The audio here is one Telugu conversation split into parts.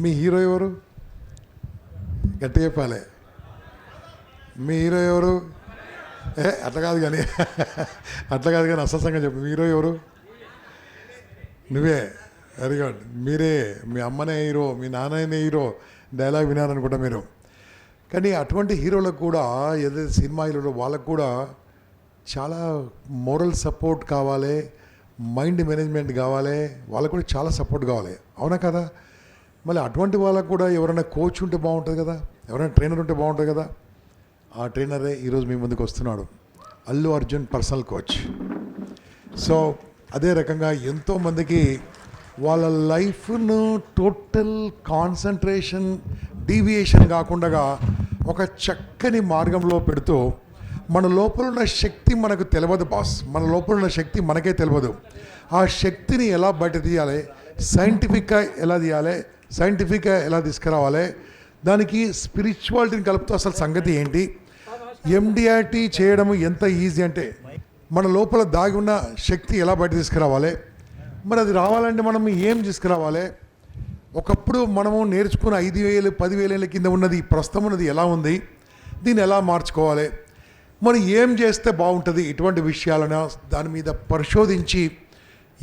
మీ హీరో ఎవరు? గట్టిగా చెప్పాలి. మీ హీరో ఎవరు? అట్లా కాదు కానీ అసలు చెప్పు. మీ హీరో ఎవరు? నువ్వే. Very good. మీరే. మీ అమ్మనే హీరో, మీ నాన్ననే హీరో. డైలాగ్ వినారనుకుంటా మీరు. కానీ అటువంటి హీరోలకు కూడా ఏదైతే సినిమా హీరోలో వాళ్ళకు కూడా చాలా మోరల్ సపోర్ట్ కావాలి, మైండ్ మేనేజ్మెంట్ కావాలి, వాళ్ళకు కూడా చాలా సపోర్ట్ కావాలి. అవునా కదా? మళ్ళీ అటువంటి వాళ్ళకు కూడా ఎవరైనా కోచ్ ఉంటే బాగుంటుంది కదా, ఎవరైనా ట్రైనర్ ఉంటే బాగుంటుంది కదా. ఆ ట్రైనరే ఈరోజు మీ ముందుకు వస్తున్నాడు, Allu Arjun personal coach. So అదే రకంగా ఎంతోమందికి వాళ్ళ లైఫ్ను టోటల్ కాన్సన్ట్రేషన్ డీవియేషన్ కాకుండా ఒక చక్కని మార్గంలో పెడుతూ, మన లోపల ఉన్న శక్తి మనకు తెలియదు బాస్, మన లోపల ఉన్న శక్తి మనకే తెలియదు. ఆ శక్తిని ఎలా బయట తీయాలి, సైంటిఫిక్గా ఎలా తీయాలి, సైంటిఫిక్గా ఎలా తీసుకురావాలి, దానికి స్పిరిచువాలిటీని కలుపుతూ అసలు సంగతి ఏంటి, ఎండిఐటి చేయడం ఎంత ఈజీ అంటే మన లోపల దాగి ఉన్న శక్తి ఎలా బయట తీసుకురావాలి, మరి అది రావాలంటే మనం ఏం తీసుకురావాలి, ఒకప్పుడు మనము నేర్చుకున్న 5,000 10,000 కింద ఉన్నది ప్రస్తుతం ఉన్నది ఎలా ఉంది, దీన్ని ఎలా మార్చుకోవాలి, మరి ఏం చేస్తే బాగుంటుంది, ఇటువంటి విషయాలను దాని మీద పరిశోధించి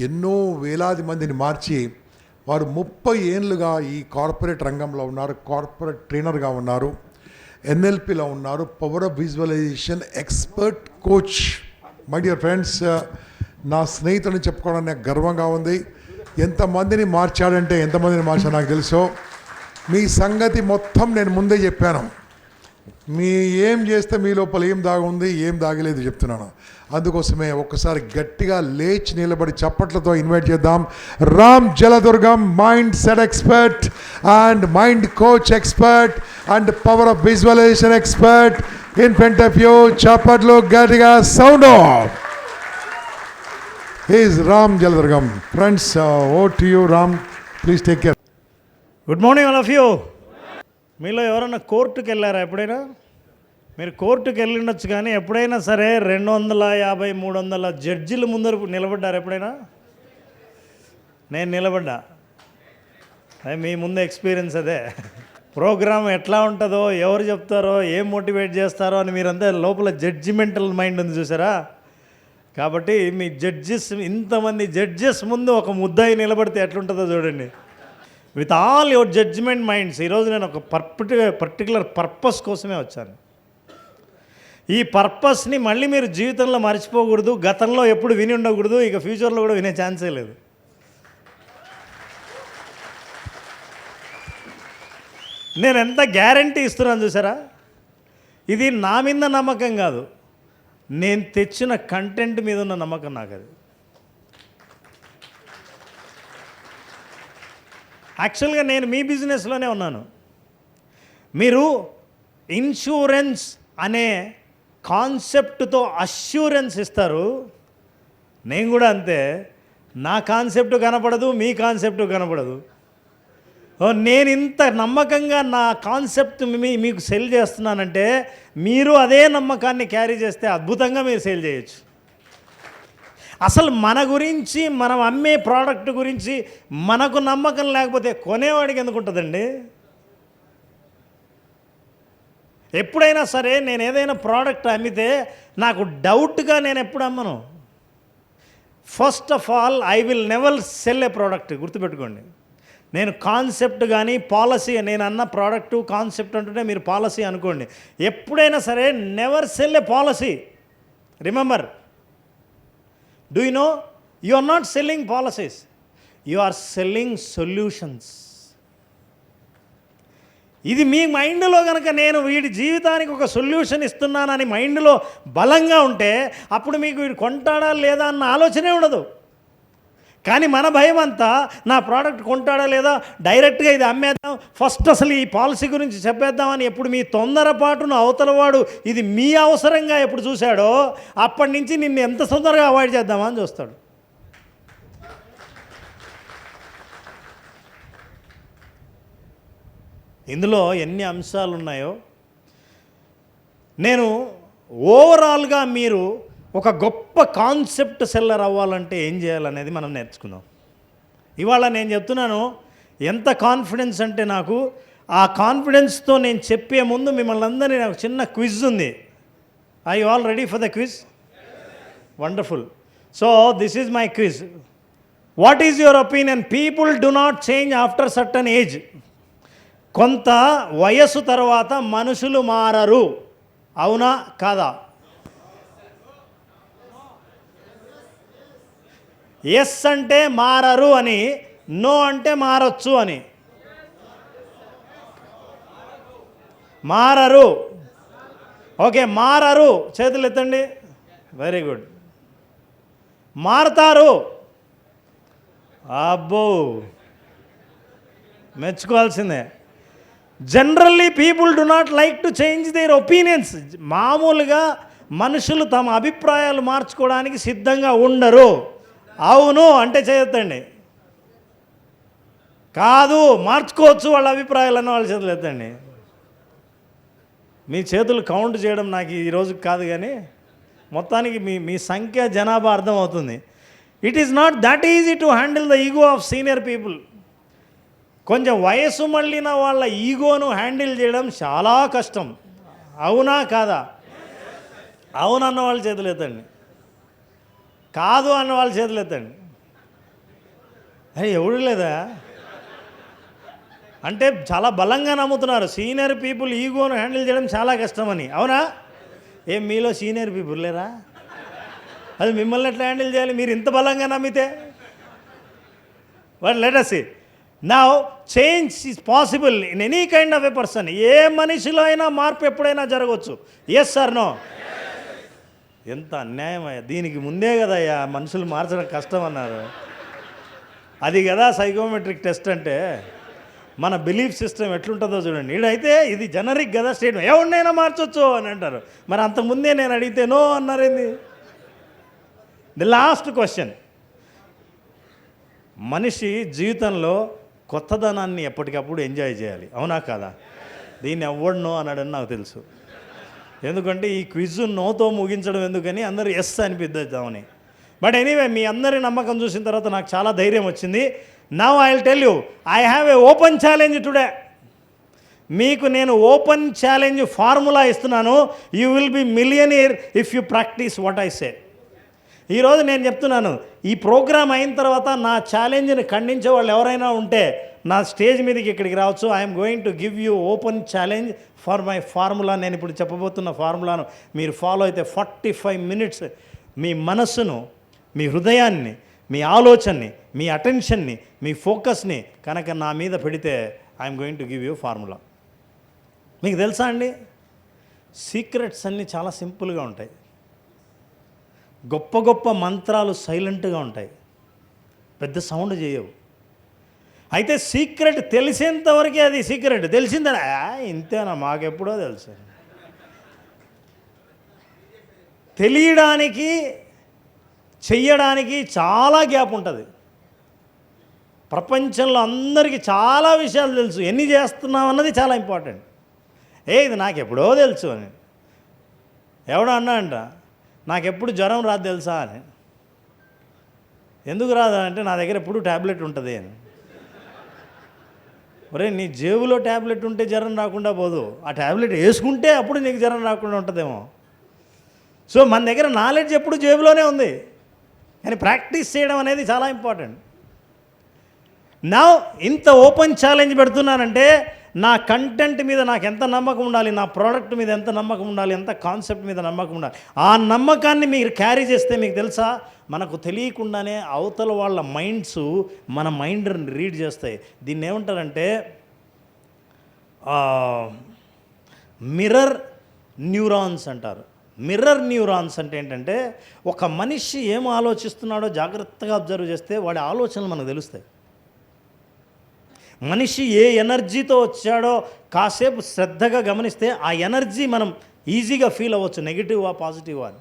ఎన్నో వేలాది మందిని మార్చి వారు 30 ఏళ్ళుగా ఈ కార్పొరేట్ రంగంలో ఉన్నారు, కార్పొరేట్ ట్రైనర్గా ఉన్నారు, ఎన్ఎల్పిలో ఉన్నారు, power of visualisation expert coach. My dear friends, నా స్నేహితుడిని చెప్పుకోవడానికి నాకు గర్వంగా ఉంది. ఎంతమందిని మార్చాడంటే ఎంతమందిని మార్చాడు నాకు తెలుసు. మీ సంగతి మొత్తం నేను ముందే చెప్పాను. మీ ఏం చేస్తే మీ లోపల ఏం దాగుంది ఏం దాగలేదు చెప్తున్నాను. అందుకోసమే ఒక్కసారి గట్టిగా లేచి నిలబడి చప్పట్లతో ఇన్వైట్ చేద్దాం Ram Jaladurgam, mindset expert and mind coach expert and power of visualisation expert in front of you. చప్పట్లు గట్టిగా sound off. He is Ram Jaladurgam. Friends, over to you, Ram. Please take care. Good morning all of you. మీలో ఎవరైనా కోర్టుకు వెళ్ళారా? ఎప్పుడైనా మీరు కోర్టుకు వెళ్ళిండొచ్చు, కానీ ఎప్పుడైనా సరే 250 300 జడ్జిల ముందర నిలబడ్డారు ఎప్పుడైనా? నేను నిలబడ్డా. అదే మీ ముందు ఎక్స్పీరియన్స్. అదే ప్రోగ్రామ్ ఎట్లా ఉంటుందో, ఎవరు చెప్తారో, ఏం మోటివేట్ చేస్తారో అని మీరంతా లోపల జడ్జిమెంటల్ మైండ్ ఉంది చూసారా. కాబట్టి మీ జడ్జెస్, ఇంతమంది జడ్జెస్ ముందు ఒక ముద్దాయి నిలబడితే ఎట్లుంటుందో చూడండి. With all your judgement minds. ఈరోజు నేను ఒక పర్టికులర్ పర్పస్ కోసమే వచ్చాను. ఈ పర్పస్ని మళ్ళీ మీరు జీవితంలో మర్చిపోకూడదు, గతంలో ఎప్పుడు విని ఉండకూడదు, ఇక ఫ్యూచర్లో కూడా వినే ఛాన్సే లేదు. నేను ఎంత గ్యారంటీ ఇస్తున్నాను చూసారా. ఇది నా మీద నమ్మకం కాదు, నేను తెచ్చిన కంటెంట్ మీద ఉన్న నమ్మకం నాకు. అది యాక్చువల్గా నేను మీ బిజినెస్లోనే ఉన్నాను. మీరు ఇన్సూరెన్స్ అనే కాన్సెప్ట్తో అష్యూరెన్స్ ఇస్తారు, నేను కూడా అంతే. నా కాన్సెప్ట్ కనపడదు, మీ కాన్సెప్ట్ కనపడదు. నేను ఇంత నమ్మకంగా నా కాన్సెప్ట్ మీకు సెల్ చేస్తున్నానంటే మీరు అదే నమ్మకాన్ని క్యారీ చేస్తే అద్భుతంగా మీరు సేల్ చేయొచ్చు. అసలు మన గురించి, మనం అమ్మే ప్రోడక్ట్ గురించి మనకు నమ్మకం లేకపోతే కొనేవాడికి ఎందుకు ఉంటుందండి? ఎప్పుడైనా సరే నేను ఏదైనా ప్రోడక్ట్ అమ్మితే నాకు డౌట్గా నేను ఎప్పుడు అమ్మను. First of all I will never sell A product. గుర్తుపెట్టుకోండి, నేను కాన్సెప్ట్ కానీ పాలసీ, నేను అన్న ప్రోడక్టు కాన్సెప్ట్ అంటుంటే మీరు పాలసీ అనుకోండి. ఎప్పుడైనా సరే never sell a policy. Remember, do you know you are not selling policies, you are selling solutions. ఇది మీ మైండ్లో కనుక నేను వీడి జీవితానికి ఒక సొల్యూషన్ ఇస్తున్నానని మైండ్లో బలంగా ఉంటే అప్పుడు మీకు వీడు కొంటాడా లేదా అన్న ఆలోచనే ఉండదు. కానీ మన భయం అంతా నా ప్రోడక్ట్ కొంటాడా లేదా, డైరెక్ట్గా ఇది అమ్మేద్దాం, ఫస్ట్ అసలు ఈ పాలసీ గురించి చెప్పేద్దామని ఎప్పుడు మీ తొందరపాటును అవతలవాడు ఇది మీ అవసరంగా ఎప్పుడు చూశాడో అప్పటి నుంచి నిన్ను ఎంత తొందరగా అవాయిడ్ చేద్దామా అని చూస్తాడు. ఇందులో ఎన్ని అంశాలు ఉన్నాయో నేను ఓవరాల్గా మీరు ఒక గొప్ప కాన్సెప్ట్ సెల్లర్ అవ్వాలంటే ఏం చేయాలనేది మనం నేర్చుకుందాం. ఇవాళ నేను చెప్తున్నాను, ఎంత కాన్ఫిడెన్స్ అంటే నాకు ఆ కాన్ఫిడెన్స్తో నేను చెప్పే ముందు మిమ్మల్ని అందరినీ నాకు చిన్న క్విజ్ ఉంది. I all ready for the quiz? Wonderful. So this is my quiz. What is your opinion? People do not change after certain age. కొంత వయస్సు తర్వాత మనుషులు మారరు, అవునా కాదా? ఎస్ అంటే మారరు అని, నో అంటే మారచ్చు అని. మారరు. ఓకే, మారరు చేతులు ఎత్తండి. Very good. మారతారు. అబ్బో, మెచ్చుకోవాల్సిందే. Generally people do not like to change their opinions. మామూలుగా మనుషులు తమ అభిప్రాయాలు మార్చుకోవడానికి సిద్ధంగా ఉండరు. అవును అంటే చేయొద్దండి. కాదు, మార్చుకోవచ్చు వాళ్ళ అభిప్రాయాలు అన్న వాళ్ళ చేతులు ఎత్తండి. మీ చేతులు కౌంట్ చేయడం నాకు ఈరోజు కాదు, కానీ మొత్తానికి మీ సంఖ్య జనాభా అర్థమవుతుంది. It is not that easy to handle the ego of senior people. కొంచెం వయసు మళ్ళిన వాళ్ళ ఈగోను హ్యాండిల్ చేయడం చాలా కష్టం, అవునా కాదా? అవునన్న వాళ్ళ చేతులు ఎత్తండి. కాదు అన్న వాళ్ళ చేతులు ఎత్తండి. ఎవడు లేదా అంటే చాలా బలంగా నమ్ముతున్నారు సీనియర్ పీపుల్ ఈగోను హ్యాండిల్ చేయడం చాలా కష్టమని. అవునా? ఏం మీలో సీనియర్ పీపుల్ లేరా? అది మిమ్మల్ని ఎట్లా హ్యాండిల్ చేయాలి మీరు ఇంత బలంగా నమ్మితే? But let us see. Now change is possible in any kind of a person. ఏ మనిషిలో అయినా మార్పు ఎప్పుడైనా జరగవచ్చు. Yes or no? ఎంత అన్యాయమయ్యా. దీనికి ముందే కదయ్యా మనుషులు మార్చడం కష్టం అన్నారు. అది కదా సైకోమెట్రిక్ టెస్ట్ అంటే. మన బిలీఫ్ సిస్టమ్ ఎట్లుంటుందో చూడండి. ఇడైతే ఇది జనరిక్ కదా స్టేట్మెంట్, ఎవరినైనా మార్చొచ్చు అని అంటారు. మరి అంతకుముందే నేను అడిగితే నో అన్నారేంది? The last question. మనిషి జీవితంలో కొత్తదనాన్ని ఎప్పటికప్పుడు ఎంజాయ్ చేయాలి, అవునా కాదా? దీన్ని ఎవడు నో అన్నాడని నాకు తెలుసు. ఎందుకంటే ఈ క్విజ్ నోతో ముగించడం ఎందుకని అందరూ ఎస్ అనిపిద్దామని. బట్ ఎనీవే, మీ అందరి నమ్మకం చూసిన తర్వాత నాకు చాలా ధైర్యం వచ్చింది. Now I will tell you, I have a open challenge today. మీకు నేను ఓపెన్ ఛాలెంజ్ ఫార్ములా ఇస్తున్నాను. You will be millionaire if you practice what I say. ఈరోజు నేను చెప్తున్నాను, ఈ ప్రోగ్రామ్ అయిన తర్వాత నా ఛాలెంజ్ని ఖండించే వాళ్ళు ఎవరైనా ఉంటే నా స్టేజ్ మీదకి ఇక్కడికి రావచ్చు. I'm going to give you open challenge for my formula. నేను ఇప్పుడు చెప్పబోతున్న ఫార్ములాను మీరు ఫాలో అయితే 45 minutes మీ మనస్సును, మీ హృదయాన్ని, మీ ఆలోచనని, మీ అటెన్షన్ని, మీ ఫోకస్ని కనుక నా మీద పెడితే I'm going to give you formula. మీకు తెలుసా అండి, సీక్రెట్స్ అన్నీ చాలా సింపుల్గా ఉంటాయి. గొప్ప గొప్ప మంత్రాలు సైలెంట్గా ఉంటాయి, పెద్ద సౌండ్ చేయవు. అయితే సీక్రెట్ తెలిసేంతవరకే అది సీక్రెట్. తెలిసిందా ఇంతేనా, మాకెప్పుడో తెలుసు. తెలియడానికి చెయ్యడానికి చాలా గ్యాప్ ఉంటుంది. ప్రపంచంలో అందరికీ చాలా విషయాలు తెలుసు, ఎన్ని చేస్తున్నాం అన్నది చాలా ఇంపార్టెంట్. ఇది నాకెప్పుడో తెలుసు అని ఎవడో అన్నా అంట, నాకెప్పుడు జ్వరం రాదు తెలుసా అని. ఎందుకు రాదా అంటే నా దగ్గర ఎప్పుడు ట్యాబ్లెట్ ఉంటుంది అని. ఒరే, నీ జేబులో ట్యాబ్లెట్ ఉంటే జ్వరం రాకుండా పోదు, ఆ ట్యాబ్లెట్ వేసుకుంటే అప్పుడు నీకు జ్వరం రాకుండా ఉంటుందేమో. సో మన దగ్గర నాలెడ్జ్ ఎప్పుడు జేబులోనే ఉంది, కానీ ప్రాక్టీస్ చేయడం అనేది చాలా ఇంపార్టెంట్. నా ఇంత ఓపెన్ ఛాలెంజ్ పెడుతున్నానంటే నా కంటెంట్ మీద నాకు ఎంత నమ్మకం ఉండాలి, నా ప్రోడక్ట్ మీద ఎంత నమ్మకం ఉండాలి, ఎంత కాన్సెప్ట్ మీద నమ్మకం ఉండాలి. ఆ నమ్మకాన్ని మీరు క్యారీ చేస్తే మీకు తెలుసా, మనకు తెలియకుండానే అవతల వాళ్ళ మైండ్స్ మన మైండ్ని రీడ్ చేస్తాయి. దీన్ని ఏమంటారంటే మిర్రర్ న్యూరాన్స్ అంటారు. మిర్రర్ న్యూరాన్స్ అంటే ఏంటంటే, ఒక మనిషి ఏం ఆలోచిస్తున్నాడో జాగ్రత్తగా అబ్జర్వ్ చేస్తే వాడి ఆలోచనలు మనకు తెలుస్తాయి. మనిషి ఏ ఎనర్జీతో వచ్చాడో కాసేపు శ్రద్ధగా గమనిస్తే ఆ ఎనర్జీ మనం ఈజీగా ఫీల్ అవ్వచ్చు, నెగిటివా పాజిటివా అని.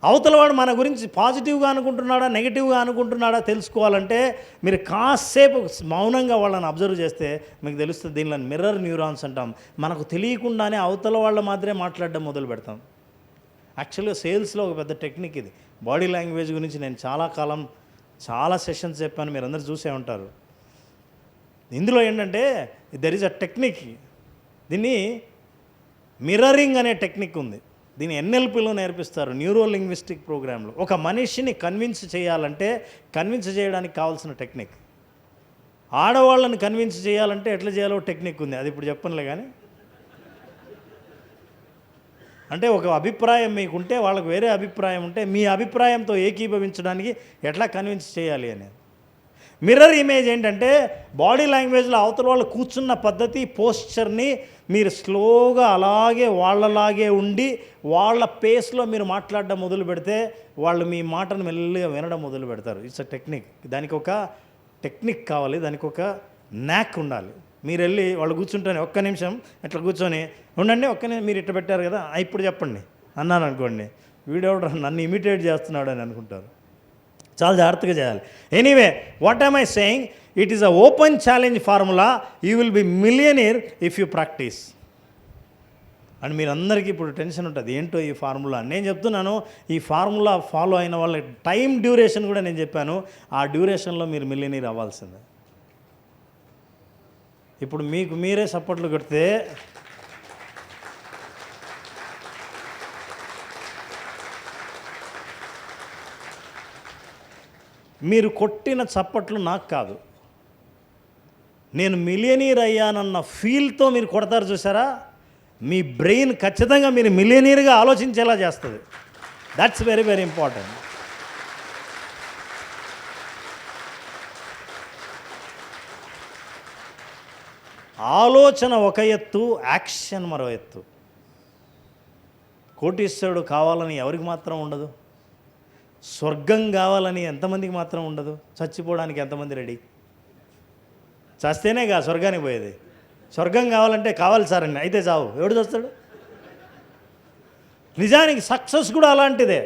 అవతలవాడు మన గురించి పాజిటివ్గా అనుకుంటున్నాడా నెగిటివ్గా అనుకుంటున్నాడా తెలుసుకోవాలంటే మీరు కాసేపు మౌనంగా వాళ్ళని అబ్జర్వ్ చేస్తే మీకు తెలుస్తుంది. దీనిలో మిర్రర్ న్యూరాన్స్ అంటాం. మనకు తెలియకుండానే అవతల వాళ్ళ మాదిరే మాట్లాడడం మొదలు పెడతాం. యాక్చువల్గా సేల్స్లో ఒక పెద్ద టెక్నిక్ ఇది. బాడీ లాంగ్వేజ్ గురించి నేను చాలా కాలం చాలా సెషన్స్ చెప్పాను, మీరు అందరూ చూసే ఉంటారు. ఇందులో ఏంటంటే దెర్ ఈజ్ అ టెక్నిక్, దీన్ని మిర్రరింగ్ అనే టెక్నిక్ ఉంది. దీన్ని ఎన్ఎల్పిలో నేర్పిస్తారు, న్యూరో లింగ్విస్టిక్ ప్రోగ్రాంలో. ఒక మనిషిని కన్విన్స్ చేయాలంటే కన్విన్స్ చేయడానికి కావాల్సిన టెక్నిక్. ఆడవాళ్ళని కన్విన్స్ చేయాలంటే ఎట్లా చేయాలో టెక్నిక్ ఉంది, అది ఇప్పుడు చెప్పనులే. కానీ అంటే ఒక అభిప్రాయం మీకుంటే వాళ్ళకు వేరే అభిప్రాయం ఉంటే మీ అభిప్రాయంతో ఏకీభవించడానికి ఎట్లా కన్విన్స్ చేయాలి అనేది. మిర్రర్ ఇమేజ్ ఏంటంటే బాడీ లాంగ్వేజ్లో అవతల వాళ్ళు కూర్చున్న పద్ధతి, పోస్చర్ని మీరు స్లోగా అలాగే వాళ్ళలాగే ఉండి వాళ్ళ పేస్లో మీరు మాట్లాడడం మొదలు పెడితే వాళ్ళు మీ మాటను మెల్లిగా వినడం మొదలు పెడతారు. It's a technique. దానికి ఒక టెక్నిక్ కావాలి, దానికి ఒక న్యాక్ ఉండాలి. మీరు వెళ్ళి వాళ్ళు కూర్చుంటానే ఒక్క నిమిషం ఇట్లా కూర్చొని ఉండండి, మీరు ఇట్లా పెట్టారు కదా ఇప్పుడు చెప్పండి అన్నాను అనుకోండి, వీడెవడు నన్ను ఇమిటేట్ చేస్తున్నాడు అని అనుకుంటారు. చాలా జాగ్రత్తగా చేయాలి. Anyway, what am I saying, it is a open challenge formula. You will be millionaire if you practise. And మీరందరికీ ఇప్పుడు టెన్షన్ ఉంటుంది, ఏంటో ఈ ఫార్ములా. నేను చెప్తున్నాను, ఈ ఫార్ములా ఫాలో అయిన వాళ్ళ టైం డ్యూరేషన్ కూడా నేను చెప్పాను. ఆ డ్యూరేషన్లో మీరు మిలియనీర్ అవ్వాల్సిందే. ఇప్పుడు మీకు మీరే సపోర్ట్లు కొడితే మీరు కొట్టిన చప్పట్లు నాకు కాదు, నేను మిలియనీర్ అయ్యానన్న ఫీల్తో మీరు కొడతారు చూసారా, మీ బ్రెయిన్ ఖచ్చితంగా మీరు మిలియనీర్గా ఆలోచించేలా చేస్తుంది. That's very very important. ఆలోచన ఒక ఎత్తు, యాక్షన్ మరో ఎత్తు. కోటీశ్వరుడు కావాలని ఎవరికి మాత్రం ఉండదు, స్వర్గం కావాలని ఎంతమందికి మాత్రం ఉండదు, చచ్చిపోవడానికి ఎంతమంది రెడీ? చస్తేనే స్వర్గానికి పోయేది. స్వర్గం కావాలంటే కావాలి సార్ అండి, అయితే చావు, ఎవడు చస్తాడు? నిజానికి సక్సెస్ కూడా అలాంటిదే.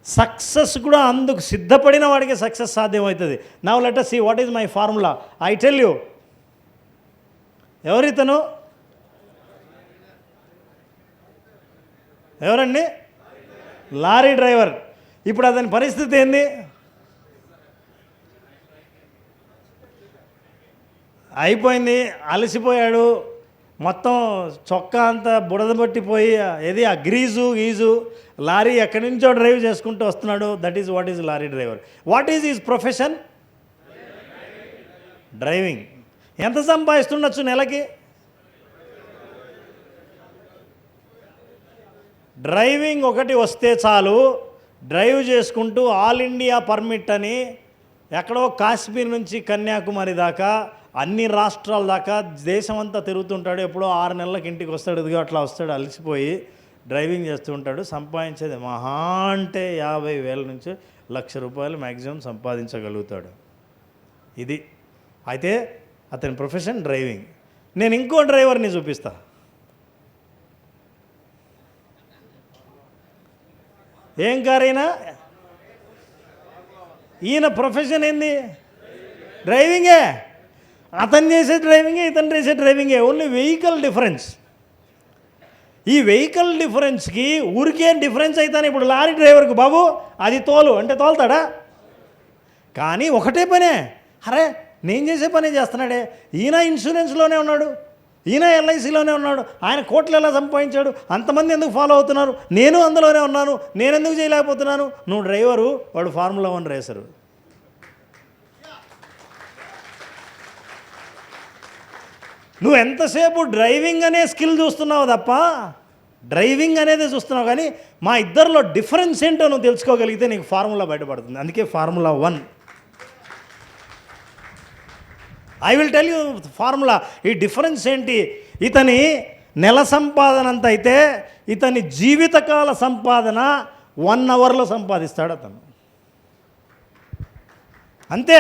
సక్సెస్ కూడా అందుకు సిద్ధపడిన వాడికి సక్సెస్ సాధ్యమవుతుంది. Now let us see what is my formula. I tell you, ఎవరితను? ఎవరండి? Lorry driver. ఇప్పుడు అతని పరిస్థితి ఏంది? అయిపోయింది, అలసిపోయాడు, మొత్తం చొక్కా అంతా బుడద పట్టిపోయి ఏది ఆ గీజు లారీ ఎక్కడి నుంచో డ్రైవ్ చేసుకుంటూ వస్తున్నాడు. That is what is lorry driver. What is his profession? Driving. ఎంత సంపాదిస్తుండొచ్చు నెలకి? డ్రైవింగ్ ఒకటి వస్తే చాలు, డ్రైవ్ చేసుకుంటూ ఆల్ ఇండియా పర్మిట్ అని ఎక్కడో కాశ్మీర్ నుంచి కన్యాకుమారి దాకా అన్ని రాష్ట్రాల దాకా దేశమంతా తిరుగుతుంటాడు. ఎప్పుడో 6 నెలలకు ఇంటికి వస్తాడు, ఇదిగో అట్లా వస్తాడు, అలసిపోయి డ్రైవింగ్ చేస్తూ ఉంటాడు. సంపాదించేది మహా అంటే 50,000 నుంచి ₹1,00,000 మ్యాక్సిమం సంపాదించగలుగుతాడు. ఇది అయితే అతని ప్రొఫెషన్ డ్రైవింగ్. నేను ఇంకో డ్రైవర్ని చూపిస్తా. ఏం కారైనా ఈయన ప్రొఫెషన్ ఏంది? డ్రైవింగే. అతను చేసే డ్రైవింగే, ఇతను చేసే డ్రైవింగే, ఓన్లీ వెహికల్ డిఫరెన్స్. ఈ వెహికల్ డిఫరెన్స్కి ఊరికే డిఫరెన్స్ అవుతాను. ఇప్పుడు లారీ డ్రైవర్కి బాబు అది తోలు అంటే తోలుతాడా? కానీ ఒకటే పనే, అరే నేను చేసే పనే చేస్తున్నాడే. ఈయన ఇన్సూరెన్స్లోనే ఉన్నాడు, ఈయన ఎల్ఐసిలోనే ఉన్నాడు, ఆయన కోట్లు ఎలా సంపాదించాడు, అంతమంది ఎందుకు ఫాలో అవుతున్నారు, నేను అందులోనే ఉన్నాను, నేను ఎందుకు చేయలేకపోతున్నాను? నువ్వు డ్రైవరు, వాడు ఫార్ములా 1 రేసరు. నువ్వు ఎంతసేపు డ్రైవింగ్ అనే స్కిల్ చూస్తున్నావు తప్ప డ్రైవింగ్ అనేది చూస్తున్నావు, కానీ మా ఇద్దరిలో డిఫరెన్స్ ఏంటో నువ్వు తెలుసుకోగలిగితే నీకు ఫార్ములా బయటపడుతుంది. అందుకే formula 1. I will tell you formula. ఈ డిఫరెన్స్ ఏంటి? ఇతని నెల సంపాదన అంత అయితే ఇతని జీవితకాల సంపాదన 1 అవర్లో సంపాదిస్తాడు అతను. అంతే.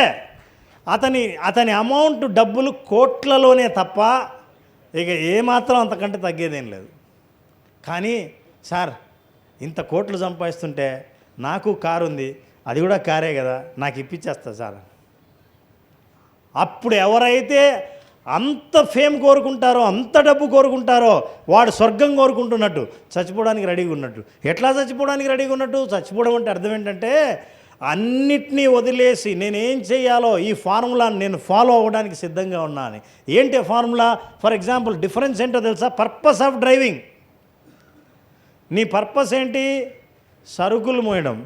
అతని అమౌంట్ డబ్బులు కోట్లలోనే తప్ప ఇక ఏమాత్రం అంతకంటే తగ్గేదేం లేదు. కానీ సార్ ఇంత కోట్లు సంపాదిస్తుంటే నాకు కారు ఉంది, అది కూడా కారే కదా, నాకు ఇప్పించేస్తా సార్. అప్పుడు ఎవరైతే అంత ఫేమ్ కోరుకుంటారో, అంత డబ్బు కోరుకుంటారో, వాడు స్వర్గం కోరుకుంటున్నట్టు, చచ్చిపోవడానికి రెడీగా ఉన్నట్టు. ఎట్లా చచ్చిపోవడానికి రెడీగా ఉన్నట్టు? చచ్చిపోవడం అంటే అర్థం ఏంటంటే అన్నిటినీ వదిలేసి నేనేం చేయాలో ఈ ఫార్ములాని నేను ఫాలో అవ్వడానికి సిద్ధంగా ఉన్నాను. ఏంటి ఫార్ములా? ఫర్ ఎగ్జాంపుల్ డిఫరెన్స్ ఏంటో తెలుసా? Purpose of driving. నీ పర్పస్ ఏంటి? సరుకులు మోయడం.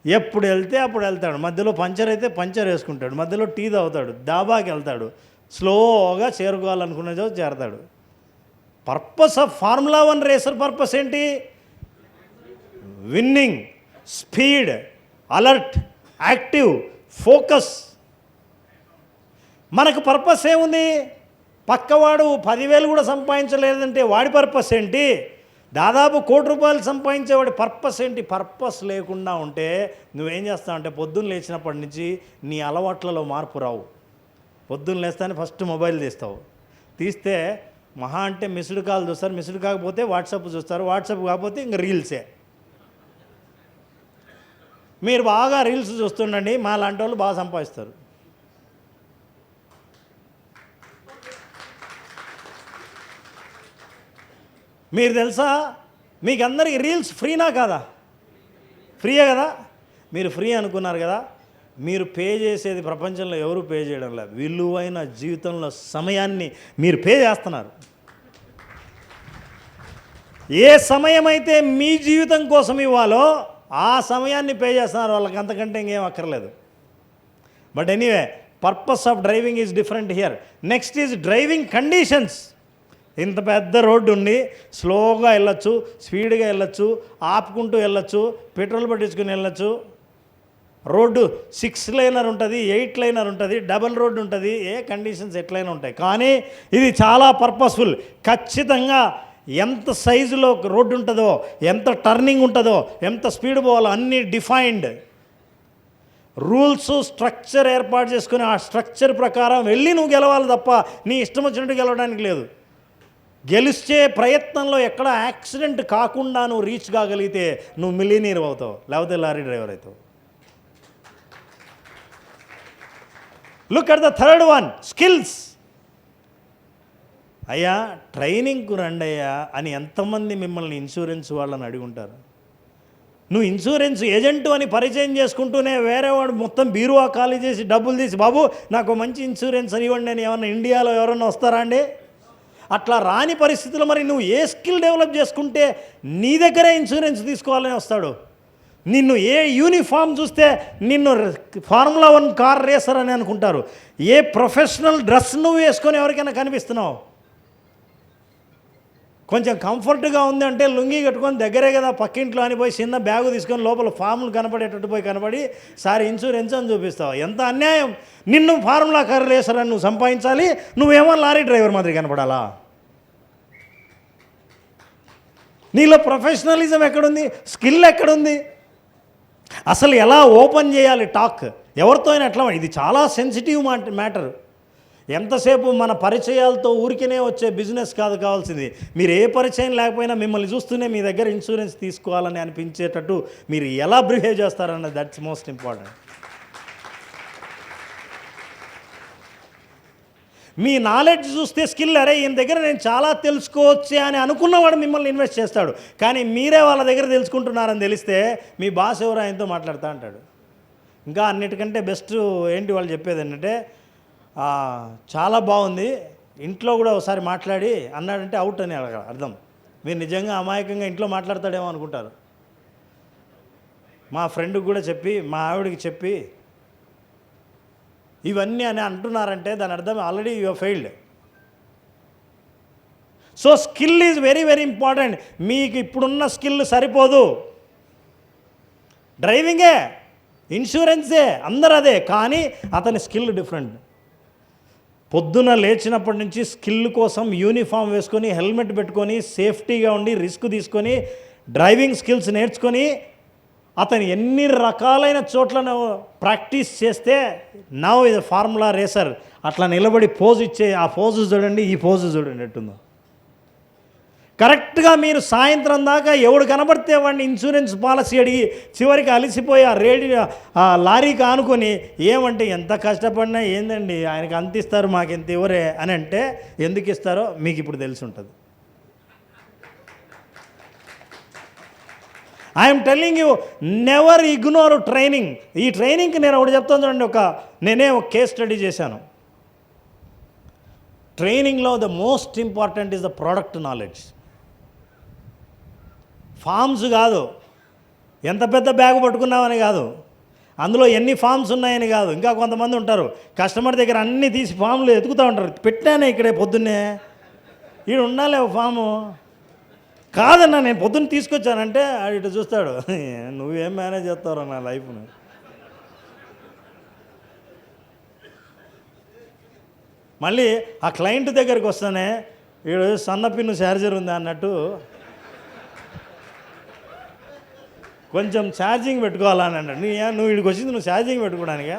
ఎప్పుడు వెళ్తే అప్పుడు వెళ్తాడు, మధ్యలో పంచర్ అయితే పంచర్ వేసుకుంటాడు, మధ్యలో టీ తాగుతాడు, డాబాకి వెళ్తాడు, స్లోగా చేరుకోవాలనుకునే చోటు చేరతాడు. Purpose of formula 1 racer purpose ఏంటి? Winning, speed, alert, active, focus. మనకు పర్పస్ ఏముంది? పక్కవాడు 10,000 కూడా సంపాదించలేదంటే వాడి పర్పస్ ఏంటి? దాదాపు ₹1,00,00,000 సంపాదించేవాడి పర్పస్ ఏంటి? పర్పస్ లేకుండా ఉంటే నువ్వేం చేస్తావు అంటే పొద్దున్న లేచినప్పటి నుంచి నీ అలవాట్లలో మార్పు రావు. పొద్దున్న లేస్తానే ఫస్ట్ మొబైల్ తీస్తే మహా అంటే మిస్డ్ కాల్ చూస్తారు, మిస్డ్ కాకపోతే వాట్సాప్ చూస్తారు, వాట్సాప్ కాకపోతే ఇంక రీల్సే. మీరు బాగా రీల్స్ చూస్తుండండి, మా లాంటి వాళ్ళు బాగా సంపాదిస్తారు. మీరు తెలుసా, మీకు అందరికీ రీల్స్ ఫ్రీనా కాదా? ఫ్రీయే కదా. మీరు ఫ్రీ అనుకున్నారు కదా, మీరు పే చేసేది ప్రపంచంలో ఎవరు పే చేయడం లేదు. విలువైన జీవితంలో సమయాన్ని మీరు పే చేస్తున్నారు. ఏ సమయం అయితే మీ జీవితం కోసం ఇవ్వాలో ఆ సమయాన్ని పే చేస్తున్నారు. వాళ్ళకి అంతకంటే ఇంకేం అక్కర్లేదు. But anyway, purpose of driving is different here. Next is driving conditions. ఇంత పెద్ద రోడ్డు ఉండి స్లోగా వెళ్ళొచ్చు, స్పీడ్గా వెళ్ళొచ్చు, ఆపుకుంటూ వెళ్ళొచ్చు, పెట్రోల్ పట్టించుకుని వెళ్ళొచ్చు. రోడ్డు 6 లైనర్ ఉంటుంది, 8 లైనర్ ఉంటుంది, డబల్ రోడ్డు ఉంటుంది. కండిషన్స్ ఎట్లయినా ఉంటాయి, కానీ ఇది చాలా పర్పస్ఫుల్. ఖచ్చితంగా ఎంత సైజులో రోడ్డు ఉంటుందో, ఎంత టర్నింగ్ ఉంటుందో, ఎంత స్పీడ్ పోవాలో అన్నీ డిఫైన్డ్. రూల్స్, స్ట్రక్చర్ ఏర్పాటు చేసుకుని ఆ స్ట్రక్చర్ ప్రకారం వెళ్ళి నువ్వు గెలవాలి తప్ప నీ ఇష్టం వచ్చినట్టు గెలవడానికి లేదు. గెలిచే ప్రయత్నంలో ఎక్కడ యాక్సిడెంట్ కాకుండా నువ్వు రీచ్ కాగలిగితే నువ్వు మిలియనీర్ అవుతావు, లేకపోతే లారీ డ్రైవర్ అవుతావు. Look at the third one, skills. అయ్యా ట్రైనింగ్కు రండి అయ్యా అని ఎంతమంది మిమ్మల్ని ఇన్సూరెన్స్ వాళ్ళని అడిగి ఉంటారు. నువ్వు ఇన్సూరెన్స్ ఏజెంటు అని పరిచయం చేసుకుంటూనే వేరేవాడు మొత్తం బీరువా ఖాళీ చేసి డబ్బులు తీసి, బాబు నాకు మంచి ఇన్సూరెన్స్ అని ఇవ్వండి అని ఏమన్నా ఇండియాలో ఎవరన్నా వస్తారా అండి? అట్లా రాని పరిస్థితుల్లో మరి నువ్వు ఏ స్కిల్ డెవలప్ చేసుకుంటే నీ దగ్గరే ఇన్సూరెన్స్ తీసుకోవాలని వస్తాడు. నిన్ను ఏ యూనిఫామ్ చూస్తే నిన్ను ఫార్ములా 1 కార్ రేసర్ అని అనుకుంటారు. ఏ ప్రొఫెషనల్ డ్రెస్ నువ్వు వేసుకొని ఎవరికైనా కనిపిస్తున్నావు. కొంచెం కంఫర్ట్గా ఉంది అంటే లుంగీ కట్టుకొని దగ్గరే కదా పక్కింట్లో అని పోయి చిన్న బ్యాగు తీసుకొని లోపల ఫార్ములు కనపడేటట్టు పోయి కనపడి సార్ ఇన్సూరెన్స్ అని చూపిస్తావు. ఎంత అన్యాయం! నిన్ను ఫార్ములా కార్ రేసర్ అని నువ్వు సంపాదించాలి, నువ్వేమో లారీ డ్రైవర్ మాదిరి కనపడాలా? నీలో ప్రొఫెషనలిజం ఎక్కడుంది? స్కిల్ ఎక్కడుంది? అసలు ఎలా ఓపెన్ చేయాలి టాక్? ఎవరితో అయినా ఎట్లా? ఇది చాలా సెన్సిటివ్ మ్యాటర్. ఎంతసేపు మన పరిచయాలతో ఊరికనే వచ్చే బిజినెస్ కాదు కావాల్సింది. మీరు ఏ పరిచయం లేకపోయినా మిమ్మల్ని చూస్తూనే మీ దగ్గర ఇన్సూరెన్స్ తీసుకోవాలని అనిపించేటట్టు మీరు ఎలా బిహేవ్ చేస్తారన్నది, దట్స్ మోస్ట్ ఇంపార్టెంట్. మీ నాలెడ్జ్ చూస్తే స్కిల్, అరే ఈయన దగ్గర నేను చాలా తెలుసుకోవచ్చే అని అనుకున్నవాడు మిమ్మల్ని ఇన్వెస్ట్ చేస్తాడు. కానీ మీరే వాళ్ళ దగ్గర తెలుసుకుంటున్నారని తెలిస్తే మీ బాస్ ఎవరు ఆయనతో మాట్లాడుతూ అంటాడు. ఇంకా అన్నిటికంటే బెస్ట్ ఏంటి వాళ్ళు చెప్పేది ఏంటంటే, చాలా బాగుంది, ఇంట్లో కూడా ఒకసారి మాట్లాడి అన్నాడంటే అవుట్ అని అర్థం. మీరు నిజంగా అమాయకంగా ఇంట్లో మాట్లాడతాడేమో అనుకుంటారు. మా ఫ్రెండ్కి కూడా చెప్పి, మా ఆవిడకి చెప్పి ఇవన్నీ అని అంటున్నారంటే దాని అర్థం already you failed. So skill is very very important. మీకు ఇప్పుడున్న స్కిల్ సరిపోదు. డ్రైవింగే, ఇన్సూరెన్సే, అందరూ అదే, కానీ అతని స్కిల్ డిఫరెంట్. పొద్దున లేచినప్పటి నుంచి స్కిల్ కోసం యూనిఫామ్ వేసుకొని, హెల్మెట్ పెట్టుకొని, సేఫ్టీగా ఉండి, రిస్క్ తీసుకొని, డ్రైవింగ్ స్కిల్స్ నేర్చుకొని అతను ఎన్ని రకాలైన చోట్లను ప్రాక్టీస్ చేస్తే నౌ ఇది ఫార్ములా రేసర్. అట్లా నిలబడి పోజ్ ఇచ్చే ఆ పోజు చూడండి, ఈ పోజు చూడండి ఎట్టుందో. కరెక్ట్గా మీరు సాయంత్రం దాకా ఎవడు కనబడితే వాడిని ఇన్సూరెన్స్ పాలసీ అడిగి చివరికి అలసిపోయి ఆ లారీకి ఆనుకొని ఏమంటే ఎంత కష్టపడినా ఏందండి ఆయనకి అంత ఇస్తారు మాకెంత ఇవ్వరే అని అంటే ఎందుకు ఇస్తారో మీకు ఇప్పుడు తెలిసి ఉంటుంది. I'm telling you, never ignore training. ఈ ట్రైనింగ్కి నేను ఒకటి చెప్తాను చూడండి, నేనే ఒక కేస్ స్టడీ చేశాను. ట్రైనింగ్లో the most important is the product knowledge. Forms కాదు, ఎంత పెద్ద బ్యాగ్ పట్టుకున్నామని కాదు, అందులో ఎన్ని ఫామ్స్ ఉన్నాయని కాదు. ఇంకా కొంతమంది ఉంటారు కస్టమర్ దగ్గర అన్నీ తీసి ఫామ్లు ఎతుకుతూ ఉంటారు. పెట్టానే ఇక్కడే పొద్దున్నే, ఈడు ఉండాలి ఒక ఫాము. కాదన్నా నేను పొద్దున్న తీసుకొచ్చానంటే ఇటు చూస్తాడు, నువ్వేం మేనేజ్ చేస్తావు నా లైఫ్ని. మళ్ళీ ఆ క్లయింట్ దగ్గరికి వస్తానే వీడు సన్నపిన్ను ఛార్జర్ ఉందా అన్నట్టు కొంచెం ఛార్జింగ్ పెట్టుకోవాలని అన్నాడు. నువ్వు వీడికి వచ్చింది నువ్వు ఛార్జింగ్ పెట్టుకోవడానికా?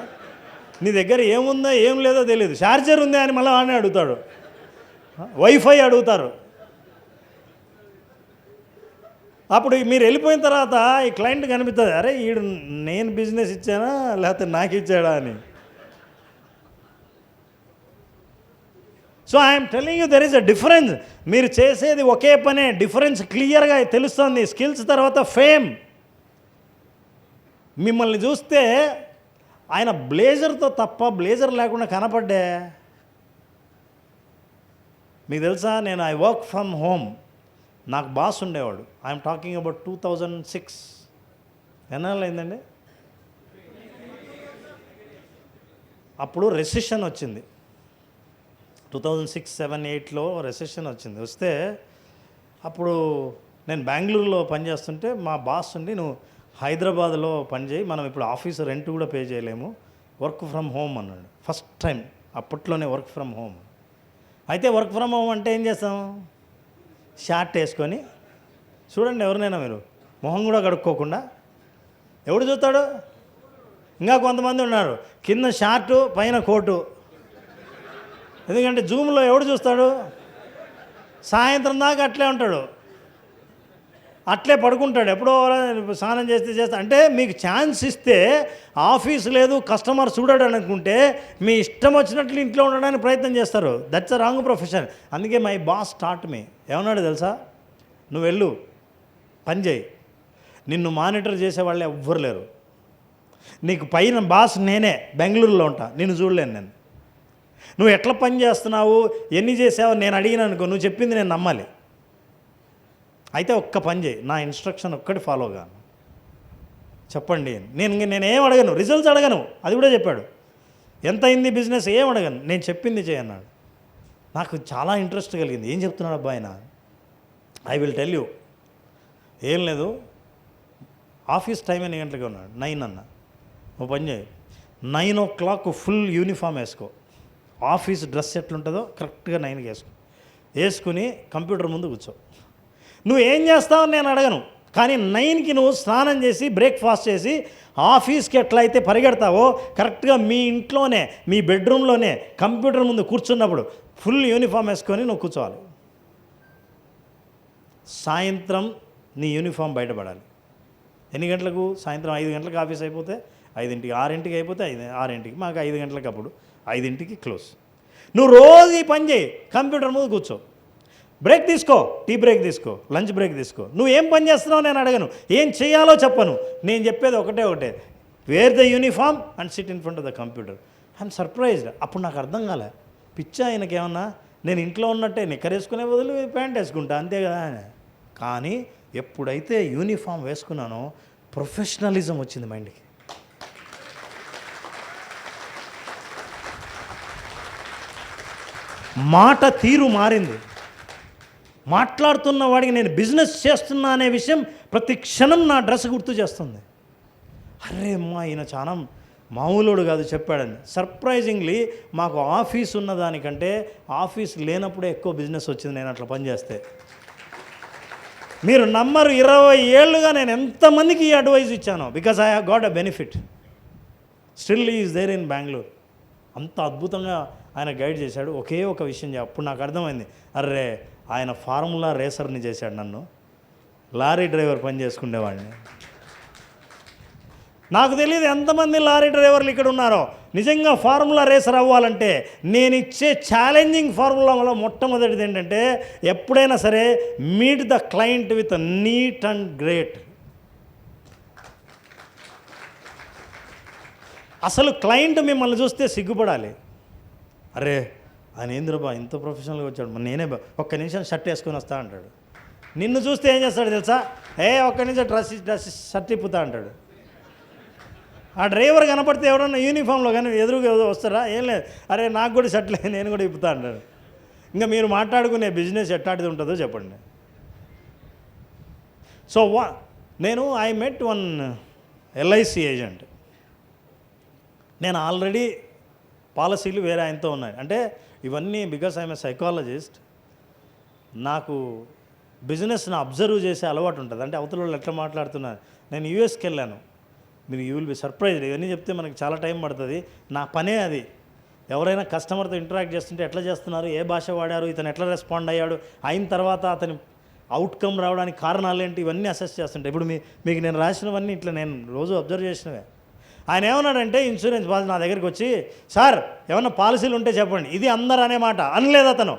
నీ దగ్గర ఏముందో ఏం లేదో తెలియదు, ఛార్జర్ ఉందా అని మళ్ళీ వాడిని అడుగుతాడు, వైఫై అడుగుతారు. అప్పుడు మీరు వెళ్ళిపోయిన తర్వాత ఈ క్లయింట్ కనిపిస్తుంది, అరే వీడు నేను బిజినెస్ ఇచ్చానా లేకపోతే నాకు ఇచ్చాడా అని. So I'm telling you there is a difference. మీరు చేసేది ఒకే పనే, డిఫరెన్స్ క్లియర్గా తెలుస్తుంది. స్కిల్స్ తర్వాత ఫేమ్. మిమ్మల్ని చూస్తే ఆయన బ్లేజర్తో తప్ప బ్లేజర్ లేకుండా కనపడ్డే. మీకు తెలుసా, నేను ఐ వర్క్ ఫ్రమ్ హోమ్. నాకు బాస్ ఉండేవాడు. I'm talking about 2006. ఎన్నాళ్ళు అయిందండి? అప్పుడు రెసిషన్ వచ్చింది. 2006, 2007, 2008లో రెసిషన్ వచ్చింది. వస్తే అప్పుడు నేను బెంగళూరులో పనిచేస్తుంటే మా బాస్ ఉండి, నువ్వు హైదరాబాద్లో పనిచేయి, మనం ఇప్పుడు ఆఫీస్ రెంట్ కూడా పే చేయలేము, వర్క్ ఫ్రమ్ హోమ్ అన్నాడు. ఫస్ట్ టైం అప్పట్లోనే వర్క్ ఫ్రమ్ హోమ్. అయితే వర్క్ ఫ్రమ్ హోమ్ అంటే ఏం చేస్తాం? షార్ట్ వేసుకొని, చూడండి ఎవరినైనా మీరు మొహం కూడా కడుక్కోకుండా, ఎవడు చూస్తాడు? ఇంకా కొంతమంది ఉన్నారు కింద షార్టు పైన కోటు. ఎందుకంటే జూమ్లో ఎవడు చూస్తాడు? సాయంత్రం దాకా అట్లే ఉంటాడు, అట్లే పడుకుంటాడు. ఎప్పుడో స్నానం చేస్తే అంటే మీకు ఛాన్స్ ఇస్తే ఆఫీస్ లేదు, కస్టమర్ చూడడు అనుకుంటే మీ ఇష్టం వచ్చినట్లు ఇంట్లో ఉండడానికి ప్రయత్నం చేస్తారు. That's a wrong profession. అందుకే మై బాస్ స్టార్ట్ మీ ఏమన్నాడు తెలుసా? నువ్వు వెళ్ళు, పని చేయి, నిన్ను మానిటర్ చేసేవాళ్ళు ఎవ్వరు లేరు, నీకు పైన బాస్ నేనే, బెంగళూరులో ఉంటా, నిన్ను చూడలేను నేను. నువ్వు ఎట్లా పని చేస్తున్నావు, ఎన్ని చేసావు నేను అడిగినా అనుకో, నువ్వు చెప్పింది నేను నమ్మాలి. అయితే ఒక్క పని చేయి, నా ఇన్స్ట్రక్షన్ ఒక్కటి ఫాలోగా చెప్పండి. నేనేం అడగను, రిజల్ట్స్ అడగను. అది కూడా చెప్పాడు. ఎంత అయింది బిజినెస్ ఏం అడగను, నేను చెప్పింది చేయన్నాడు. నాకు చాలా ఇంట్రెస్ట్ కలిగింది. ఏం చెప్తున్నాడు అబ్బా ఆయన? I will tell you. ఏం లేదు, ఆఫీస్ టైం ఎన్ని గంటలకి ఉన్నాడు? 9 అన్న. ఓ పని చేయి, 9 o'clock ఫుల్ యూనిఫామ్ వేసుకో, ఆఫీస్ డ్రెస్ ఎట్లుంటుందో కరెక్ట్గా 9కి వేసుకుని కంప్యూటర్ ముందు కూర్చో. నువ్వు ఏం చేస్తావు నేను అడగను, కానీ 9కి నువ్వు స్నానం చేసి బ్రేక్ఫాస్ట్ చేసి ఆఫీస్కి ఎట్లయితే పరిగెడతావో కరెక్ట్గా మీ ఇంట్లోనే, మీ బెడ్రూమ్లోనే కంప్యూటర్ ముందు కూర్చున్నప్పుడు ఫుల్ యూనిఫామ్ వేసుకొని నువ్వు కూర్చోవాలి. సాయంత్రం నీ యూనిఫామ్ బయటపడాలి. ఎన్ని గంటలకు? సాయంత్రం 5 గంటలకు ఆఫీస్ అయిపోతే 5ంటికి, 6ంటికి అయిపోతే 6ంటికి, మాకు 5 గంటలకు, అప్పుడు 5ంటికి క్లోజ్. నువ్వు రోజు ఈ పని చేయి, కంప్యూటర్ ముందు కూర్చో, బ్రేక్ తీసుకో, టీ బ్రేక్ తీసుకో, లంచ్ బ్రేక్ తీసుకో. నువ్వు ఏం పని చేస్తున్నావు నేను అడగను, ఏం చేయాలో చెప్పను. నేను చెప్పేది ఒకటే, wear the uniform and SIT in front of the computer. I'm surprised. అప్పుడు నాకు అర్థం కాలే, పిచ్చా ఆయనకేమన్నా, నేను ఇంట్లో ఉన్నట్టే నిక్కరేసుకునే బదులు ప్యాంట్ వేసుకుంటా అంతే కదా. కానీ ఎప్పుడైతే యూనిఫామ్ వేసుకున్నానో ప్రొఫెషనలిజం వచ్చింది మైండ్కి. మాట తీరు మారింది. మాట్లాడుతున్న వాడికి నేను బిజినెస్ చేస్తున్నా అనే విషయం ప్రతి క్షణం నా డ్రెస్ గుర్తు చేస్తుంది. అరే అమ్మా, ఈయన చాలా మామూలుడు కాదు చెప్పాడని. సర్ప్రైజింగ్లీ మాకు ఆఫీస్ ఉన్నదానికంటే ఆఫీస్ లేనప్పుడే ఎక్కువ బిజినెస్ వచ్చింది నేను అట్లా పనిచేస్తే. మీరు నమ్మరు, 20 ఏళ్ళుగా నేను ఎంతమందికి ఈ అడ్వైజ్ ఇచ్చాను, because I have got a benefit. Still is there in Bengaluru. అంత అద్భుతంగా ఆయన గైడ్ చేశాడు. ఒకే ఒక విషయం అప్పుడు నాకు అర్థమైంది, అర్రే ఆయన ఫార్ములా రేసర్ని చేశాడు నన్ను, లారీ డ్రైవర్ పని చేసుకునేవాడిని. నాకు తెలియదు ఎంతమంది లారీ డ్రైవర్లు ఇక్కడ ఉన్నారో. నిజంగా ఫార్ములా రేసర్ అవ్వాలంటే నేను ఇచ్చే ఛాలెంజింగ్ ఫార్ములాలో మొట్టమొదటిది ఏంటంటే, ఎప్పుడైనా సరే meet the client with neat and great. అసలు క్లయింట్ మిమ్మల్ని చూస్తే సిగ్గుపడాలి. అరే ఆయన ఏంద్రబా ఇంత ప్రొఫెషనల్గా వచ్చాడు, మరి నేనే ఒక్క నిమిషం షర్ట్ వేసుకొని వస్తా అంటాడు. నిన్ను చూస్తే ఏం చేస్తాడు తెలుసా, ఒక్క నిమిషం డ్రెస్ షర్ట్ ఇప్పుతా అంటాడు. ఆ డ్రైవర్ కనపడితే ఎవరన్నా యూనిఫామ్లో కానీ ఎదురుగా వస్తారా, ఏం లేదు, అరే నాకు కూడా షర్ట్ లేదు నేను కూడా ఇప్పుతా అంటాడు. ఇంకా మీరు మాట్లాడుకునే బిజినెస్ ఎట్లాంటిది ఉంటుందో చెప్పండి. So I met one LIC agent. నేను ఆల్రెడీ పాలసీలు వేరే ఆయనతో ఉన్నాయి. అంటే ఇవన్నీ బికాస్ ఐఎమ్ ఏ సైకాలజిస్ట్, నాకు బిజినెస్ని అబ్జర్వ్ చేసే అలవాటు ఉంటుంది. అంటే అవతల వాళ్ళు ఎట్లా మాట్లాడుతున్నారు. నేను యూఎస్కి వెళ్ళాను, మీరు యూ విల్ బి సర్ప్రైజ్డ్. ఇవన్నీ చెప్తే మనకి చాలా టైం పడుతుంది. నా పనే అది. ఎవరైనా కస్టమర్తో ఇంటరాక్ట్ చేస్తుంటే ఎట్లా చేస్తున్నారు, ఏ భాష వాడారు, ఇతను ఎట్లా రెస్పాండ్ అయ్యాడు, అయిన తర్వాత అతని అవుట్కమ్ రావడానికి కారణాలు ఏంటి, ఇవన్నీ అసెస్ చేస్తుంటాయి. ఇప్పుడు మీకు నేను రాసినవన్నీ ఇట్లా నేను రోజు అబ్జర్వ్ చేసినవే. ఆయన ఏమన్నాడంటే ఇన్సూరెన్స్ పాలసీ నా దగ్గరికి వచ్చి, సార్ ఏమన్నా పాలసీలు ఉంటే చెప్పండి, ఇది అందరు అనే మాట అనలేదు అతను.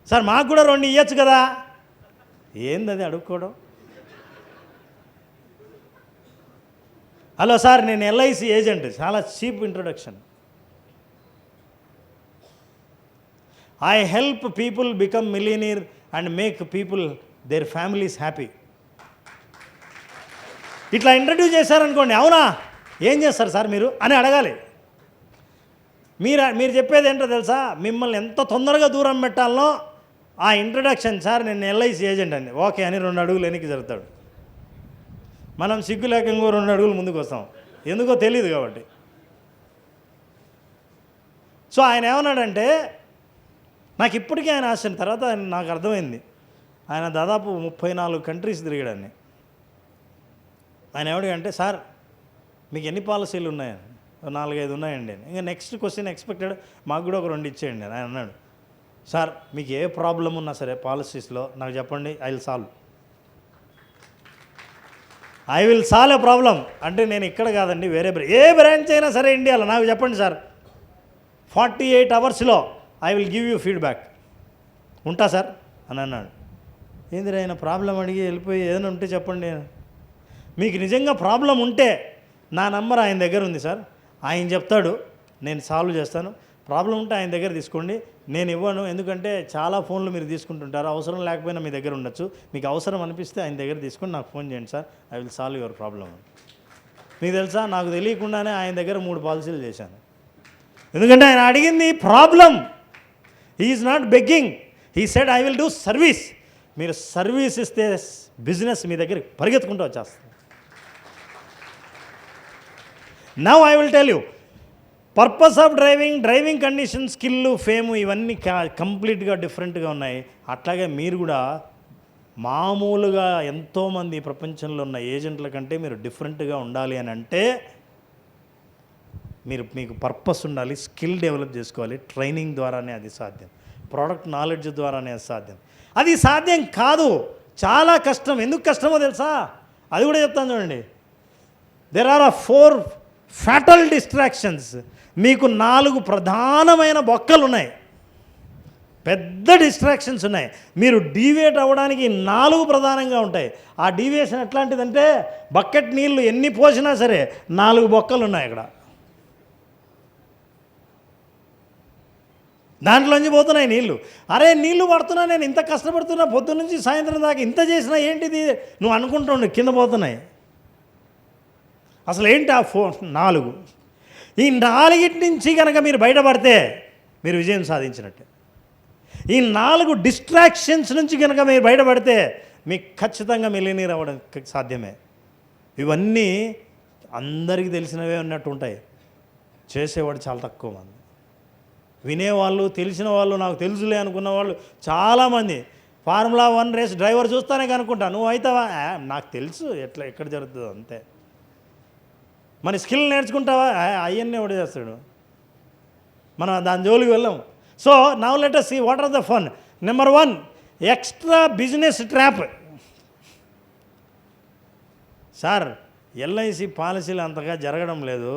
సార్ మాకు కూడా 2 ఇవ్వచ్చు కదా. ఏంది అది అడుక్కోవడం. హలో సార్ నేను ఎల్ఐసి ఏజెంట్, చాలా cheap introduction. I help people become millionaire and make people their families happy. ఇట్లా ఇంట్రడ్యూస్ చేశారనుకోండి, అవునా ఏం చేస్తారు సార్ మీరు అని అడగాలి. మీరు చెప్పేది ఏంటో తెలుసా, మిమ్మల్ని ఎంత తొందరగా దూరం పెట్టాలనో ఆ ఇంట్రడక్షన్. సార్ నేను ఎల్ఐసి ఏజెంట్ అండి, ఓకే అని 2 అడుగులు వెనక్కి జరుగుతాడు. మనం సిగ్గు లేక ఇంకో 2 అడుగులు ముందుకు వస్తాం, ఎందుకో తెలియదు కాబట్టి. సో ఆయన ఏమన్నాడంటే, నాకు ఇప్పటికీ ఆయన ఆశ్చర్యం. తర్వాత నాకు అర్థమైంది, ఆయన దాదాపు 34 కంట్రీస్ తిరిగాడని. ఆయన ఏమడిగంటే, సార్ మీకు ఎన్ని పాలసీలు ఉన్నాయని. 4-5 ఉన్నాయండి. ఇంకా నెక్స్ట్ క్వశ్చన్ ఎక్స్పెక్టెడ్, మాకు కూడా ఒక 2 ఇచ్చేయండి. ఆయన అన్నాడు, సార్ మీకు ఏ ప్రాబ్లం ఉన్నా సరే పాలసీస్లో నాకు చెప్పండి, I will solve A problem. అంటే నేను ఇక్కడ కాదండి, వేరే ఏ బ్రాంచ్ అయినా సరే ఇండియాలో నాకు చెప్పండి సార్, 48 అవర్స్లో I will give you feedback. ఉంటా సార్ అని అన్నాడు. ఏంది ఆయన ప్రాబ్లం అడిగి వెళ్ళిపోయి ఏదైనా ఉంటే చెప్పండి. మీకు నిజంగా ప్రాబ్లం ఉంటే నా నంబర్ ఆయన దగ్గర ఉంది సార్, ఆయన చెప్తాడు, నేను సాల్వ్ చేస్తాను. ప్రాబ్లం ఉంటే ఆయన దగ్గర తీసుకోండి, నేను ఇవ్వను. ఎందుకంటే చాలా ఫోన్లు మీరు తీసుకుంటుంటారు, అవసరం లేకపోయినా మీ దగ్గర ఉండొచ్చు. మీకు అవసరం అనిపిస్తే ఆయన దగ్గర తీసుకొని నాకు ఫోన్ చేయండి sir, I will solve your problem. మీకు తెలుసా, నాకు తెలియకుండానే ఆయన దగ్గర 3 పాలసీలు చేశాను. ఎందుకంటే ఆయన అడిగింది problem. He is not begging, he said I will do service. మీరు సర్వీస్ ఇస్తే బిజినెస్ మీ దగ్గరికి పరిగెత్తుకుంటూ వచ్చేస్తుంది. Now I will tell you, purpose of driving condition, skill, fame, ఇవన్నీ కంప్లీట్గా డిఫరెంట్గా ఉన్నాయి. అట్లాగే మీరు కూడా మామూలుగా ఎంతోమంది ప్రపంచంలో ఉన్న ఏజెంట్ల కంటే మీరు డిఫరెంట్గా ఉండాలి అని అంటే మీకు పర్పస్ ఉండాలి, స్కిల్ డెవలప్ చేసుకోవాలి. ట్రైనింగ్ ద్వారానే అది సాధ్యం, ప్రోడక్ట్ నాలెడ్జ్ ద్వారానే అది సాధ్యం. అది సాధ్యం కాదు, చాలా కష్టం. ఎందుకు కష్టమో తెలుసా, అది కూడా చెప్తాను చూడండి. There are 4 fatal distractions. మీకు 4 ప్రధానమైన బొక్కలు ఉన్నాయి, పెద్ద డిస్ట్రాక్షన్స్ ఉన్నాయి. మీరు డీవియేట్ అవ్వడానికి 4 ప్రధానంగా ఉంటాయి. ఆ డీవియేషన్ ఎట్లాంటిదంటే, బకెట్ నీళ్ళు ఎన్ని పోసినా సరే 4 బొక్కలు ఉన్నాయి అక్కడ, దాంట్లోంచి పోతున్నాయి నీళ్ళు. అరే నీళ్ళు పడుతున్నా, నేను ఇంత కష్టపడుతున్నా, పొద్దున్న నుంచి సాయంత్రం దాకా ఇంత చేసినా ఏంటిది నువ్వు అనుకుంటుండే, కింద పోతున్నాయి. అసలు ఏంటి ఆ 4? ఈ 4 నుంచి కనుక మీరు బయటపడితే మీరు విజయం సాధించినట్టే. ఈ 4 డిస్ట్రాక్షన్స్ నుంచి కనుక మీరు బయటపడితే మీకు ఖచ్చితంగా మిలియనీర్ అవ్వడం సాధ్యమే. ఇవన్నీ అందరికీ తెలిసినవే ఉన్నట్టు ఉంటాయి, చేసేవాడు చాలా తక్కువ మంది. వినేవాళ్ళు, తెలిసిన వాళ్ళు, నాకు తెలుసులే అనుకున్న వాళ్ళు చాలామంది. ఫార్ములా 1 రేస్ డ్రైవర్ చూస్తానే కనుక్కుంటా, నువ్వు అవుతావా, నాకు తెలుసు ఎక్కడ జరుగుతుందో అంతే. మన స్కిల్ నేర్చుకుంటావా, అవన్నీ ఎవడు చేస్తాడు, మనం దాని జోలికి వెళ్ళాం. So now let us see what are the fun. Number 1, extra business trap. Sir LIC పాలసీలు అంతగా జరగడం లేదు,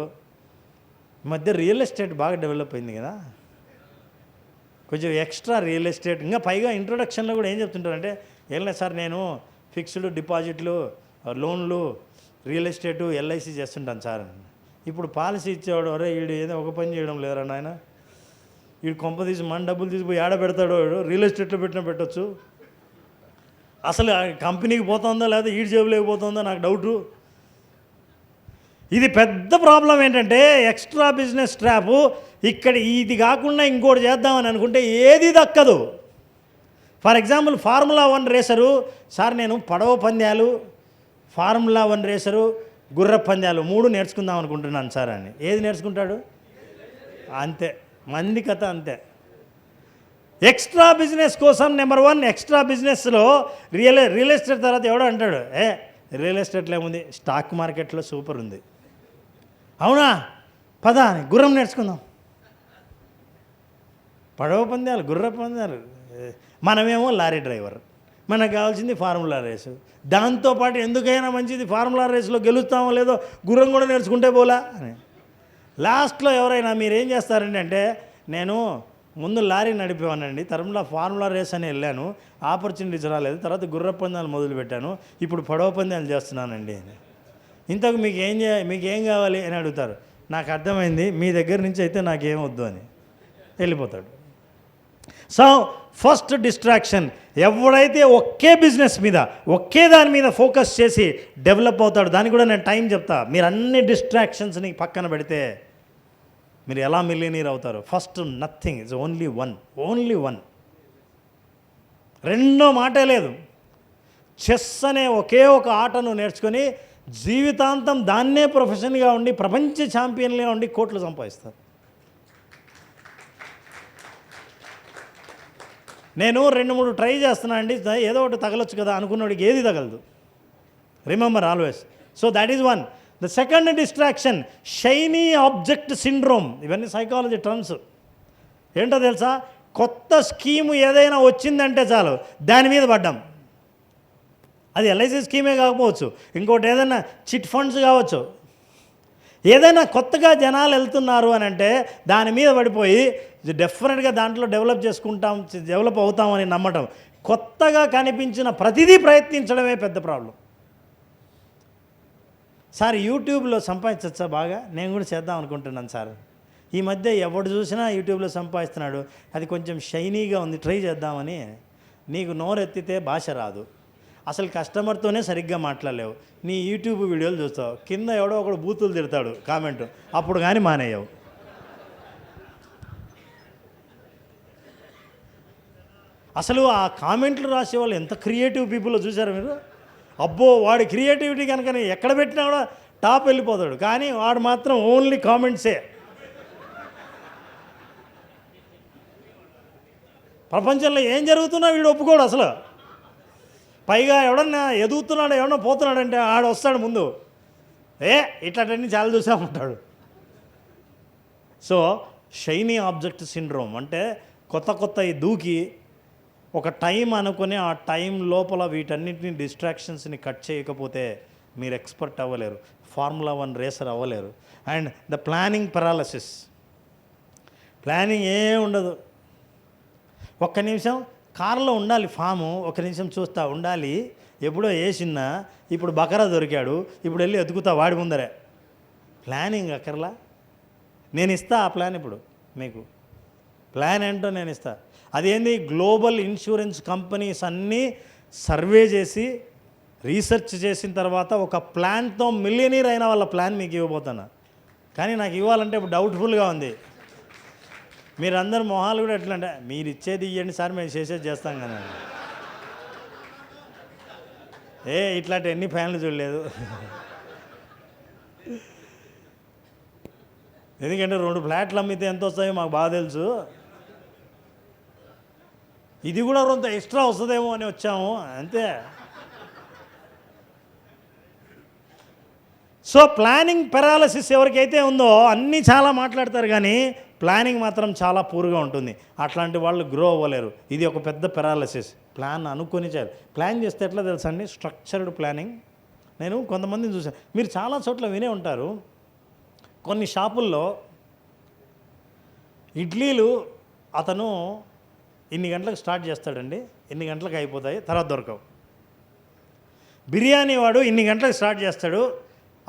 ఈ మధ్య రియల్ ఎస్టేట్ బాగా డెవలప్ అయింది కదా, కొంచెం ఎక్స్ట్రా రియల్ ఎస్టేట్. ఇంకా పైగా ఇంట్రొడక్షన్లో కూడా ఏం చెప్తుంటారంటే, ఏం లేదు సార్ నేను ఫిక్స్డ్ డిపాజిట్లు, లోన్లు, రియల్ ఎస్టేటు ఎల్ఐసి చేస్తుంటాను సార్. ఇప్పుడు పాలసీ ఇచ్చేవాడు, అరే వీడు ఏదో ఒక పని చేయడం లేదురా నాయన, వీడు కొంప తీసి మన డబ్బులు తీసిపోయి ఏడ పెడతాడో, వీడు రియల్ ఎస్టేట్లో పెట్టొచ్చు, అసలు కంపెనీకి పోతుందా లేదా ఈడు జేబులోకి పోతుందా నాకు డౌటు. ఇది పెద్ద ప్రాబ్లం ఏంటంటే ఎక్స్ట్రా బిజినెస్ ట్రాపు. ఇక్కడ ఇది కాకుండా ఇంకోటి చేద్దామని అనుకుంటే ఏది దక్కదు. For example formula 1 racer, sir నేను పడవ పంద్యాలు, ఫార్ములా 1 రేసరు, గుర్ర పంద్యాలు 3 నేర్చుకుందాం అనుకుంటున్నాను సార్ అని. ఏది నేర్చుకుంటాడు? అంతే, మంది కథ అంతే. ఎక్స్ట్రా బిజినెస్ కోసం నెంబర్ 1 ఎక్స్ట్రా బిజినెస్లో రియల్ ఎస్టేట్ తర్వాత ఎవడో అంటాడు, రియల్ ఎస్టేట్లో ఏముంది, స్టాక్ మార్కెట్లో సూపర్ ఉంది, అవునా పద అని గుర్రం నేర్చుకుందాం. పడవ పందాలు, గుర్ర పందాలు, మనమేమో లారీ డ్రైవర్, మనకు కావాల్సింది ఫార్ములా రేసు. దాంతోపాటు ఎందుకైనా మంచిది ఫార్ములా రేసులో గెలుస్తామో లేదో గుర్రం కూడా నేర్చుకుంటే పోలా అని. లాస్ట్లో ఎవరైనా మీరేం చేస్తారండి అంటే, నేను ముందు లారీ నడిపేవానండి, తర్వాత ఫార్ములా రేస్ అని వెళ్ళాను, ఆపర్చునిటీస్ రాలేదు, తర్వాత గుర్ర పందాలు మొదలుపెట్టాను, ఇప్పుడు పడవ పందాలు చేస్తున్నానండి అని. ఇంతకు మీకేం కావాలి అని అడుగుతారు. నాకు అర్థమైంది మీ దగ్గర నుంచి అయితే నాకేం వద్దు అని వెళ్ళిపోతాడు. సో ఫస్ట్ డిస్ట్రాక్షన్, ఎవడైతే ఒకే బిజినెస్ మీద ఒకే దాని మీద ఫోకస్ చేసి డెవలప్ అవుతాడు, దానికి కూడా నేను టైం చెప్తా. మీరు అన్ని డిస్ట్రాక్షన్స్ని పక్కన పెడితే మీరు ఎలా మిలియనీర్ అవుతారు? First nothing is only one. రెండో మాటే లేదు. చెస్ అనే ఒకే ఒక ఆటను నేర్చుకొని జీవితాంతం దాన్నే ప్రొఫెషన్గా ఉండి ప్రపంచ ఛాంపియన్గా ఉండి కోట్లు సంపాదిస్తారు. నేను 2-3 ట్రై చేస్తున్నా అండి, ఏదో ఒకటి తగలొచ్చు కదా అనుకున్నవాడికి ఏది తగలదు. Remember always. So that is one. The second distraction, shiny object syndrome. ఇవన్నీ సైకాలజీ టర్మ్స్. ఏంటో తెలుసా? కొత్త స్కీము ఏదైనా వచ్చిందంటే చాలు దాని మీద పడ్డాం. అది ఎల్ఐసి స్కీమే కాకపోవచ్చు, ఇంకోటి ఏదైనా చిట్ ఫండ్స్ కావచ్చు. ఏదైనా కొత్తగా జనాలు వెళ్తున్నారు అని అంటే దాని మీద పడిపోయి డెఫినెట్గా దాంట్లో డెవలప్ అవుతామని నమ్మటం. కొత్తగా కనిపించిన ప్రతిదీ ప్రయత్నించడమే పెద్ద ప్రాబ్లం. సార్ యూట్యూబ్లో సంపాదించచ్చా బాగా? నేను కూడా చేద్దాం అనుకుంటున్నాను సార్. ఈ మధ్య ఎవడు చూసినా యూట్యూబ్లో సంపాదిస్తున్నాడు, అది కొంచెం షైనీగా ఉంది, ట్రై చేద్దామని. నీకు నోరెత్తితే భాష రాదు, అసలు కస్టమర్తోనే సరిగ్గా మాట్లాడలేవు, నీ యూట్యూబ్ వీడియోలు చూస్తావు, కింద ఎవడో ఒకడు బూతులు తిడతాడు కామెంట్, అప్పుడు కానీ మానేయవు. అసలు ఆ కామెంట్లు రాసే వాళ్ళు ఎంత క్రియేటివ్ పీపుల్లో చూసారు మీరు? అబ్బో, వాడి క్రియేటివిటీ కనుక ఎక్కడ పెట్టినా కూడా టాప్ వెళ్ళిపోతాడు, కానీ వాడు మాత్రం ఓన్లీ కామెంట్సే. ప్రపంచంలో ఏం జరుగుతున్నా వీడు ఒప్పుకోడు అసలు. పైగా ఎవడన్నా ఎదుగుతున్నాడు, ఎవడన్నా పోతున్నాడంటే ఆడు వస్తాడు ముందు, ఇట్లాంటివన్నీ చాలా చూసామంటాడు. సో షైనీ ఆబ్జెక్ట్ సిండ్రోమ్ అంటే కొత్త దూకి ఒక టైం అనుకుని ఆ టైం లోపల వీటన్నిటిని డిస్ట్రాక్షన్స్ని కట్ చేయకపోతే మీరు ఎక్స్పర్ట్ అవ్వలేరు, ఫార్ములా 1 రేసర్ అవ్వలేరు. And the planning paralysis. Planning ఏం ఉండదు. ఒక్క నిమిషం కారులో ఉండాలి ఫాము, ఒక నిమిషం చూస్తా ఉండాలి, ఎప్పుడో వేసిన్నా ఇప్పుడు బకరా దొరికాడు, ఇప్పుడు వెళ్ళి ఎదుగుతా వాడి ముందరే. ప్లానింగ్ అక్కర్లా. నేను ఇస్తా ఆ ప్లాన్. ఇప్పుడు మీకు ప్లాన్ ఏంటో నేను ఇస్తా. అదేంది, గ్లోబల్ ఇన్సూరెన్స్ కంపెనీస్ అన్నీ సర్వే చేసి రీసెర్చ్ చేసిన తర్వాత ఒక ప్లాన్తో మిలియనీర్ అయిన వాళ్ళ ప్లాన్ మీకు ఇవ్వబోతున్నా. కానీ నాకు ఇవ్వాలంటే ఇప్పుడు డౌట్ఫుల్గా ఉంది. మీరందరూ మొహాలు కూడా ఎట్లా అంటే, మీరు ఇచ్చేది ఇవ్వండి సార్, మేము చేస్తాం కదా. ఇట్లాంటి ఎన్ని ఫ్యాన్లు చూడలేదు. ఎందుకంటే 2 ఫ్లాట్లు అమ్మితే ఎంత వస్తాయో మాకు బాగా తెలుసు. ఇది కూడా కొంత ఎక్స్ట్రా వస్తుందేమో అని వచ్చాము అంతే. సో ప్లానింగ్ పెరాలసిస్ ఎవరికైతే ఉందో అన్నీ చాలా మాట్లాడతారు, కానీ ప్లానింగ్ మాత్రం చాలా పూర్గా ఉంటుంది. అట్లాంటి వాళ్ళు గ్రో అవ్వలేరు. ఇది ఒక పెద్ద పెరాలసిస్. ప్లాన్ అనుకొని చేయాలి. ప్లాన్ చేస్తే ఎట్లా తెలుసా అండి? Structured planning. నేను కొంతమందిని చూసాను, మీరు చాలా చోట్ల వినే ఉంటారు, కొన్ని షాపుల్లో ఇడ్లీలు అతను ఇన్ని గంటలకు స్టార్ట్ చేస్తాడండి, ఇన్ని గంటలకు అయిపోతాయి, తర్వాత దొరకవు. బిర్యానీ వాడు ఇన్ని గంటలకు స్టార్ట్ చేస్తాడు,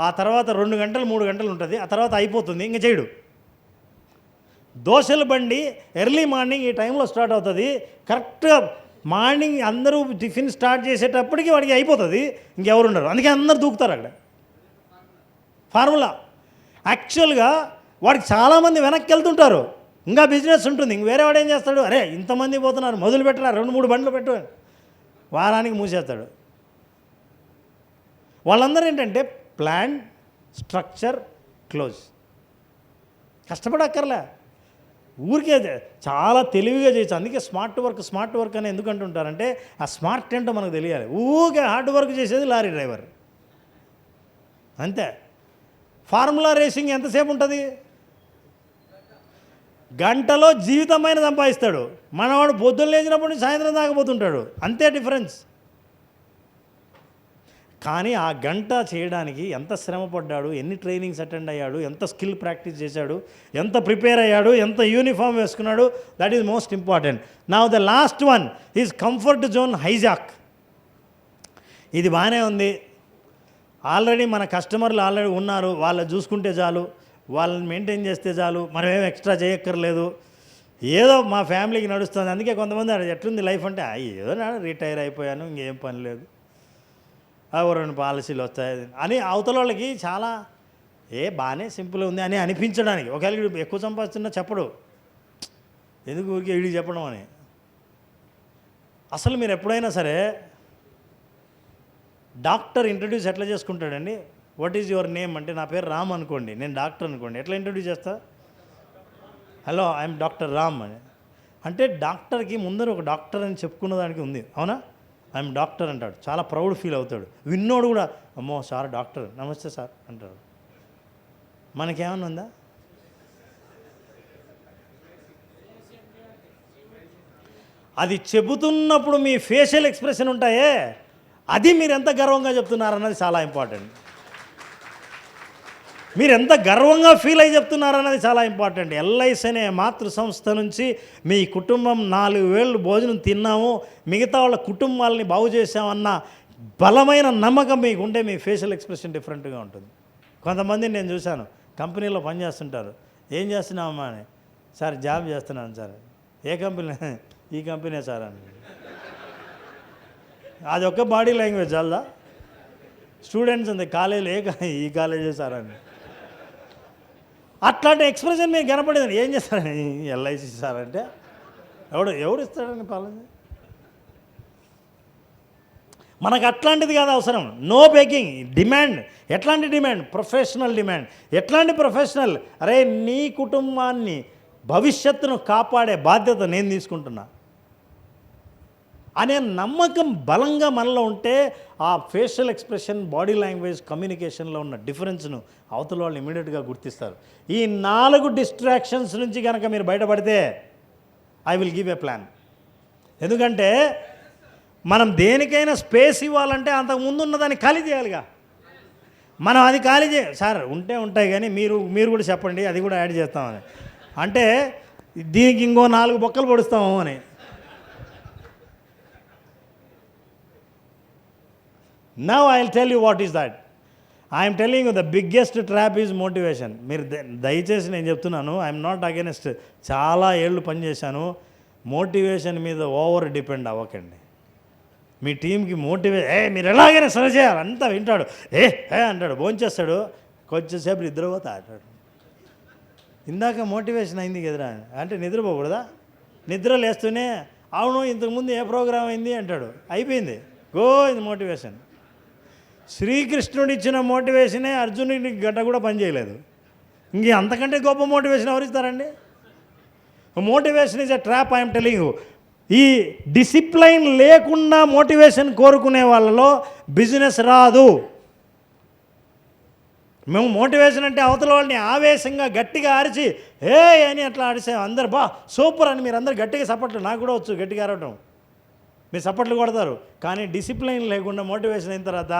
ఆ తర్వాత 2 గంటలు 3 గంటలు ఉంటుంది, ఆ తర్వాత అయిపోతుంది, ఇంక చేయడు. దోశల బండి ఎర్లీ మార్నింగ్ ఈ టైంలో స్టార్ట్ అవుతుంది, కరెక్ట్గా మార్నింగ్ అందరూ టిఫిన్ స్టార్ట్ చేసేటప్పటికి వాడికి అయిపోతుంది, ఇంకెవరు ఉండరు, అందుకే అందరు దూకుతారు అక్కడ. ఫార్ములా యాక్చువల్గా వాడికి చాలామంది వెనక్కి వెళ్తుంటారు, ఇంకా బిజినెస్ ఉంటుంది, ఇంక వేరే వాడు ఏం చేస్తాడు, అరే ఇంతమంది పోతున్నారు మొదలు పెట్టరా 2-3 బండ్లు పెట్టు, వారానికి మూసేస్తాడు. వాళ్ళందరూ ఏంటంటే ప్లాన్, స్ట్రక్చర్, క్లోజ్. కష్టపడక్కర్లే, ఊరికే చాలా తెలివిగా చేయొచ్చు. అందుకే స్మార్ట్ వర్క్ అని ఎందుకు అంటుంటారంటే ఆ స్మార్ట్ ఏంటో మనకు తెలియాలి. ఊరికే హార్డ్ వర్క్ చేసేది లారీ డ్రైవర్ అంతే. ఫార్ములా రేసింగ్ ఎంతసేపు ఉంటుంది, గంటలో జీవితమైన సంపాదిస్తాడు. మనవాడు పొద్దున్న లేచినప్పటి నుంచి సాయంత్రం దాకపోతుంటాడు, అంతే డిఫరెన్స్. కానీ ఆ గంట చేయడానికి ఎంత శ్రమ పడ్డాడు, ఎన్ని ట్రైనింగ్స్ అటెండ్ అయ్యాడు, ఎంత స్కిల్ ప్రాక్టీస్ చేశాడు, ఎంత ప్రిపేర్ అయ్యాడు, ఎంత యూనిఫామ్ వేసుకున్నాడు, that is most important. Now the last one is comfort zone hijack. ఇది బాగానే ఉంది, ఆల్రెడీ మన కస్టమర్లు ఆల్రెడీ ఉన్నారు, వాళ్ళని చూసుకుంటే చాలు, వాళ్ళని మెయింటైన్ చేస్తే చాలు, మనం ఏం ఎక్స్ట్రా చేయక్కర్లేదు, ఏదో మా ఫ్యామిలీకి నడుస్తుంది. అందుకే కొంతమంది ఎట్లుంది లైఫ్ అంటే ఏదో రిటైర్ అయిపోయాను, ఇంకేం పని లేదు, ఎవరైనా పాలసీలు వస్తాయి అని అవతల వాళ్ళకి చాలా బాగానే సింపుల్ ఉంది అని అనిపించడానికి. ఒకవేళ ఎక్కువ సంపాదిస్తున్నా చెప్పడు, ఎందుకు ఊరికే వీడికి చెప్పడం అని. అసలు మీరు ఎప్పుడైనా సరే డాక్టర్ ఇంట్రడ్యూస్ ఎట్లా చేసుకుంటాడండి, వాట్ ఈజ్ యువర్ నేమ్ అంటే నా పేరు రామ్ అనుకోండి, నేను డాక్టర్ అనుకోండి, ఎట్లా ఇంట్రడ్యూస్ చేస్తా, హలో ఐఎమ్ డాక్టర్ రామ్ అని. అంటే డాక్టర్కి ముందర ఒక డాక్టర్ అని చెప్పుకున్న దానికి ఉంది, అవునా, ఐఎమ్ డాక్టర్ అంటాడు, చాలా ప్రౌడ్ ఫీల్ అవుతాడు. విన్నోడు కూడా అమ్మో సార్ డాక్టర్, నమస్తే సార్ అంటాడు. మనకేమన్నా ఉందా, అది చెబుతున్నప్పుడు మీ ఫేషియల్ ఎక్స్ప్రెషన్ ఉంటాయే, అది మీరు ఎంత గర్వంగా చెప్తున్నారన్నది చాలా ఇంపార్టెంట్. మీరు ఎంత గర్వంగా ఫీల్ అయ్యి చెప్తున్నారన్నది చాలా ఇంపార్టెంట్. ఎల్ఐసి అనే మాతృ సంస్థ నుంచి మీ కుటుంబం 4 వేళ్ళు భోజనం తిన్నాము, మిగతా వాళ్ళ కుటుంబాలని బాగు చేసామన్న బలమైన నమ్మకం మీకు ఉంటే మీ ఫేషియల్ ఎక్స్ప్రెషన్ డిఫరెంట్గా ఉంటుంది. కొంతమందిని నేను చూశాను, కంపెనీలో పనిచేస్తుంటారు, ఏం చేస్తున్నామమ్మా అని, సార్ జాబ్ చేస్తున్నాను సార్, ఏ కంపెనీ, ఈ కంపెనీ సార్ అని. అది ఒక్క బాడీ లాంగ్వేజ్ చాలదా, స్టూడెంట్స్ ఉంది కాలేజీలో ఈ కాలేజే సార్ అని. అట్లాంటి ఎక్స్ప్రెషన్ మీకు కనపడేది, ఏం చేస్తారని ఎల్ఐసి సార్ అంటే ఎవడు ఇస్తాడని పాలన. మనకు అట్లాంటిది కాదు అవసరం, నో బేకింగ్ డిమాండ్. ఎట్లాంటి డిమాండ్, ప్రొఫెషనల్ డిమాండ్. ఎట్లాంటి ప్రొఫెషనల్, అరే నీ కుటుంబాన్ని భవిష్యత్తును కాపాడే బాధ్యత నేను తీసుకుంటున్నా అనే నమ్మకం బలంగా మనలో ఉంటే ఆ ఫేషియల్ ఎక్స్ప్రెషన్, బాడీ లాంగ్వేజ్, కమ్యూనికేషన్లో ఉన్న డిఫరెన్స్ను అవతల వాళ్ళు ఇమీడియట్గా గుర్తిస్తారు. ఈ 4 డిస్ట్రాక్షన్స్ నుంచి కనుక మీరు బయటపడితే I will give a plan. ఎందుకంటే మనం దేనికైనా స్పేస్ ఇవ్వాలంటే అంతకుముందు ఉన్నదాన్ని ఖాళీ చేయాలిగా. మనం అది ఖాళీ సార్ ఉంటాయి కానీ మీరు కూడా చెప్పండి, అది కూడా యాడ్ చేస్తామని అంటే దీనికి ఇంకో 4 బొక్కలు పొడుస్తాము అని. Now I'll tell you what is that. I am telling you the biggest trap is motivation. మీరు దయచేసి నేను చెప్తున్నాను, ఐఎమ్ నాట్ అగెన్స్ట్, చాలా ఏళ్ళు పనిచేశాను, మోటివేషన్ మీద ఓవర్ డిపెండ్ అవ్వకండి. మీ టీంకి మీరు ఎలాగైనా సరే చేయాలి, అంతా వింటాడు, అంటాడు, భోంచేస్తాడు, కొంచెంసేపు నిద్రపోతా అంటాడు. ఇందాక మోటివేషన్ అయింది కదరా అంటే నిద్రపోకూడదా, నిద్ర లేస్తూనే అవును ఇంతకుముందు ఏ ప్రోగ్రామ్ అయింది అంటాడు, అయిపోయింది, ఇది మోటివేషన్. శ్రీకృష్ణుడు ఇచ్చిన మోటివేషనే అర్జునుడి గడ్డ కూడా పనిచేయలేదు, ఇంక అంతకంటే గొప్ప మోటివేషన్ ఎవరిస్తారండి. Motivation is a trap, I'm telling you. ఈ డిసిప్లైన్ లేకుండా మోటివేషన్ కోరుకునే వాళ్ళలో బిజినెస్ రాదు. మేము మోటివేషన్ అంటే అవతల వాళ్ళని ఆవేశంగా గట్టిగా అరిచి అని అట్లా అరిసాం, అందరు సూపర్ అని మీరు అందరు గట్టిగా సపోర్ట్లు, నాకు కూడా వచ్చు గట్టిగా అరవటం, మీరు సపోర్ట్లు కొడతారు. కానీ డిసిప్లైన్ లేకుండా మోటివేషన్ అయిన తర్వాత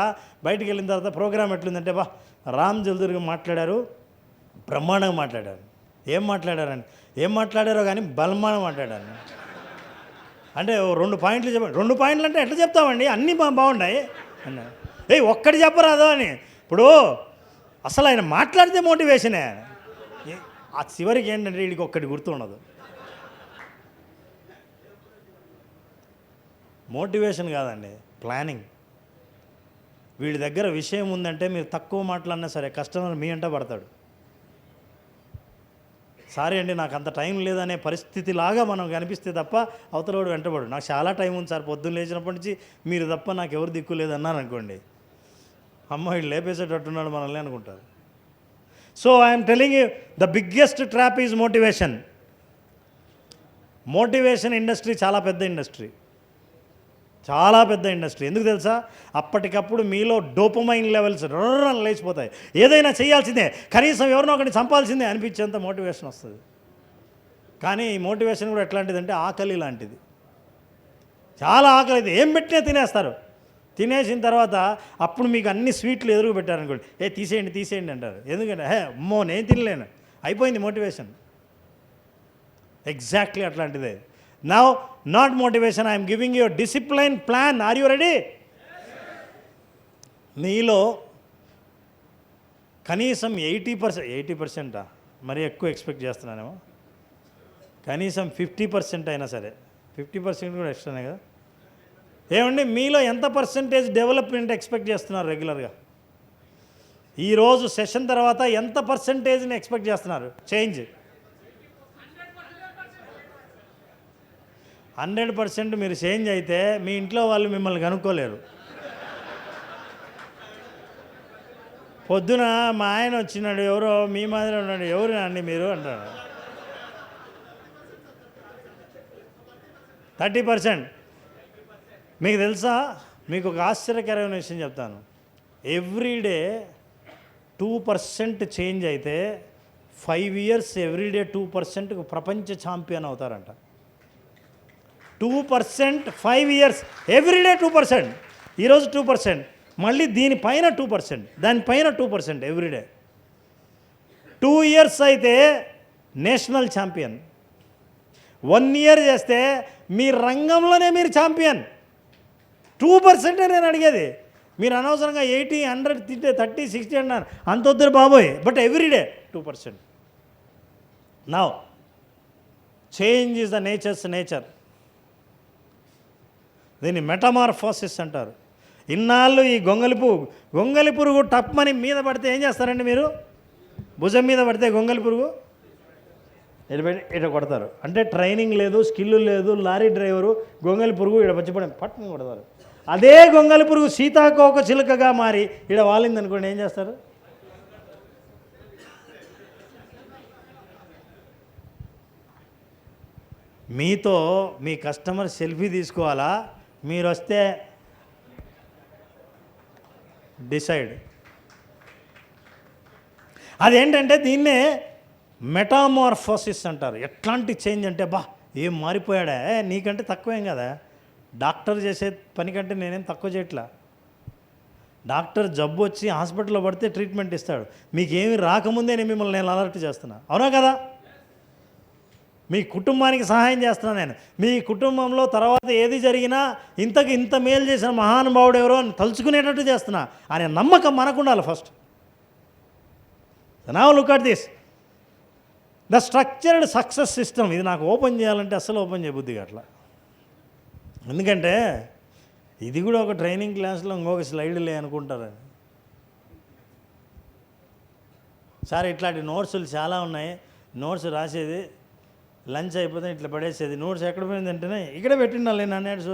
బయటికి వెళ్ళిన తర్వాత ప్రోగ్రామ్ ఎట్లుందంటే రామ్ జల్దూరిగా మాట్లాడారు, బ్రహ్మాండంగా మాట్లాడారు. ఏం మాట్లాడారో కానీ బలమానం మాట్లాడారు. అంటే 2 పాయింట్లు చెప్పండి. 2 పాయింట్లు అంటే ఎట్లా చెప్తామండి, అన్నీ బాగున్నాయి అన్న ఒక్కటి చెప్పరాదు అని. ఇప్పుడు అసలు ఆయన మాట్లాడితే మోటివేషనే. ఆ చివరికి ఏంటంటే వీడికి ఒక్కటి గుర్తుండదు. మోటివేషన్ కాదండి, ప్లానింగ్. వీడి దగ్గర విషయం ఉందంటే మీరు తక్కువ మాట్లాడినా సరే కస్టమర్ మీ అంట పడతాడు. సారీ అండి నాకు అంత టైం లేదనే పరిస్థితిలాగా మనం కనిపిస్తే తప్ప అవతలవాడు వెంటబడు. నాకు చాలా టైం ఉంది సార్, పొద్దున్న లేచినప్పటి నుంచి మీరు తప్ప నాకు ఎవరు దిక్కు లేదన్నారు అనుకోండి, అమ్మ వీడు లేపేసేటట్టున్నాడు మనల్ని అనుకుంటారు. So I'm telling you the biggest trap is motivation. Motivation industry చాలా పెద్ద ఇండస్ట్రీ, చాలా పెద్ద ఇండస్ట్రీ. ఎందుకు తెలుసా? అప్పటికప్పుడు మీలో డోపమైన్ లెవెల్స్ రర్రని లేచిపోతాయి. ఏదైనా చేయాల్సిందే, కనీసం ఎవరినో ఒకటి చంపాల్సిందే అనిపించేంత మోటివేషన్ వస్తుంది. కానీ ఈ మోటివేషన్ కూడా ఎట్లాంటిదంటే ఆకలి లాంటిది. చాలా ఆకలి అయితే ఏం పెట్టినా తినేస్తారు. తినేసిన తర్వాత అప్పుడు మీకు అన్ని స్వీట్లు ఎదురుగు పెట్టారనుకోండి, తీసేయండి తీసేయండి అంటారు. ఎందుకంటే అమ్మో నేను తినలేను, అయిపోయింది మోటివేషన్. ఎగ్జాక్ట్లీ అట్లాంటిదే. Now not motivation, I'm giving you discipline plan. Are you ready? మీలో కనీసం 80% మరి ఎక్కువ ఎక్స్పెక్ట్ చేస్తున్నానేమో, కనీసం 50% అయినా సరే, 50% కూడా ఎక్స్ట్రానే కదా. ఏమండి మీలో ఎంత పర్సెంటేజ్ డెవలప్మెంట్ ఎక్స్పెక్ట్ చేస్తున్నారు రెగ్యులర్గా? ఈరోజు సెషన్ తర్వాత ఎంత పర్సెంటేజ్ని ఎక్స్పెక్ట్ చేస్తున్నారు చేంజ్? 100% మీరు చేంజ్ అయితే మీ ఇంట్లో వాళ్ళు మిమ్మల్ని కనుక్కోలేరు. పొద్దున మా ఆయన వచ్చినాడు, ఎవరో మీ మాదిరి ఉన్నాడు, ఎవరు అండి మీరు అంటారు. 30%. మీకు తెలుసా, మీకు ఒక ఆశ్చర్యకరమైన విషయం చెప్తాను. ఎవ్రీడే 2% చేంజ్ అయితే 5 years ఎవ్రీడే 2% ప్రపంచ ఛాంపియన్ అవుతారంట. 2% 5 years everyday 2%. ఈరోజు 2%, మళ్ళీ దీనిపైన 2%, దానిపైన 2% ఎవ్రీడే. 2 years అయితే నేషనల్ ఛాంపియన్. 1 year చేస్తే మీ రంగంలోనే మీరు ఛాంపియన్. 2% నేను అడిగేది. మీరు అనవసరంగా 80, 100 తింటే 30, 60 అన్నారు, అంత వద్దు బాబోయ్. But everyday 2%. Now change is the nature. దీన్ని మెటమార్ఫోసిస్ అంటారు. ఇన్నాళ్ళు ఈ గొంగలి పురుగు టప్మని మీద పడితే ఏం చేస్తారండి మీరు? భుజం మీద పడితే గొంగలి పురుగు ఇటు కొడతారు. అంటే ట్రైనింగ్ లేదు, స్కిల్ లేదు. లారీ డ్రైవరు గొంగలి పురుగు ఇక్కడ వచ్చి పట్టుని కొడతారు. అదే గొంగలి పురుగు సీతాకోక చిలుకగా మారి ఇక్కడ వాలింది అనుకోండి, ఏం చేస్తారు? మీతో మీ కస్టమర్ సెల్ఫీ తీసుకోవాలా, మీరు వస్తే డిసైడ్. అదేంటంటే దీన్నే మెటామార్ఫోసిస్ అంటారు. ఎట్లాంటి చేంజ్ అంటే బా ఏం మారిపోయాడా, నీకంటే తక్కువేం కదా. డాక్టర్ చేసే పని కంటే నేనేం తక్కువ చేయట్లా. డాక్టర్ జబ్బు వచ్చి హాస్పిటల్లో పడితే ట్రీట్మెంట్ ఇస్తాడు. మీకేమి రాకముందే మిమ్మల్ని నేను అలర్ట్ చేస్తున్నా, అవునా కదా? మీ కుటుంబానికి సహాయం చేస్తున్నాను నేను. మీ కుటుంబంలో తర్వాత ఏది జరిగినా ఇంత మేలు చేసిన మహానుభావుడు ఎవరో అని తలుచుకునేటట్టు చేస్తున్నా అనే నమ్మకం మనకు ఉండాలి first. Now look at this, the structured success system. ఇది నాకు ఓపెన్ చేయాలంటే అస్సలు ఓపెన్ చేయబుద్దిగా అట్లా. ఎందుకంటే ఇది కూడా ఒక ట్రైనింగ్ క్లాస్లో ఇంకొక స్లైడ్లే అనుకుంటారు. సార్ ఇట్లాంటి నోట్సులు చాలా ఉన్నాయి, నోట్స్ రాసేది, లంచ్ అయిపోతే ఇట్లా పడేసేది. నోట్స్ ఎక్కడ పోయిందంటేనే ఇక్కడ పెట్టిండాలి నా నోట్స్.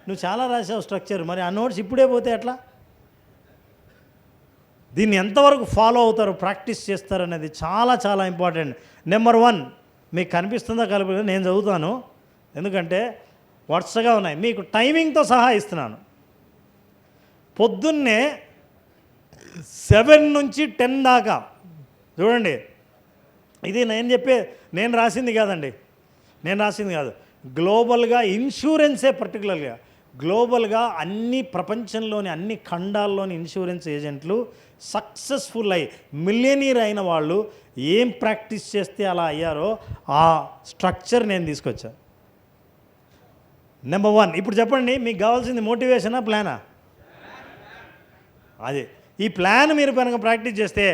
నువ్వు చాలా రాసావు స్ట్రక్చర్, మరి ఆ నోట్స్ ఇప్పుడే పోతే ఎట్లా? దీన్ని ఎంతవరకు ఫాలో అవుతారు, ప్రాక్టీస్ చేస్తారు అనేది చాలా చాలా ఇంపార్టెంట్. నెంబర్ 1 మీకు కనిపిస్తుందా కలిపి నేను చదువుతాను, ఎందుకంటే వరుసగా ఉన్నాయి, మీకు టైమింగ్తో సహా ఇస్తున్నాను. పొద్దున్నే 7 నుంచి 10 దాకా చూడండి. ఇది నేను రాసింది కాదండి, గ్లోబల్గా ఇన్సూరెన్సే పర్టికులర్గా గ్లోబల్గా అన్ని ప్రపంచంలోని అన్ని ఖండాల్లోని ఇన్సూరెన్స్ ఏజెంట్లు సక్సెస్ఫుల్ అయ్యి మిలియనీర్ అయిన వాళ్ళు ఏం ప్రాక్టీస్ చేస్తే అలా అయ్యారో ఆ స్ట్రక్చర్ నేను తీసుకొచ్చా. నెంబర్ 1, ఇప్పుడు చెప్పండి, మీకు కావాల్సింది మోటివేషనా ప్లానా? అది ఈ ప్లాన్ మీరు కనుక ప్రాక్టీస్ చేస్తే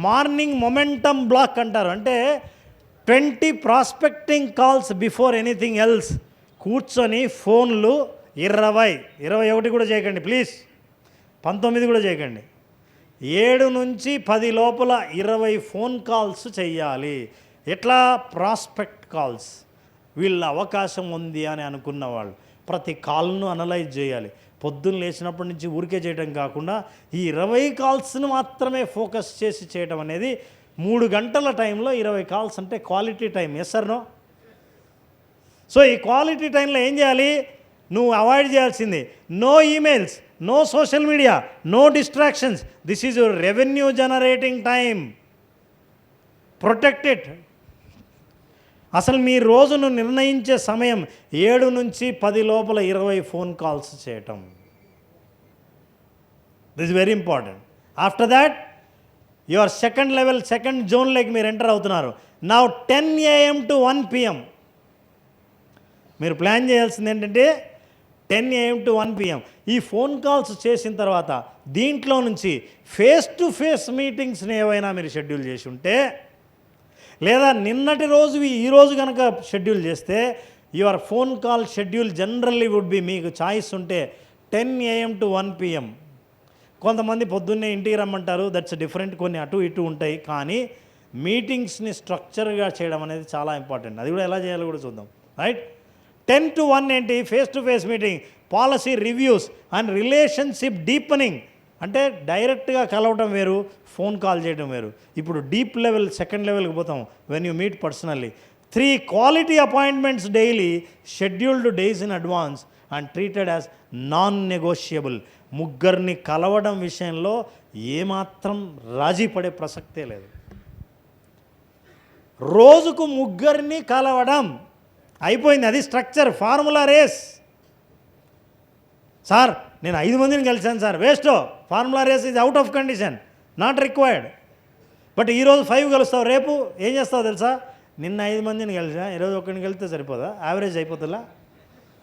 మార్నింగ్ మొమెంటమ్ బ్లాక్ అంటారు. అంటే 20 prospecting calls before anything else. కూర్చొని ఫోన్లు 21 కూడా చేయకండి ప్లీజ్, 19 కూడా చేయకండి. 7 నుంచి 10 లోపల 20 ఫోన్ కాల్స్ చేయాలి. ఎట్లా? Prospect calls. వీళ్ళ అవకాశం ఉంది అని అనుకున్న వాళ్ళు ప్రతి కాల్ను అనలైజ్ చేయాలి. పొద్దున్న లేచినప్పటి నుంచి ఊరికే చేయడం కాకుండా ఈ 20 కాల్స్ను మాత్రమే ఫోకస్ చేసి చేయడం అనేది 3 గంటల టైంలో 20 కాల్స్ అంటే quality time. Yes sir no? So ఈ క్వాలిటీ టైంలో ఏం చేయాలి? నువ్వు అవాయిడ్ చేయాల్సింది no emails, no social media, no distractions. This is your revenue generating time. Protect it. అసలు మీ రోజును నిర్ణయించే సమయం 7 నుంచి 10 లోపల 20 ఫోన్ కాల్స్ చేయటం. This is very important. After that your second level, second జోన్లోకి మీరు ఎంటర్ అవుతున్నారు. నౌ 10 AM to 1 PM మీరు ప్లాన్ చేయాల్సింది ఏంటంటే 10 AM to 1 PM ఈ ఫోన్ కాల్స్ చేసిన తర్వాత దీంట్లో నుంచి ఫేస్ టు ఫేస్ మీటింగ్స్ని ఏవైనా మీరు షెడ్యూల్ చేసి ఉంటే, లేదా నిన్నటి రోజు ఈరోజు కనుక షెడ్యూల్ చేస్తే your phone call schedule generally would be, మీకు ఛాయిస్ ఉంటే 10 AM to 1 PM. కొంతమంది పొద్దున్నే ఇంటికి రమ్మంటారు, దట్స్ డిఫరెంట్. కొన్ని అటు ఇటు ఉంటాయి. కానీ మీటింగ్స్ని స్ట్రక్చర్గా చేయడం అనేది చాలా ఇంపార్టెంట్. అది కూడా ఎలా చేయాలో కూడా చూద్దాం. రైట్? 10 to 1 ఏంటి? Face to face meeting, policy reviews and relationship deepening. అంటే డైరెక్ట్గా కలవటం వేరు, ఫోన్ కాల్ చేయడం వేరు. ఇప్పుడు డీప్ లెవెల్, సెకండ్ లెవెల్కి పోతాం. When you meet personally, 3 quality appointments daily, scheduled days in advance and treated as non negotiable. ముగ్గురిని కలవడం విషయంలో ఏమాత్రం రాజీ పడే ప్రసక్తే లేదు. రోజుకు ముగ్గురిని కలవడం అయిపోయింది. అది స్ట్రక్చర్, ఫార్ములా రేస్. సార్ నేను 5 మందిని కలిశాను sir, waste. Formula race is out of condition, not required. But ఈరోజు 5 కలుస్తావు, రేపు ఏం చేస్తావు తెలుసా? నిన్న 5 మందిని కలిసా, ఈరోజు ఒకరిని కలిస్తే సరిపోదా? యావరేజ్ అయిపోతుందా?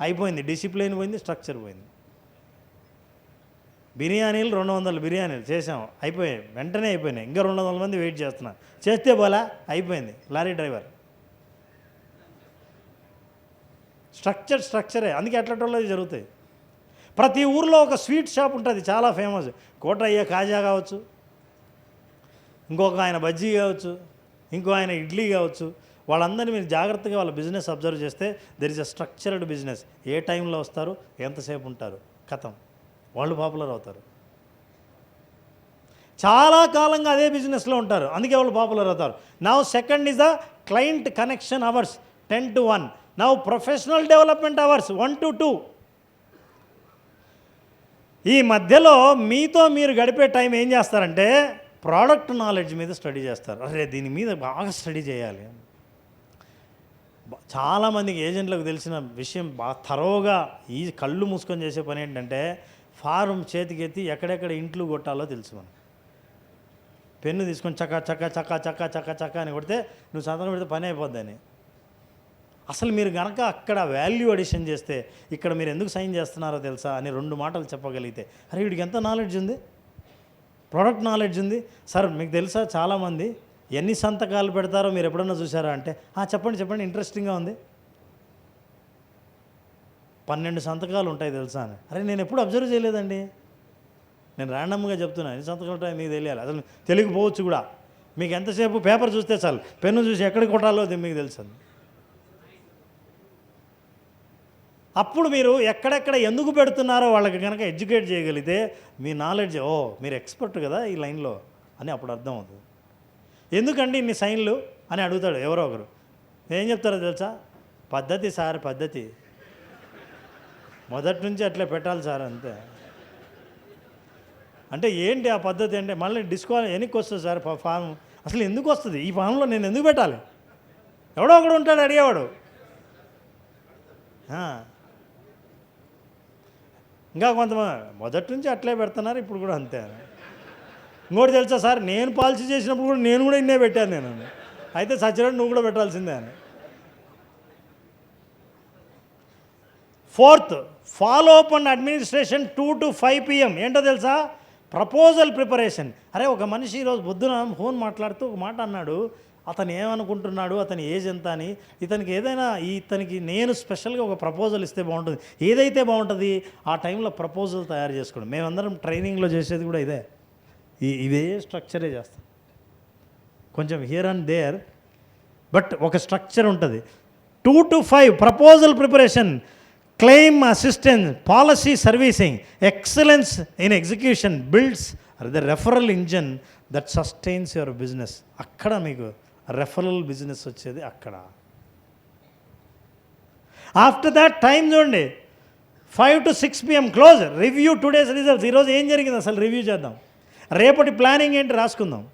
అయిపోయింది. డిసిప్లిన్ పోయింది, స్ట్రక్చర్ పోయింది. బిర్యానీలు 200 బిర్యానీలు చేసాం, అయిపోయాయి, వెంటనే అయిపోయినాయి. ఇంకా 200 మంది వెయిట్ చేస్తున్నారు. చేస్తే పోలా, అయిపోయింది. Lorry driver. స్ట్రక్చరే. అందుకే అట్లటోళ్ళది జరుగుతాయి. ప్రతి ఊర్లో ఒక స్వీట్ షాప్ ఉంటుంది, చాలా ఫేమస్. కోటయ్య కాజా కావచ్చు, ఇంకొక ఆయన బజ్జీ కావచ్చు, ఇంకో ఆయన ఇడ్లీ కావచ్చు. వాళ్ళందరినీ మీరు జాగ్రత్తగా వాళ్ళ బిజినెస్ అబ్జర్వ్ చేస్తే there is a structured business. ఏ టైంలో వస్తారు, ఎంతసేపు ఉంటారు, కథం, వాళ్ళు పాపులర్ అవుతారు. చాలా కాలంగా అదే బిజినెస్లో ఉంటారు, అందుకే వాళ్ళు పాపులర్ అవుతారు. Now second is the client connection hours 10 to 1. Now professional development hours 1 to 2. ఈ మధ్యలో మీతో మీరు గడిపే టైం ఏం చేస్తారంటే ప్రోడక్ట్ నాలెడ్జ్ మీద స్టడీ చేస్తారు. అరే దీని మీద బాగా స్టడీ చేయాలి. చాలామందికి ఏజెంట్లకు తెలిసిన విషయం, బాగా తరోగా ఈ కళ్ళు మూసుకొని చేసే పని ఏంటంటే ఫారం చేతికెత్తి ఎక్కడెక్కడ ఇంట్లు కొట్టాలో తెలుసు. మనం పెన్ను తీసుకొని చక్క చక్క చక్క చక్క చక్క చక్క అని కొడితే నువ్వు సంతకం పెడితే పని అయిపోద్దని. అసలు మీరు కనుక అక్కడ వాల్యూ అడిషన్ చేస్తే ఇక్కడ మీరు ఎందుకు సైన్ చేస్తున్నారో తెలుసా అని 2 మాటలు చెప్పగలిగితే, అరే వీడికి ఎంత నాలెడ్జ్ ఉంది, ప్రోడక్ట్ నాలెడ్జ్ ఉంది. సార్ మీకు తెలుసా చాలామంది ఎన్ని సంతకాలు పెడతారో మీరు ఎప్పుడన్నా చూసారా అంటే, చెప్పండి ఇంట్రెస్టింగ్గా ఉంది. 12 సంతకాలు ఉంటాయి తెలుసా అని. అరే నేను ఎప్పుడు అబ్జర్వ్ చేయలేదండి, నేను ర్యాండమ్గా చెప్తున్నా. ఎన్ని సంతకాలు ఉంటాయి మీకు తెలియాలి, అసలు తెలియకపోవచ్చు కూడా. మీకు ఎంతసేపు పేపర్ చూస్తే చాలు, పెన్ను చూసి ఎక్కడికి కొట్టాలో అది మీకు తెలుసు. అప్పుడు మీరు ఎక్కడెక్కడ ఎందుకు పెడుతున్నారో వాళ్ళకి కనుక ఎడ్యుకేట్ చేయగలిగితే మీ నాలెడ్జ్, మీరు ఎక్స్పర్ట్ కదా ఈ లైన్లో అని అప్పుడు అర్థం అవుతుంది. ఎందుకండి ఇన్ని సైన్లు అని అడుగుతాడు ఎవరో ఒకరు. ఏం చెప్తారో తెలుసా? పద్ధతి సార్, పద్ధతి, మొదటి నుంచి అట్లా పెట్టాలి సార్, అంతే. అంటే ఏంటి ఆ పద్ధతి అంటే మళ్ళీ ఎన్నికి వస్తుంది సార్ ఫామ్, అసలు ఎందుకు వస్తుంది ఈ ఫామ్లో, నేను ఎందుకు పెట్టాలి? ఎవడో ఒకడు ఉంటాడు అడిగేవాడు. ఇంకా కొంతమంది మొదటి నుంచి అట్లే పెడుతున్నారు, ఇప్పుడు కూడా అంతే. ఇంకోటి తెలుసా సార్, నేను పాలసీ చేసినప్పుడు కూడా నేను కూడా ఇన్నే పెట్టాను నేను, అయితే సచ్చినట్టు నువ్వు కూడా పెట్టాల్సిందే అని. 4th, follow up and administration 2 to 5 PM. ఏంటో తెలుసా? Proposal preparation. అరే ఒక మనిషి ఈరోజు పొద్దున ఫోన్ మాట్లాడుతూ ఒక మాట అన్నాడు, అతను ఏమనుకుంటున్నాడు, అతని ఏజ్ ఎంత అని. ఇతనికి నేను స్పెషల్గా ఒక ప్రపోజల్ ఇస్తే బాగుంటుంది, ఏదైతే బాగుంటుంది ఆ టైంలో ప్రపోజల్ తయారు చేసుకోవడం. మేమందరం ట్రైనింగ్లో చేసేది కూడా ఇదే స్ట్రక్చరే చేస్తాం, కొంచెం హియర్ అండ్ దేర్, బట్ ఒక స్ట్రక్చర్ ఉంటుంది. 2 to 5 proposal preparation, claim assistance, policy servicing, excellence in execution builds the referral engine that sustains your business. అక్కడ మీకు రెఫరల్ బిజినెస్ వచ్చేది అక్కడ. ఆఫ్టర్ దాట్ టైం చూడండి, 5 to 6 PM close, review today's results. ఈరోజు ఏం జరిగింది అసలు రివ్యూ చేద్దాం, రేపటి ప్లానింగ్ ఏంటి రాసుకుందాం.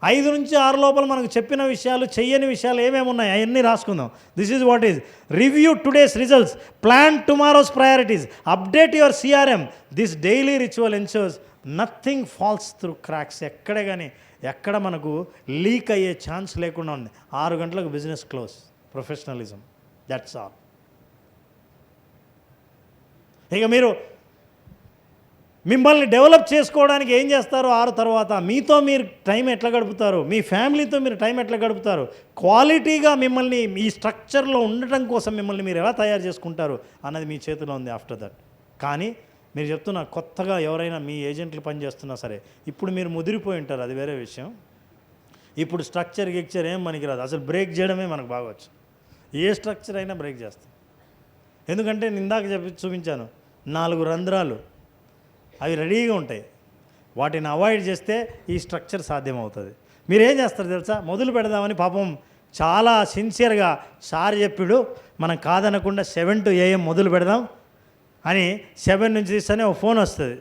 5 నుంచి 6 లోపల మనకు చెప్పిన విషయాలు, చెయ్యని విషయాలు ఏమేమి ఉన్నాయి అవన్నీ రాసుకుందాం. This is what is review today's results, plan tomorrow's priorities, update your CRM. This daily ritual ensures nothing falls through cracks. ఎక్కడే కానీ ఎక్కడ మనకు లీక్ అయ్యే ఛాన్స్ లేకుండా ఉంది. 6 గంటలకు business close, professionalism, that's all. ఇక మీరు మిమ్మల్ని డెవలప్ చేసుకోవడానికి ఏం చేస్తారు 6 తర్వాత, మీతో మీరు టైం ఎట్లా గడుపుతారు, మీ ఫ్యామిలీతో మీరు టైం ఎట్లా గడుపుతారు, క్వాలిటీగా మిమ్మల్ని ఈ స్ట్రక్చర్లో ఉండటం కోసం మిమ్మల్ని మీరు ఎలా తయారు చేసుకుంటారు అన్నది మీ చేతిలో ఉంది ఆఫ్టర్ దట్. కానీ మీరు చెప్తున్న కొత్తగా ఎవరైనా మీ ఏజెంట్లు పనిచేస్తున్నా సరే, ఇప్పుడు మీరు ముదిరిపోయి ఉంటారు, అది వేరే విషయం. ఇప్పుడు స్ట్రక్చర్ గిక్చర్ ఏం పనికిరాదు, అసలు బ్రేక్ చేయడమే మనకు బాగొచ్చు. ఏ స్ట్రక్చర్ అయినా బ్రేక్ చేస్తాం. ఎందుకంటే ఇందాక చూపించాను 4 రంధ్రాలు, అవి రెడీగా ఉంటాయి. వాటిని అవాయిడ్ చేస్తే ఈ స్ట్రక్చర్ సాధ్యమవుతుంది. మీరేం చేస్తారు తెలుసా, మొదలు పెడదామని పాపం చాలా సిన్సియర్గా సార్ చెప్పాడు, మనం కాదనకుండా 7 to AM మొదలు పెడదాం అని 7 నుంచి తీస్తేనే ఒక ఫోన్ వస్తుంది.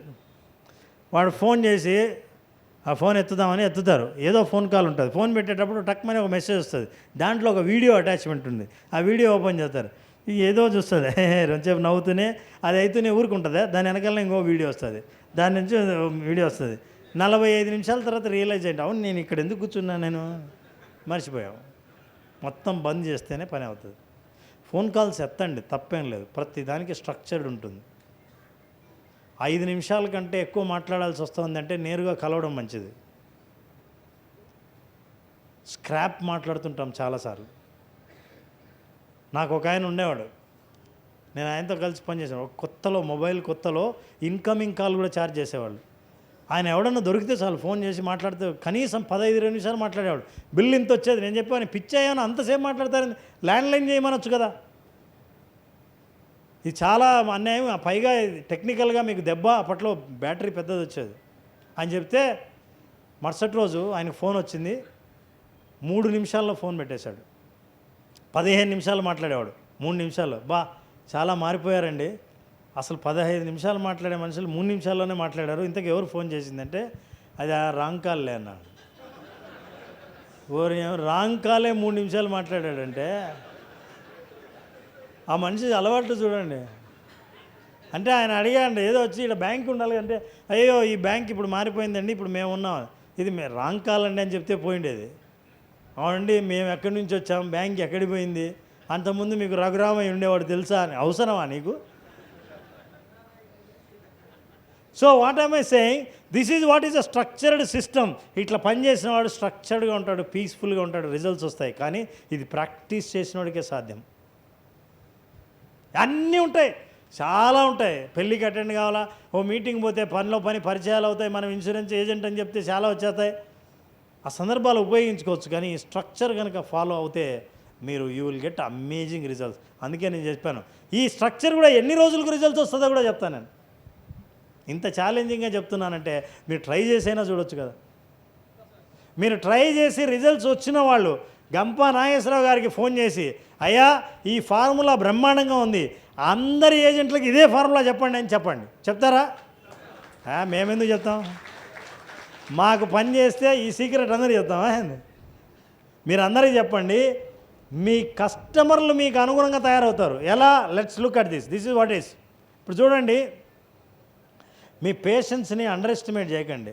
వాడు ఫోన్ చేసి ఆ ఫోన్ ఎత్తుదామని ఎత్తుతారు, ఏదో ఫోన్ కాల్ ఉంటుంది. ఫోన్ పెట్టేటప్పుడు టక్మని ఒక మెసేజ్ వస్తుంది, దాంట్లో ఒక వీడియో అటాచ్మెంట్ ఉంది. ఆ వీడియో ఓపెన్ చేస్తారు, ఏదో చూస్తుంది, కొంచెంసేపు నవ్వుతూనే అది అయితేనే ఊరుకుంటుంది. దాని వెనకాల ఇంకో వీడియో వస్తుంది, దాని నుంచి వీడియో వస్తుంది. 45 నిమిషాల తర్వాత రియలైజ్ అయ్యింది, అవును నేను ఇక్కడ ఎందుకు కూర్చున్నా, నేను మర్చిపోయావు. మొత్తం బంద్ చేస్తేనే పని అవుతుంది. ఫోన్ కాల్స్ ఎత్తండి, తప్పేం లేదు, ప్రతి దానికి స్ట్రక్చర్డ్ ఉంటుంది. 5 నిమిషాల కంటే ఎక్కువ మాట్లాడాల్సి వస్తుందంటే నేరుగా కలవడం మంచిది. స్క్రాప్ మాట్లాడుతుంటాం చాలాసార్లు. నాకు ఒక ఆయన ఉండేవాడు, నేను ఆయనతో కలిసి పనిచేసాను. కొత్తలో మొబైల్ కొత్తలో ఇన్కమింగ్ కాల్ కూడా ఛార్జ్ చేసేవాళ్ళు. ఆయన ఎవడన్నా దొరికితే చాలు ఫోన్ చేసి మాట్లాడితే కనీసం 15-20 నిమిషాలు మాట్లాడేవాడు. బిల్ ఇంత వచ్చేది. నేను చెప్పాను, పిచ్చాయని అంతసేపు మాట్లాడతారని, ల్యాండ్లైన్ చేయమనొచ్చు కదా. ఇది చాలా అన్యాయం. పైగా టెక్నికల్గా మీకు దెబ్బ, అప్పట్లో బ్యాటరీ పెద్దది వచ్చేది అని చెప్తే, మరుసటి రోజు ఆయనకు ఫోన్ వచ్చింది. 3 నిమిషాల్లో ఫోన్ పెట్టేశాడు. 15 నిమిషాలు మాట్లాడేవాడు, 3 నిమిషాల్లో. చాలా మారిపోయారండి. అసలు 15 నిమిషాలు మాట్లాడే మనుషులు 3 నిమిషాల్లోనే మాట్లాడారు. ఇంతకు ఎవరు ఫోన్ చేసిందంటే, అది ఆ రాంగ్ కాల్లే అన్నాడు. రాంగ్ కాలే 3 నిమిషాలు మాట్లాడాడంటే ఆ మనిషి అలవాట్లు చూడండి. అంటే ఆయన అడిగాండి, ఏదో వచ్చి ఇక్కడ బ్యాంక్ ఉండాలి అంటే, అయ్యో ఈ బ్యాంక్ ఇప్పుడు మారిపోయిందండి, ఇప్పుడు మేము ఉన్నాం, ఇది రాంగ్ కాల్ అండి అని చెప్తే పోయిండేది. అవునండి మేము ఎక్కడి నుంచి వచ్చాం, బ్యాంక్ ఎక్కడికి పోయింది, అంతకుముందు మీకు రఘురామయ్య ఉండేవాడు తెలుసా అని. అవసరమా నీకు? So what am I saying, this is what is a structured system. ఇట్లా పనిచేసిన వాడు స్ట్రక్చర్డ్గా ఉంటాడు, పీస్ఫుల్గా ఉంటాడు, రిజల్ట్స్ వస్తాయి. కానీ ఇది ప్రాక్టీస్ చేసిన వాడికే సాధ్యం. అన్నీ ఉంటాయి, చాలా ఉంటాయి. పెళ్ళికి అటెండ్ కావాలా, ఓ మీటింగ్ పోతే పనిలో పని పరిచయాలు అవుతాయి, మనం ఇన్సూరెన్స్ ఏజెంట్ అని చెప్తే చాలా వచ్చేస్తాయి. ఆ సందర్భాలు ఉపయోగించుకోవచ్చు. కానీ ఈ స్ట్రక్చర్ కనుక ఫాలో అవుతే మీరు you will get amazing results. అందుకే నేను చెప్పాను, ఈ స్ట్రక్చర్ కూడా ఎన్ని రోజులకు రిజల్ట్స్ వస్తుందో కూడా చెప్తాను నేను. ఇంత ఛాలెంజింగ్గా చెప్తున్నానంటే మీరు ట్రై చేసైనా చూడొచ్చు కదా. మీరు ట్రై చేసి రిజల్ట్స్ వచ్చిన వాళ్ళు గంపా నాగేశ్వరరావు గారికి ఫోన్ చేసి, అయ్యా ఈ ఫార్ములా బ్రహ్మాండంగా ఉంది, అందరి ఏజెంట్లకు ఇదే ఫార్ములా చెప్పండి అని చెప్పండి. చెప్తారా? మేమెందుకు చెప్తాం? మాకు పని చేస్తే ఈ సీక్రెట్ అందరికీ చెప్తామా? మీరు అందరికీ చెప్పండి, మీ కస్టమర్లు మీకు అనుగుణంగా తయారవుతారు. ఎలా? Let's look at this is what is. ఇప్పుడు చూడండి, మీ పేషెన్స్ని అండర్ ఎస్టిమేట్ చేయకండి.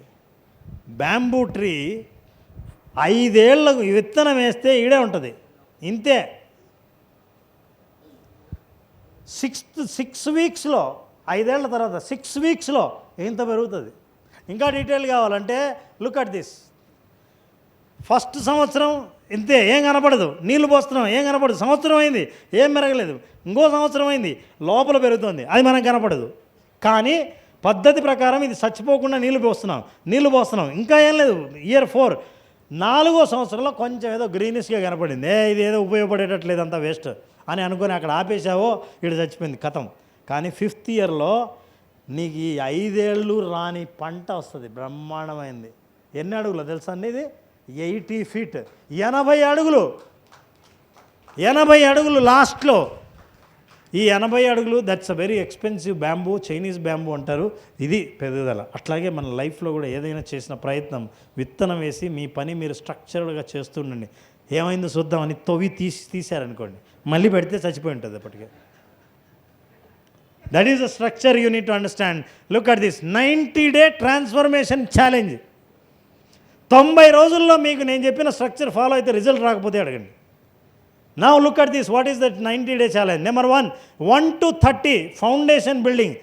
బ్యాంబూ ట్రీ 5 ఏళ్ళకు విత్తనం వేస్తే ఈడే ఉంటుంది, ఇంతే. 6 వీక్స్లో, 5 ఏళ్ల తర్వాత 6 వీక్స్లో ఇంత పెరుగుతుంది. ఇంకా డీటెయిల్ కావాలంటే లుక్ అట్ దిస్. ఫస్ట్ సంవత్సరం ఇంతే, ఏం కనపడదు, నీళ్లు పోస్తున్నాం ఏం కనపడదు, సంవత్సరం అయింది ఏం మెరగలేదు, ఇంకో సంవత్సరం అయింది లోపల పెరుగుతుంది, అది మనకు కనపడదు. కానీ పద్ధతి ప్రకారం ఇది చచ్చిపోకుండా నీళ్లు పోస్తున్నాం ఇంకా ఏం లేదు. ఇయర్ 4 4వ సంవత్సరంలో కొంచెం ఏదో గ్రీనిష్గా కనపడింది, ఇది ఏదో ఉపయోగపడేటట్లేదు, అంతా వేస్ట్ అని అనుకొని అక్కడ ఆపేసావో ఇక్కడ చచ్చిపోయింది, కథం. కానీ 5th ఇయర్లో నీకు ఈ 5 ఏళ్ళు రాని పంట వస్తుంది, బ్రహ్మాండమైంది. ఎన్ని అడుగులు తెలుసా అండి ఇది? 80 feet, 80 అడుగులు, 80 అడుగులు లాస్ట్లో. ఈ 80 అడుగులు, that's a very expensive bamboo, Chinese bamboo అంటారు. ఇది పెరుగుదల. అట్లాగే మన లైఫ్లో కూడా ఏదైనా చేసిన ప్రయత్నం, విత్తనం వేసి మీ పని మీరు స్ట్రక్చర్డ్గా చేస్తుండండి. ఏమైందో చూద్దామని తవ్వి తీశారనుకోండి, మళ్ళీ పెడితే చచ్చిపోయి ఉంటుంది అప్పటికే. That is the structure you need to understand. Look at this 90-day transformation challenge. 90 రోజుల్లో మీకు నేను చెప్పిన స్ట్రక్చర్ ఫాలో అయితే రిజల్ట్ రాకపోతే అడగండి. Now look at this. What is that 90-day challenge? Number 1, 1 to 30 foundation building.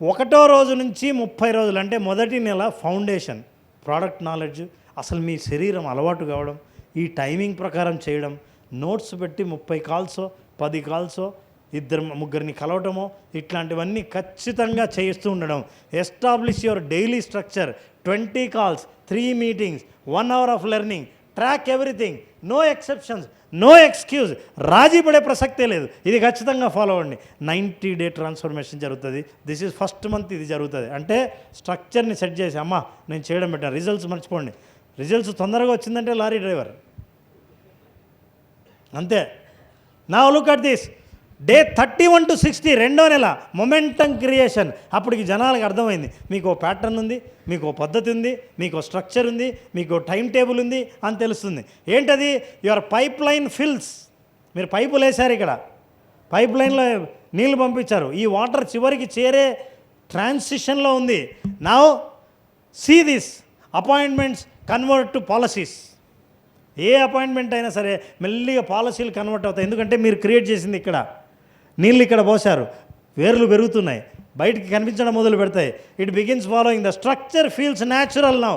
1వ రోజు నుంచి 30 రోజులు అంటే మొదటి నెల ఫౌండేషన్, ప్రోడక్ట్ నాలెడ్జ్, అసలు మీ శరీరం అలవాటు కావడం, ఈ టైమింగ్ ప్రకారం చేయడం, నోట్స్ పెట్టి 30 కాల్సో 10 కాల్సో 2-3 కలవటమో ఇట్లాంటివన్నీ ఖచ్చితంగా చేస్తూ ఉండడం. Establish your daily structure, 20 calls, 3 meetings, 1 hour of learning, track everything, no exceptions, no excuse, రాజీ పడే ప్రసక్తే లేదు. ఇది ఖచ్చితంగా ఫాలో అవ్వండి. 90-day ట్రాన్స్ఫర్మేషన్ జరుగుతుంది. దిస్ ఈజ్ ఫస్ట్ మంత్ ఇది జరుగుతుంది. అంటే స్ట్రక్చర్ని సెట్ చేసి, అమ్మా నేను చేయడం పెట్టాను, రిజల్ట్స్ మర్చిపోండి. రిజల్ట్స్ తొందరగా వచ్చిందంటే లారీ డ్రైవర్ అంతే. Now look at this. Day 31 to 60 2వ నెల మొమెంటమ్ క్రియేషన్. అప్పటికి జనాలకు అర్థమైంది, మీకు ఓ ప్యాటర్న్ ఉంది, మీకు ఓ పద్ధతి ఉంది, మీకు ఓ స్ట్రక్చర్ ఉంది, మీకు టైం టేబుల్ ఉంది అని తెలుస్తుంది. ఏంటది? Your pipeline fills. మీరు పైపులు వేశారు, ఇక్కడ పైప్ లైన్లో నీళ్ళు పంపించారు, ఈ వాటర్ చివరికి చేరే ట్రాన్సిషన్లో ఉంది. Now see this appointments convert to policies. A appointment అయినా సరే మెల్లిగా పాలసీలు కన్వర్ట్ అవుతాయి. ఎందుకంటే మీరు క్రియేట్ చేసింది ఇక్కడ, నీళ్ళు ఇక్కడ పోసారు, వేర్లు పెరుగుతున్నాయి, బయటికి కనిపించడం మొదలు పెడతాయి. It begins following the structure feels natural now.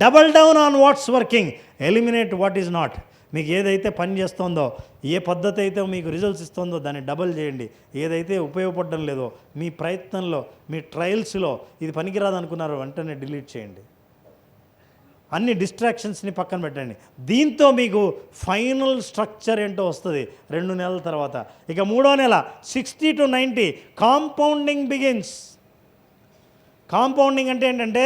Double down on what's working, eliminate what is not. మీకు ఏదైతే పని చేస్తుందో, ఏ పద్ధతి అయితే మీకు రిజల్ట్స్ ఇస్తుందో దాన్ని డబల్ చేయండి. ఏదైతే ఉపయోగపడడం లేదో మీ ప్రయత్నంలో, మీ ట్రయల్స్లో ఇది పనికిరాదు అనుకున్నారో వెంటనే డిలీట్ చేయండి. అన్ని డిస్ట్రాక్షన్స్ని పక్కన పెట్టండి. దీంతో మీకు ఫైనల్ స్ట్రక్చర్ ఏంటో వస్తుంది 2 నెలల తర్వాత. ఇక 3వ నెల 60 to 90 కాంపౌండింగ్ బిగిన్స్. కాంపౌండింగ్ అంటే ఏంటంటే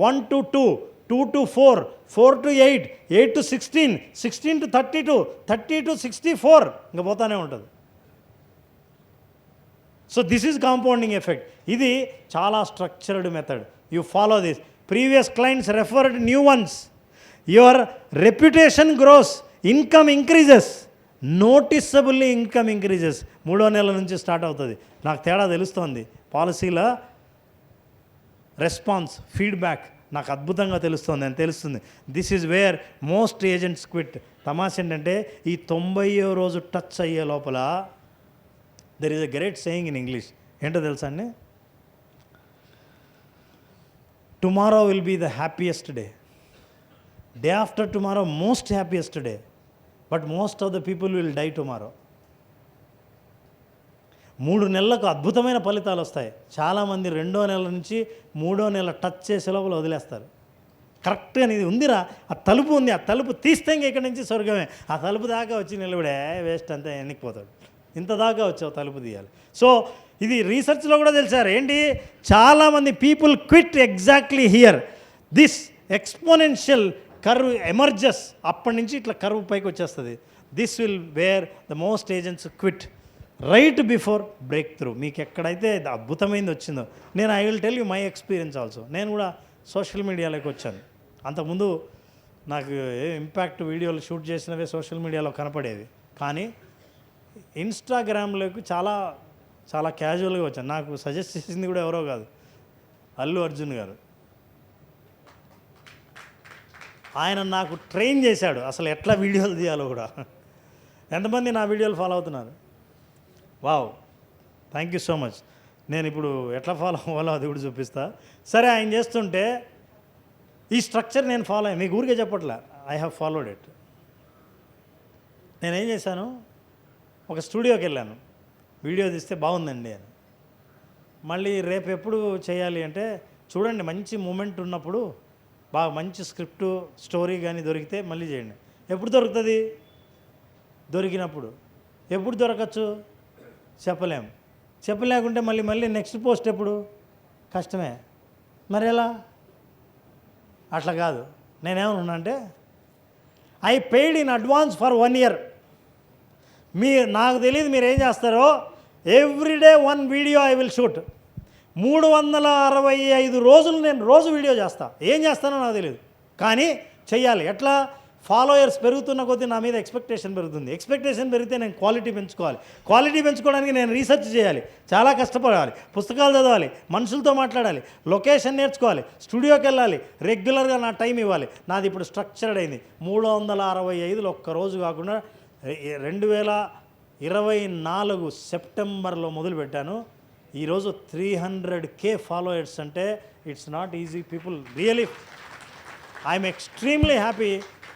1 to 2, 2 to 4, 4 to 8, 8 to 16, 16 to 32, 30 to 64 ఇంకా పోతానే ఉంటుంది. So this is compounding effect. ఇది చాలా structured method. You follow this. Previous clients referred new ones. Your reputation grows. Income increases. Noticeably income increases. 3వ నెల నుంచి స్టార్ట్ అవుతుంది. నాకు తేడా తెలుస్తోంది. పాలసీల రెస్పాన్స్, ఫీడ్బ్యాక్ నాకు అద్భుతంగా తెలుస్తుంది అని తెలుస్తుంది. This is where most agents quit. తమాష ఏంటంటే ఈ 90వ రోజు టచ్ అయ్యే లోపల there is a great saying in English. ఏంటో తెలుసా అండి? Tomorrow will be the happiest day. Day after tomorrow, most happiest day. But most of the people will die tomorrow. 3 నెలలకు అద్భుతమైన ఫలితాలు వస్తాయి. చాలామంది 2వ నెల నుంచి 3వ నెల టచ్ చేసే లోపల వదిలేస్తారు. కరెక్ట్గా ఇది ఉందిరా, ఆ తలుపు ఉంది, ఆ తలుపు తీస్తే ఇంక ఇక్కడి నుంచి స్వర్గమే. ఆ తలుపు దాకా వచ్చి నిలబడే వేస్ట్ అంతా ఎన్నికిపోతాడు. ఇంత దాకా వచ్చావు, తలుపు తీయాలి. సో ఇది రీసెర్చ్లో కూడా తెలిసారు. ఏంటి? చాలామంది people quit exactly here. This exponential curve emerges. అప్పటి నుంచి ఇట్లా కర్వ్ పైకి వచ్చేస్తుంది. This will wear the most agents quit right before break through. మీకు ఎక్కడైతే అద్భుతమైంది వచ్చిందో, నేను I will tell you my experience also. నేను కూడా సోషల్ మీడియాలోకి వచ్చాను. అంతకుముందు నాకు ఇంపాక్ట్ వీడియోలు షూట్ చేసినవే సోషల్ మీడియాలో కనపడేవి. కానీ ఇన్స్టాగ్రామ్లోకి చాలా చాలా క్యాజువల్గా వచ్చాను. నాకు సజెస్ట్ చేసింది కూడా ఎవరో కాదు, అల్లు అర్జున్ గారు. ఆయన నాకు ట్రైన్ చేశాడు అసలు ఎట్లా వీడియోలు తీయాలో కూడా. ఎంతమంది నా వీడియోలు ఫాలో అవుతున్నారు? Wow, thank you so much. నేను ఇప్పుడు ఎట్లా ఫాలో అవ్వాలో అది కూడా చూపిస్తా. సరే, ఆయన చేస్తుంటే ఈ స్ట్రక్చర్ నేను ఫాలో అయ్యాను, మీకు ఊరికే చెప్పట్లే, ఐ హ్యావ్ ఫాలోడ్ ఇట్. నేనేం చేశాను, ఒక స్టూడియోకి వెళ్ళాను, వీడియో తీస్తే బాగుందండి అని. మళ్ళీ రేపు ఎప్పుడు చేయాలి అంటే, చూడండి మంచి మూమెంట్ ఉన్నప్పుడు, బాగా మంచి స్క్రిప్టు స్టోరీ కానీ దొరికితే మళ్ళీ చేయండి. ఎప్పుడు దొరుకుతుంది? దొరికినప్పుడు. ఎప్పుడు దొరకచ్చు చెప్పలేము. చెప్పలేకుంటే మళ్ళీ నెక్స్ట్ పోస్ట్ ఎప్పుడు? కష్టమే. మరి ఎలా? అట్లా కాదు. నేనేమన్నా అంటే, I paid in advance for 1 year. నాకు తెలియదు మీరు ఏం చేస్తారో, everyday 1 video I will shoot. 365 రోజులు నేను రోజు వీడియో చేస్తా. ఏం చేస్తానో నాకు తెలియదు, కానీ చెయ్యాలి. ఎట్లా? ఫాలోయర్స్ పెరుగుతున్న కొద్దీ నా మీద ఎక్స్పెక్టేషన్ పెరుగుతుంది. ఎక్స్పెక్టేషన్ పెరిగితే నేను క్వాలిటీ పెంచుకోవాలి. క్వాలిటీ పెంచుకోవడానికి నేను రీసెర్చ్ చేయాలి, చాలా కష్టపడాలి, పుస్తకాలు చదవాలి, మనుషులతో మాట్లాడాలి, లొకేషన్ నేర్చుకోవాలి, స్టూడియోకి వెళ్ళాలి, రెగ్యులర్గా నా టైం ఇవ్వాలి. నాది ఇప్పుడు స్ట్రక్చర్డ్ అయింది. 365 ఒక్కరోజు కాకుండా 2024 సెప్టెంబర్లో మొదలుపెట్టాను. ఈరోజు 300K ఫాలోయర్స్ అంటే it's not easy people. Really I'm extremely happy.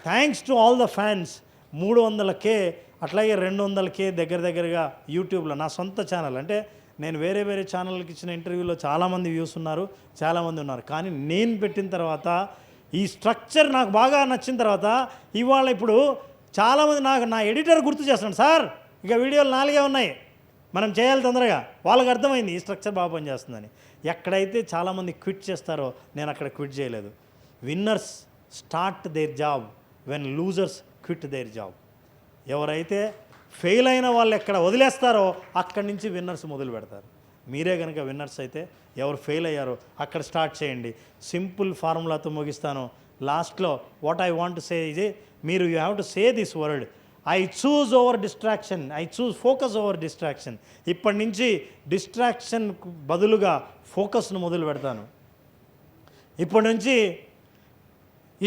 Thanks to all the fans. 300K, అట్లాగే 200K దగ్గరగా యూట్యూబ్లో నా సొంత ఛానల్. అంటే నేను వేరే ఛానల్కి ఇచ్చిన ఇంటర్వ్యూలో చాలామంది వ్యూస్ ఉన్నారు, చాలామంది ఉన్నారు. కానీ నేను పెట్టిన తర్వాత, ఈ స్ట్రక్చర్ నాకు బాగా నచ్చిన తర్వాత, ఇవాళ ఇప్పుడు చాలామంది నా ఎడిటర్ గుర్తు చేస్తున్నాడు, సార్ ఇక వీడియోలు 4 ఉన్నాయి, మనం చేయాలి తొందరగా. వాళ్ళకి అర్థమైంది ఈ స్ట్రక్చర్ బాగా పనిచేస్తుందని. ఎక్కడైతే చాలామంది క్విట్ చేస్తారో నేను అక్కడ క్విట్ చేయలేదు. Winners start their job when losers quit their job. ఎవరైతే ఫెయిల్ అయిన వాళ్ళు ఎక్కడ వదిలేస్తారో అక్కడి నుంచి విన్నర్స్ మొదలు పెడతారు. మీరే కనుక విన్నర్స్ అయితే, ఎవరు ఫెయిల్ అయ్యారో అక్కడ స్టార్ట్ చేయండి. సింపుల్ ఫార్ములాతో ముగిస్తాను. లాస్ట్లో what I want to say ఇది, మీరు you have to say this word, I choose over distraction, I choose focus over distraction. ఇప్పటి నుంచి డిస్ట్రాక్షన్ బదులుగా ఫోకస్ను మొదలు పెడతాను. ఇప్పటి నుంచి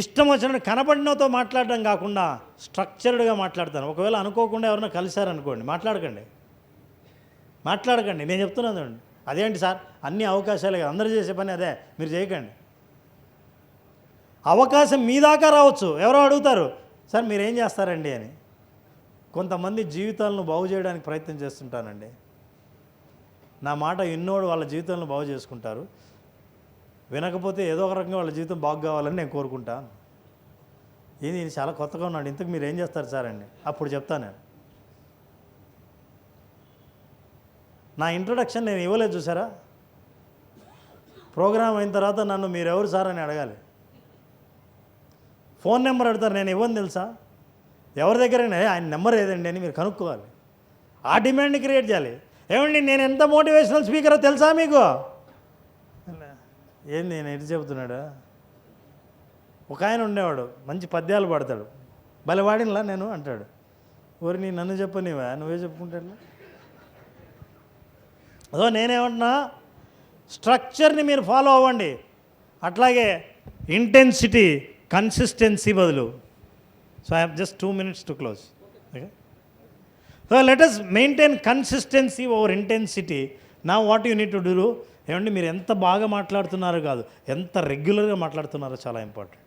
ఇష్టం వచ్చినట్టు కనబడినతో మాట్లాడడం కాకుండా స్ట్రక్చర్డ్గా మాట్లాడతాను. ఒకవేళ అనుకోకుండా ఎవరైనా కలిశారనుకోండి, మాట్లాడకండి. నేను చెప్తున్నాను చూడండి. అదేంటి సార్, అన్ని అవకాశాలే కదా, అందరూ చేసే పని అదే, మీరు చేయకండి. అవకాశం మీ దాకా రావచ్చు, ఎవరో అడుగుతారు, సార్ మీరేం చేస్తారండి అని. కొంతమంది జీవితాలను బాగు చేయడానికి ప్రయత్నం చేస్తుంటానండి. నా మాట విన్నోడు వాళ్ళ జీవితాలను బాగు చేసుకుంటారు, వినకపోతే ఏదో ఒక రకంగా వాళ్ళ జీవితం బాగు కావాలని నేను కోరుకుంటాను. ఇది చాలా కొత్తగా ఉన్నాడు, ఇంతకు మీరు ఏం చేస్తారు సార్ అండి, అప్పుడు చెప్తాను నేను. నా ఇంట్రొడక్షన్ నేను ఇవ్వలేదు చూసారా, ప్రోగ్రామ్ అయిన తర్వాత నన్ను మీరెవరు సార్ అని అడగాలి. ఫోన్ నెంబర్ అడుగుతారు, నేను ఇవ్వను తెలుసా, ఎవరి దగ్గరైనా ఆయన నెంబర్ ఏదండి అని మీరు కనుక్కోవాలి. ఆ డిమాండ్ని క్రియేట్ చేయాలి. ఏమండి నేను ఎంత మోటివేషనల్ స్పీకరో తెలుసా మీకు? ఏంది నేను ఎటు చెబుతున్నాడు? ఒక ఆయన ఉండేవాడు, మంచి పద్యాలు పాడతాడు, భలే వాడినలా నేను అంటాడు. నీ నన్ను చెప్పనివా, నువ్వే చెప్పుకుంటాడు. అదో నేనేమంటున్నా, స్ట్రక్చర్ని మీరు ఫాలో అవ్వండి. అట్లాగే ఇంటెన్సిటీ, కన్సిస్టెన్సీ బదులు. So I have just 2 minutes to close. Okay, so let us maintain consistency over intensity. నా what you need to do, ఏమండి మీరు ఎంత బాగా మాట్లాడుతున్నారో కాదు, ఎంత రెగ్యులర్గా మాట్లాడుతున్నారో చాలా ఇంపార్టెంట్.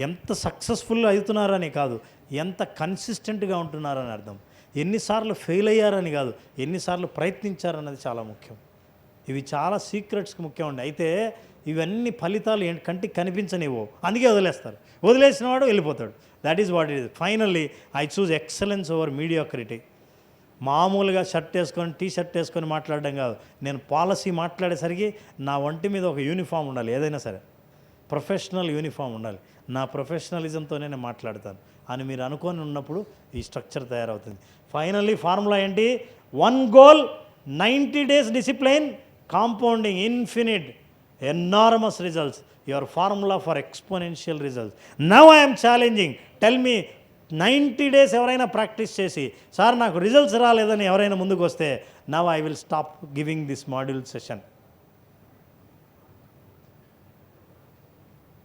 ఎంత సక్సెస్ఫుల్ అవుతున్నారని కాదు, ఎంత కన్సిస్టెంట్గా ఉంటున్నారని అర్థం. ఎన్నిసార్లు ఫెయిల్ అయ్యారని కాదు, ఎన్నిసార్లు ప్రయత్నించారన్నది చాలా ముఖ్యం. ఇవి చాలా సీక్రెట్స్కి ముఖ్యం అండి. అయితే ఇవన్నీ ఫలితాలు కంటికి కనిపించనివ్వవు, అందుకే వదిలేస్తారు. వదిలేసిన వాడు వెళ్ళిపోతాడు. That is what it is. Finally I choose excellence over mediocrity. మామూలుగా షర్ట్ వేసుకొని టీ షర్ట్ వేసుకొని మాట్లాడడం కాదు, నేను పాలసీ మాట్లాడేసరికి నా ఒంటి మీద ఒక యూనిఫామ్ ఉండాలి, ఏదైనా సరే ప్రొఫెషనల్ యూనిఫామ్ ఉండాలి. నా ప్రొఫెషనలిజంతోనే నేను మాట్లాడతాను అని మీరు అనుకొని ఉన్నప్పుడు ఈ స్ట్రక్చర్ తయారవుతుంది. ఫైనల్లీ ఫార్ములా ఏంటి? 1 goal, 90 days discipline, compounding infinite enormous results. Your formula for exponential results. Now I am challenging. Tell me, 90 days ఎవరైనా ప్రాక్టీస్ చేసి సార్ నాకు రిజల్ట్స్ రాలేదని ఎవరైనా ముందుకు వస్తే, now I will stop giving this module session.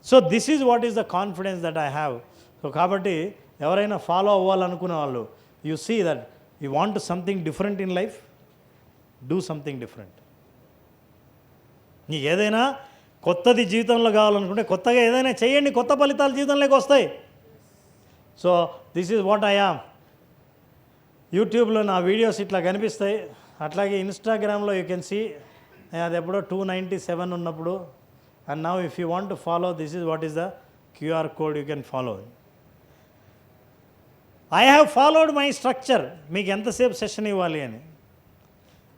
So this is what is the confidence that I have. So కాబట్టి ఎవరైనా ఫాలో అవ్వాలనుకునే వాళ్ళు, you see that you want something different in life, do something different. నీకు ఏదైనా కొత్తది జీవితంలో కావాలనుకుంటే కొత్తగా ఏదైనా చేయండి, కొత్త ఫలితాలు జీవితంలోకి వస్తాయి. So this is what I am. యూట్యూబ్లో నా వీడియోస్ ఇట్లా కనిపిస్తాయి, అట్లాగే ఇన్స్టాగ్రామ్లో యూ కెన్ సీ. అది ఎప్పుడో 297 ఉన్నప్పుడు. And now if you want to follow, this is what is the QR code, you can follow. I have followed my structure. మీకు ఎంతసేపు సెషన్ ఇవ్వాలి అని,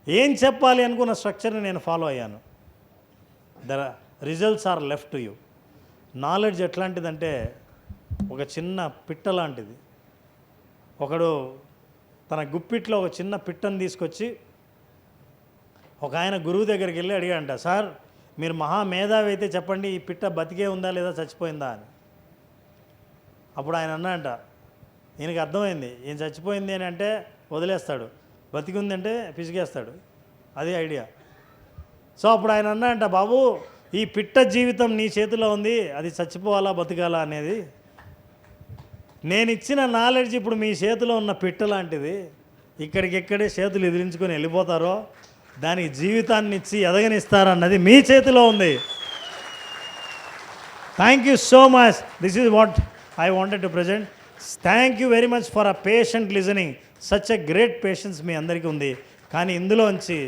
ఏం చెప్పాలి అనుకున్న స్ట్రక్చర్ని నేను ఫాలో అయ్యాను. The results are left to you. Knowledge ఎట్లాంటిదంటే ఒక చిన్న పిట్ట లాంటిది. ఒకడు తన గుప్పిట్లో ఒక చిన్న పిట్టను తీసుకొచ్చి ఒక ఆయన గురువు దగ్గరికి వెళ్ళి అడిగాడంట, సార్ మీరు మహామేధావి అయితే చెప్పండి, ఈ పిట్ట బతికే ఉందా లేదా చచ్చిపోయిందా అని. అప్పుడు ఆయన అన్నాడంట, ఈయనకి అర్థమైంది, ఈయన చచ్చిపోయింది అని అంటే వదిలేస్తాడు, బతికుంది అంటే పిసిగేస్తాడు. అది ఐడియా. సో అప్పుడు ఆయన అన్నాడంట, బాబు ఈ పిట్ట జీవితం నీ చేతిలో ఉంది, అది చచ్చిపోవాలా బతకాలా అనేది. నేను ఇచ్చిన నాలెడ్జ్ ఇప్పుడు మీ చేతిలో ఉన్న పిట్ట లాంటిది. ఇక్కడికిక్కడే చేతులు ఎదిరించుకొని వెళ్ళిపోతారో దానికి జీవితాన్ని ఇచ్చి ఎదగనిస్తారన్నది మీ చేతిలో ఉంది. Thank you so much. This is what I wanted to present. Thank you very much for a patient listening. Such a great patience మీ అందరికీ ఉంది. కానీ ఇందులోంచి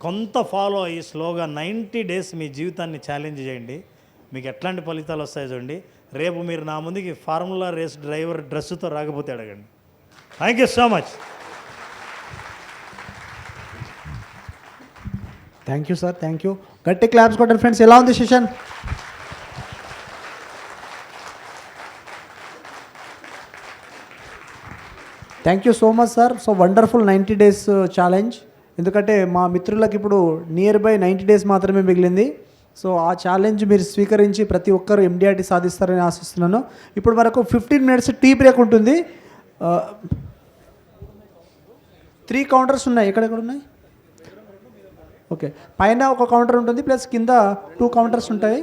కొంత ఫాలో అయ్యి స్లోగా 90 days మీ జీవితాన్ని ఛాలెంజ్ చేయండి. మీకు ఎట్లాంటి ఫలితాలు వస్తాయో చూడండి. రేపు మీరు నా ముందుకి ఫార్ములా రేస్ డ్రైవర్ డ్రెస్సుతో రాకపోతే అడగండి. Thank you so much. Thank you sir, thank you. గట్టి క్లాప్స్ కొట్టండి ఫ్రెండ్స్. ఎలా ఉంది session? Thank you so much sir. So wonderful 90 days challenge. ఎందుకంటే మా మిత్రులకు ఇప్పుడు నియర్ బై 90 days మాత్రమే మిగిలింది. సో ఆ ఛాలెంజ్ మీరు స్వీకరించి ప్రతి ఒక్కరు MDRT సాధిస్తారని ఆశిస్తున్నాను. ఇప్పుడు వరకు 15 minutes టీ బ్రేక్ ఉంటుంది. 3 counters ఉన్నాయి. ఎక్కడెక్కడ ఉన్నాయి? ఓకే, పైన ఒక కౌంటర్ ఉంటుంది, ప్లస్ కింద 2 counters ఉంటాయి.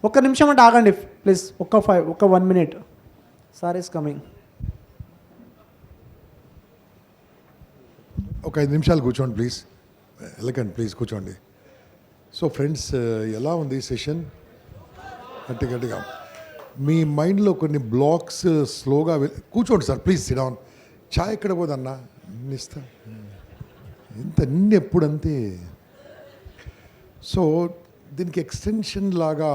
ఒక్క నిమిషం అంటే ఆగండి ప్లీజ్. ఒక 1 minute. Sir is coming. ఒక 5 నిమిషాలు కూర్చోండి ప్లీజ్. వెళ్ళకండి ప్లీజ్, కూర్చోండి. సో ఫ్రెండ్స్, ఎలా ఉంది సెషన్? గట్టిగా మీ మైండ్లో కొన్ని బ్లాక్స్ స్లోగా కూర్చోండి సార్ ప్లీజ్. Sit down. చాయ్ ఎక్కడ పోదన్నా ఇస్తా, ఇంత నిన్న ఎప్పుడంతే. సో దీనికి ఎక్స్టెన్షన్ లాగా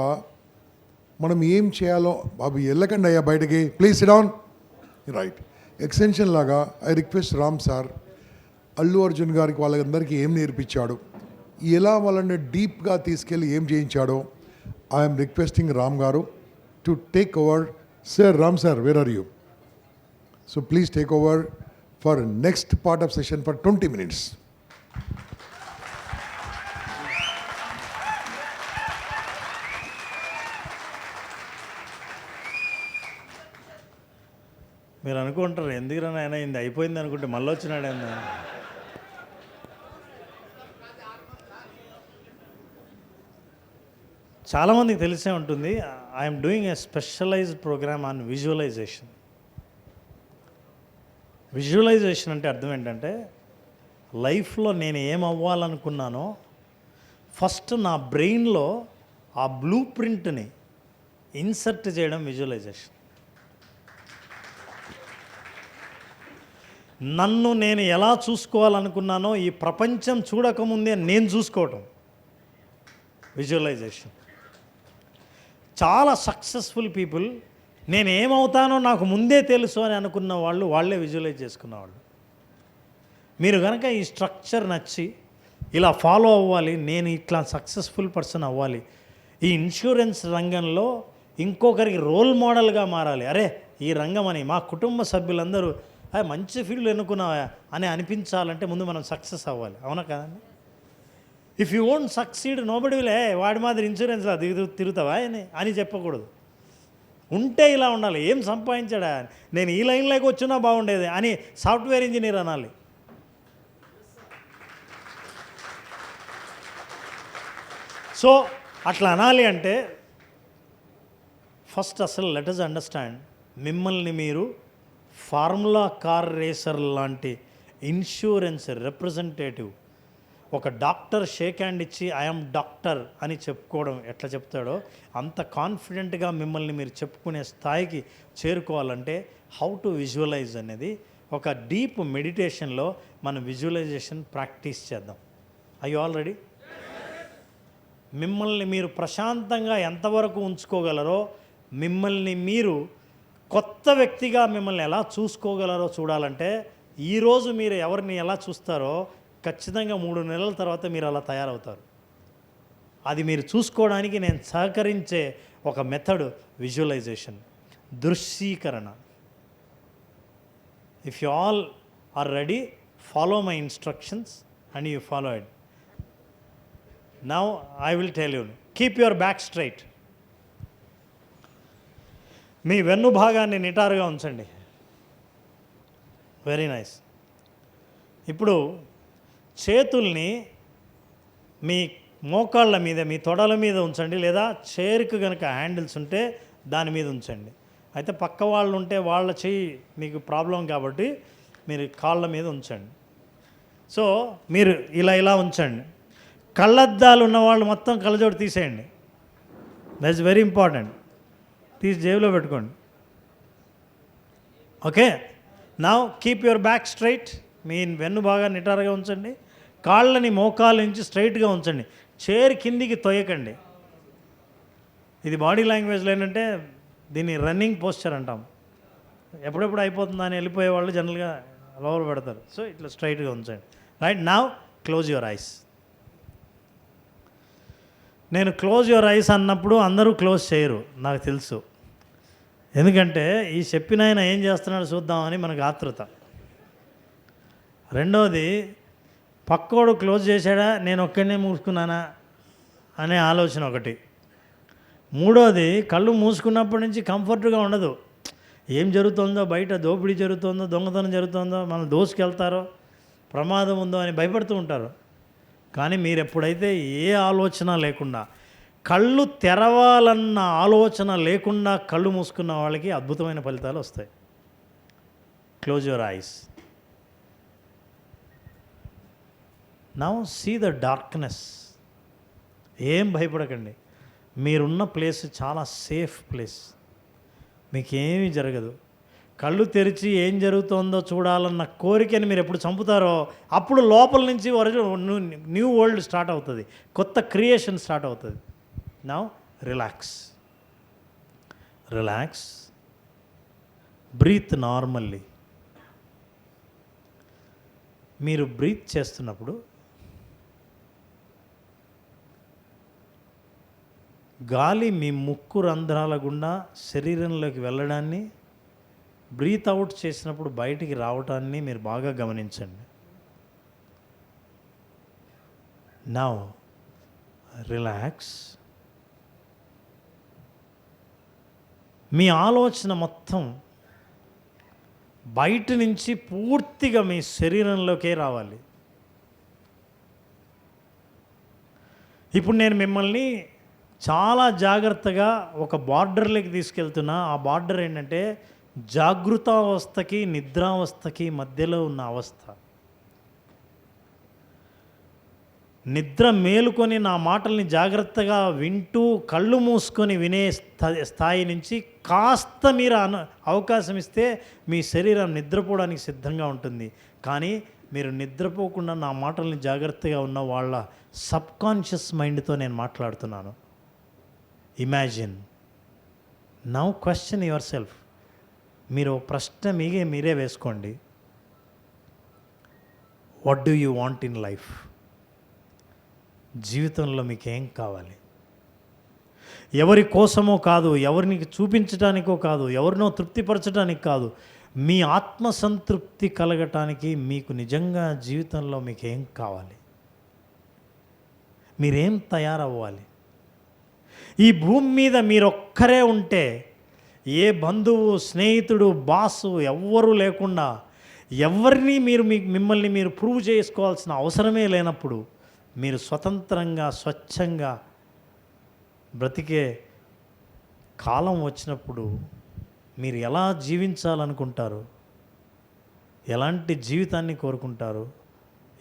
మనం ఏం చేయాలో, బాబు వెళ్ళకండి అయ్యా బయటకి please, sit down. Right. Extension లాగా I request Ram sir, Allu Arjun గారికి వాళ్ళందరికీ ఏం నేర్పించాడు, ఎలా వాళ్ళని డీప్గా తీసుకెళ్ళి ఏం చేయించాడో, I'm requesting Ram garu to take over. Sir Ram sir, where are you? So please take over for next part of session for 20 minutes. మీరు అనుకుంటారు ఎందుకురా నాయన ఇది అయిపోయింది అనుకుంటే మళ్ళీ వచ్చినాడేందా. చాలామందికి తెలిసే ఉంటుంది, I'm doing a specialised programme on visualisation. Visualisation అంటే అర్థం ఏంటంటే, లైఫ్లో నేను ఏం అవ్వాలనుకున్నానో ఫస్ట్ నా బ్రెయిన్లో ఆ బ్లూ ప్రింట్ని ఇన్సర్ట్ చేయడం విజువలైజేషన్. నన్ను నేను ఎలా చూసుకోవాలనుకున్నానో ఈ ప్రపంచం చూడకముందే నేను చూసుకోవటం విజువలైజేషన్. చాలా సక్సెస్ఫుల్ పీపుల్ నేను ఏమవుతానో నాకు ముందే తెలుసు అని అనుకున్న వాళ్ళు వాళ్ళే విజువలైజ్ చేసుకున్నవాళ్ళు. మీరు కనుక ఈ స్ట్రక్చర్ నచ్చి ఇలా ఫాలో అవ్వాలి, నేను ఇట్లా సక్సెస్ఫుల్ పర్సన్ అవ్వాలి, ఈ ఇన్సూరెన్స్ రంగంలో ఇంకొకరికి రోల్ మోడల్గా మారాలి, అరే ఈ రంగం అని మా కుటుంబ సభ్యులందరూ మంచి ఫీల్డ్ ఎన్నుకున్నావా అని అనిపించాలంటే ముందు మనం సక్సెస్ అవ్వాలి. అవునా కదండి? If you won't succeed nobody will వాడి మాదిరి ఇన్సూరెన్స్లో తిరుగుతావా అని చెప్పకూడదు. ఉంటే ఇలా ఉండాలి, ఏం సంపాదించాడా, నేను ఈ లైన్లోకి వచ్చినా బాగుండేది అని సాఫ్ట్వేర్ ఇంజనీర్ అనాలి. సో అట్లా అనాలి అంటే ఫస్ట్ అసలు లెట్ us అండర్స్టాండ్, మిమ్మల్ని మీరు ఫార్ములా కార్ రేసర్ లాంటి ఇన్సూరెన్స్ రిప్రజెంటేటివ్, ఒక డాక్టర్ షేక్ హ్యాండ్ ఇచ్చి ఐఎమ్ డాక్టర్ అని చెప్పుకోవడం ఎట్లా చెప్తాడో అంత కాన్ఫిడెంట్గా మిమ్మల్ని మీరు చెప్పుకునే స్థాయికి చేరుకోవాలంటే హౌ టు విజువలైజ్ అనేది ఒక డీప్ మెడిటేషన్లో మనం విజువలైజేషన్ ప్రాక్టీస్ చేద్దాం. I you all ready? మిమ్మల్ని మీరు ప్రశాంతంగా ఎంతవరకు ఉంచుకోగలరో, మిమ్మల్ని మీరు కొత్త వ్యక్తిగా మిమ్మల్ని ఎలా చూసుకోగలరో చూడాలంటే ఈరోజు మీరు ఎవరిని ఎలా చూస్తారో ఖచ్చితంగా 3 నెలల తర్వాత మీరు అలా తయారవుతారు. అది మీరు చూసుకోవడానికి నేను సహకరించే ఒక మెథడ్ విజువలైజేషన్, దృశ్యీకరణ. If you all are ready, follow my instructions and you follow it. Now I will tell you, keep your back straight. మీ వెన్ను భాగాన్ని నిటారుగా ఉంచండి. Very nice. ఇప్పుడు చేతుల్ని మీ మోకాళ్ళ మీద, మీ తొడల మీద ఉంచండి, లేదా చైర్కి కనుక హ్యాండిల్స్ ఉంటే దాని మీద ఉంచండి. అయితే పక్క వాళ్ళు ఉంటే వాళ్ళ చెయ్యి మీకు ప్రాబ్లం కాబట్టి మీరు కాళ్ళ మీద ఉంచండి. సో మీరు ఇలా ఉంచండి. కళ్ళద్దాలు ఉన్న వాళ్ళు మొత్తం కళ్ళజోడు తీసేయండి. That's very important. తీసి జేబులో పెట్టుకోండి. Okay, now keep your back straight. మీ వెన్ను బాగా నిటారుగా ఉంచండి. కాళ్ళని మోకాళ్ళ నుంచి స్ట్రైట్గా ఉంచండి. చైర్ కిందికి తొయ్యకండి. ఇది బాడీ లాంగ్వేజ్లో ఏంటంటే దీన్ని రన్నింగ్ పోస్చర్ అంటాం. ఎప్పుడెప్పుడు అయిపోతుందా అని వెళ్ళిపోయే వాళ్ళు జనరల్గా లోపల పెడతారు. సో ఇట్లా స్ట్రైట్గా ఉంచండి. Right, now close your ice. నేను క్లోజ్ యువర్ ఐస్ అన్నప్పుడు అందరూ క్లోజ్ చేయరు, నాకు తెలుసు. ఎందుకంటే ఈ చెప్పిన ఆయన ఏం చేస్తున్నాడో చూద్దామని మనకు ఆతృత. రెండోది, పక్కోడు క్లోజ్ చేశాడా, నేను ఒక్కడనే మూసుకున్నానా అనే ఆలోచన ఒకటి. మూడోది, కళ్ళు మూసుకున్నప్పటి నుంచి కంఫర్ట్గా ఉండదు. ఏం జరుగుతుందో, బయట దోపిడీ జరుగుతుందో, దొంగతనం జరుగుతుందో, మనం దోసుకెళ్తారో, ప్రమాదం ఉందో అని భయపడుతూ ఉంటారు. కానీ మీరు ఎప్పుడైతే ఏ ఆలోచన లేకుండా, కళ్ళు తెరవాలన్న ఆలోచన లేకుండా కళ్ళు మూసుకున్న వాళ్ళకి అద్భుతమైన ఫలితాలు వస్తాయి. Close your eyes. Now see the darkness. ఏం భయపడకండి. మీరున్న ప్లేస్ చాలా సేఫ్ ప్లేస్, మీకేమీ జరగదు. కళ్ళు తెరిచి ఏం జరుగుతుందో చూడాలన్న కోరికని మీరు ఎప్పుడు చంపుతారో అప్పుడు లోపల నుంచి న్యూ వరల్డ్ స్టార్ట్ అవుతుంది, కొత్త క్రియేషన్ స్టార్ట్ అవుతుంది. Now relax, relax, breathe normally. మీరు బ్రీత్ చేస్తున్నప్పుడు గాలి మీ ముక్కు రంధ్రాల గుండా శరీరంలోకి వెళ్ళడాన్ని, బ్రీత్ అవుట్ చేసినప్పుడు బయటికి రావటాన్ని మీరు బాగా గమనించండి. Now relax. మీ ఆలోచన మొత్తం బయట నుంచి పూర్తిగా మీ శరీరంలోకే రావాలి. ఇప్పుడు నేను మిమ్మల్ని చాలా జాగ్రత్తగా ఒక బార్డర్లోకి తీసుకెళ్తున్నా. ఆ బార్డర్ ఏంటంటే జాగృతావస్థకి నిద్రావస్థకి మధ్యలో ఉన్న అవస్థ. నిద్ర మేలుకొని నా మాటల్ని జాగ్రత్తగా వింటూ కళ్ళు మూసుకొని వినే స్థాయి నుంచి కాస్త మీరు అవకాశం ఇస్తే మీ శరీరం నిద్రపోవడానికి సిద్ధంగా ఉంటుంది. కానీ మీరు నిద్రపోకుండా నా మాటల్ని జాగ్రత్తగా ఉన్న వాళ్ళ సబ్కాన్షియస్ మైండ్తో నేను మాట్లాడుతున్నాను. Imagine. Now question your self. మీరు ప్రశ్న మీరే వేసుకోండి. What do you want in life? జీవితంలో మీకు ఏం కావాలి? ఎవరి కోసమో కాదు, ఎవరిని చూపించడానికో కాదు, ఎవరినో తృప్తిపరచడానికి కాదు, మీ ఆత్మసంతృప్తి కలగటానికి మీకు నిజంగా జీవితంలో మీకు ఏం కావాలి? మీరేం తయారవ్వాలి? ఈ భూమి మీద మీరొక్కరే ఉంటే, ఏ బంధువు, స్నేహితుడు, బాసు ఎవ్వరూ లేకుండా, ఎవరిని మిమ్మల్ని మీరు ప్రూవ్ చేసుకోవాల్సిన అవసరమే లేనప్పుడు, మీరు స్వతంత్రంగా స్వచ్ఛంగా బ్రతికే కాలం వచ్చినప్పుడు మీరు ఎలా జీవించాలనుకుంటారు? ఎలాంటి జీవితాన్ని కోరుకుంటారు?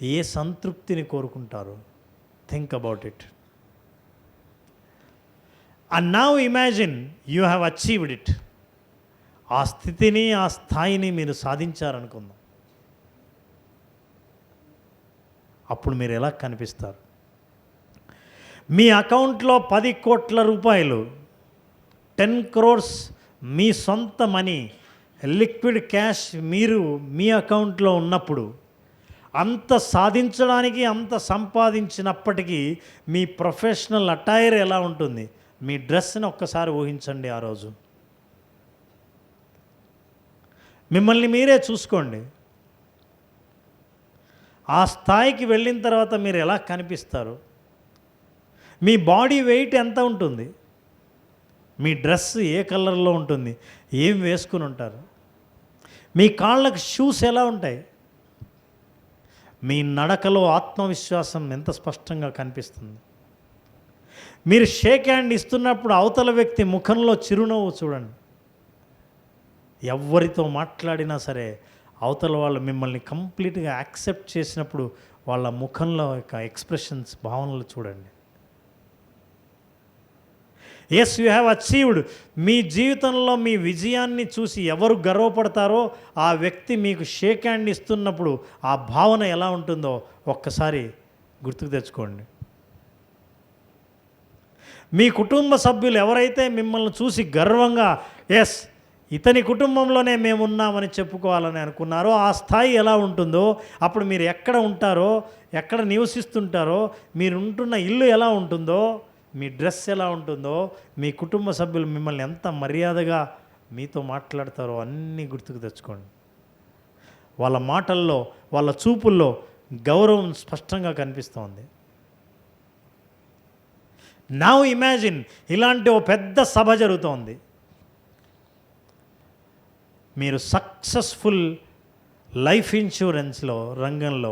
ఏ సంతృప్తిని కోరుకుంటారు? Think about it. And now imagine you have achieved it. ఆ స్థితిని, ఆ స్థాయిని మీరు సాధించారనుకుందాం. అప్పుడు మీరు ఎలా కనిపిస్తారు? మీ అకౌంట్లో 10 కోట్ల రూపాయలు, 10 crores మీ సొంత మనీ, లిక్విడ్ క్యాష్ మీరు మీ అకౌంట్లో ఉన్నప్పుడు, అంత సాధించడానికి, అంత సంపాదించినప్పటికీ మీ ప్రొఫెషనల్ అటైర్ ఎలా ఉంటుంది? మీ డ్రెస్ని ఒక్కసారి ఊహించండి. ఆ రోజు మిమ్మల్ని మీరే చూసుకోండి. ఆ స్థాయికి వెళ్ళిన తర్వాత మీరు ఎలా కనిపిస్తారు? మీ బాడీ వెయిట్ ఎంత ఉంటుంది? మీ డ్రెస్ ఏ కలర్లో ఉంటుంది? ఏం వేసుకుని ఉంటారు? మీ కాళ్ళకు షూస్ ఎలా ఉంటాయి? మీ నడకలో ఆత్మవిశ్వాసం ఎంత స్పష్టంగా కనిపిస్తుంది? మీరు షేక్ హ్యాండ్ ఇస్తున్నప్పుడు అవతల వ్యక్తి ముఖంలో చిరునవ్వు చూడండి. ఎవరితో మాట్లాడినా సరే అవతల వాళ్ళు మిమ్మల్ని కంప్లీట్గా యాక్సెప్ట్ చేసినప్పుడు వాళ్ళ ముఖంలో యొక్క ఎక్స్ప్రెషన్స్, భావనలు చూడండి. Yes, you have achieved. మీ జీవితంలో మీ విజయాన్ని చూసి ఎవరు గర్వపడతారో ఆ వ్యక్తి మీకు షేక్ హ్యాండ్ ఇస్తున్నప్పుడు ఆ భావన ఎలా ఉంటుందో ఒక్కసారి గుర్తుకు తెచ్చుకోండి. మీ కుటుంబ సభ్యులు ఎవరైతే మిమ్మల్ని చూసి గర్వంగా ఎస్ ఇతని కుటుంబంలోనే మేము ఉన్నామని చెప్పుకోవాలని అనుకున్నారో ఆ స్థాయి ఎలా ఉంటుందో, అప్పుడు మీరు ఎక్కడ ఉంటారో, ఎక్కడ నివసిస్తుంటారో, మీరు ఉంటున్న ఇల్లు ఎలా ఉంటుందో, మీ డ్రెస్ ఎలా ఉంటుందో, మీ కుటుంబ సభ్యులు మిమ్మల్ని ఎంత మర్యాదగా మీతో మాట్లాడతారో అన్నీ గుర్తుకు తెచ్చుకోండి. వాళ్ళ మాటల్లో, వాళ్ళ చూపుల్లో గౌరవం స్పష్టంగా కనిపిస్తోంది. నౌ ఇమాజిన్, ఇలాంటి ఓ పెద్ద సభ జరుగుతోంది. మీరు సక్సెస్ఫుల్ లైఫ్ ఇన్సూరెన్స్లో రంగంలో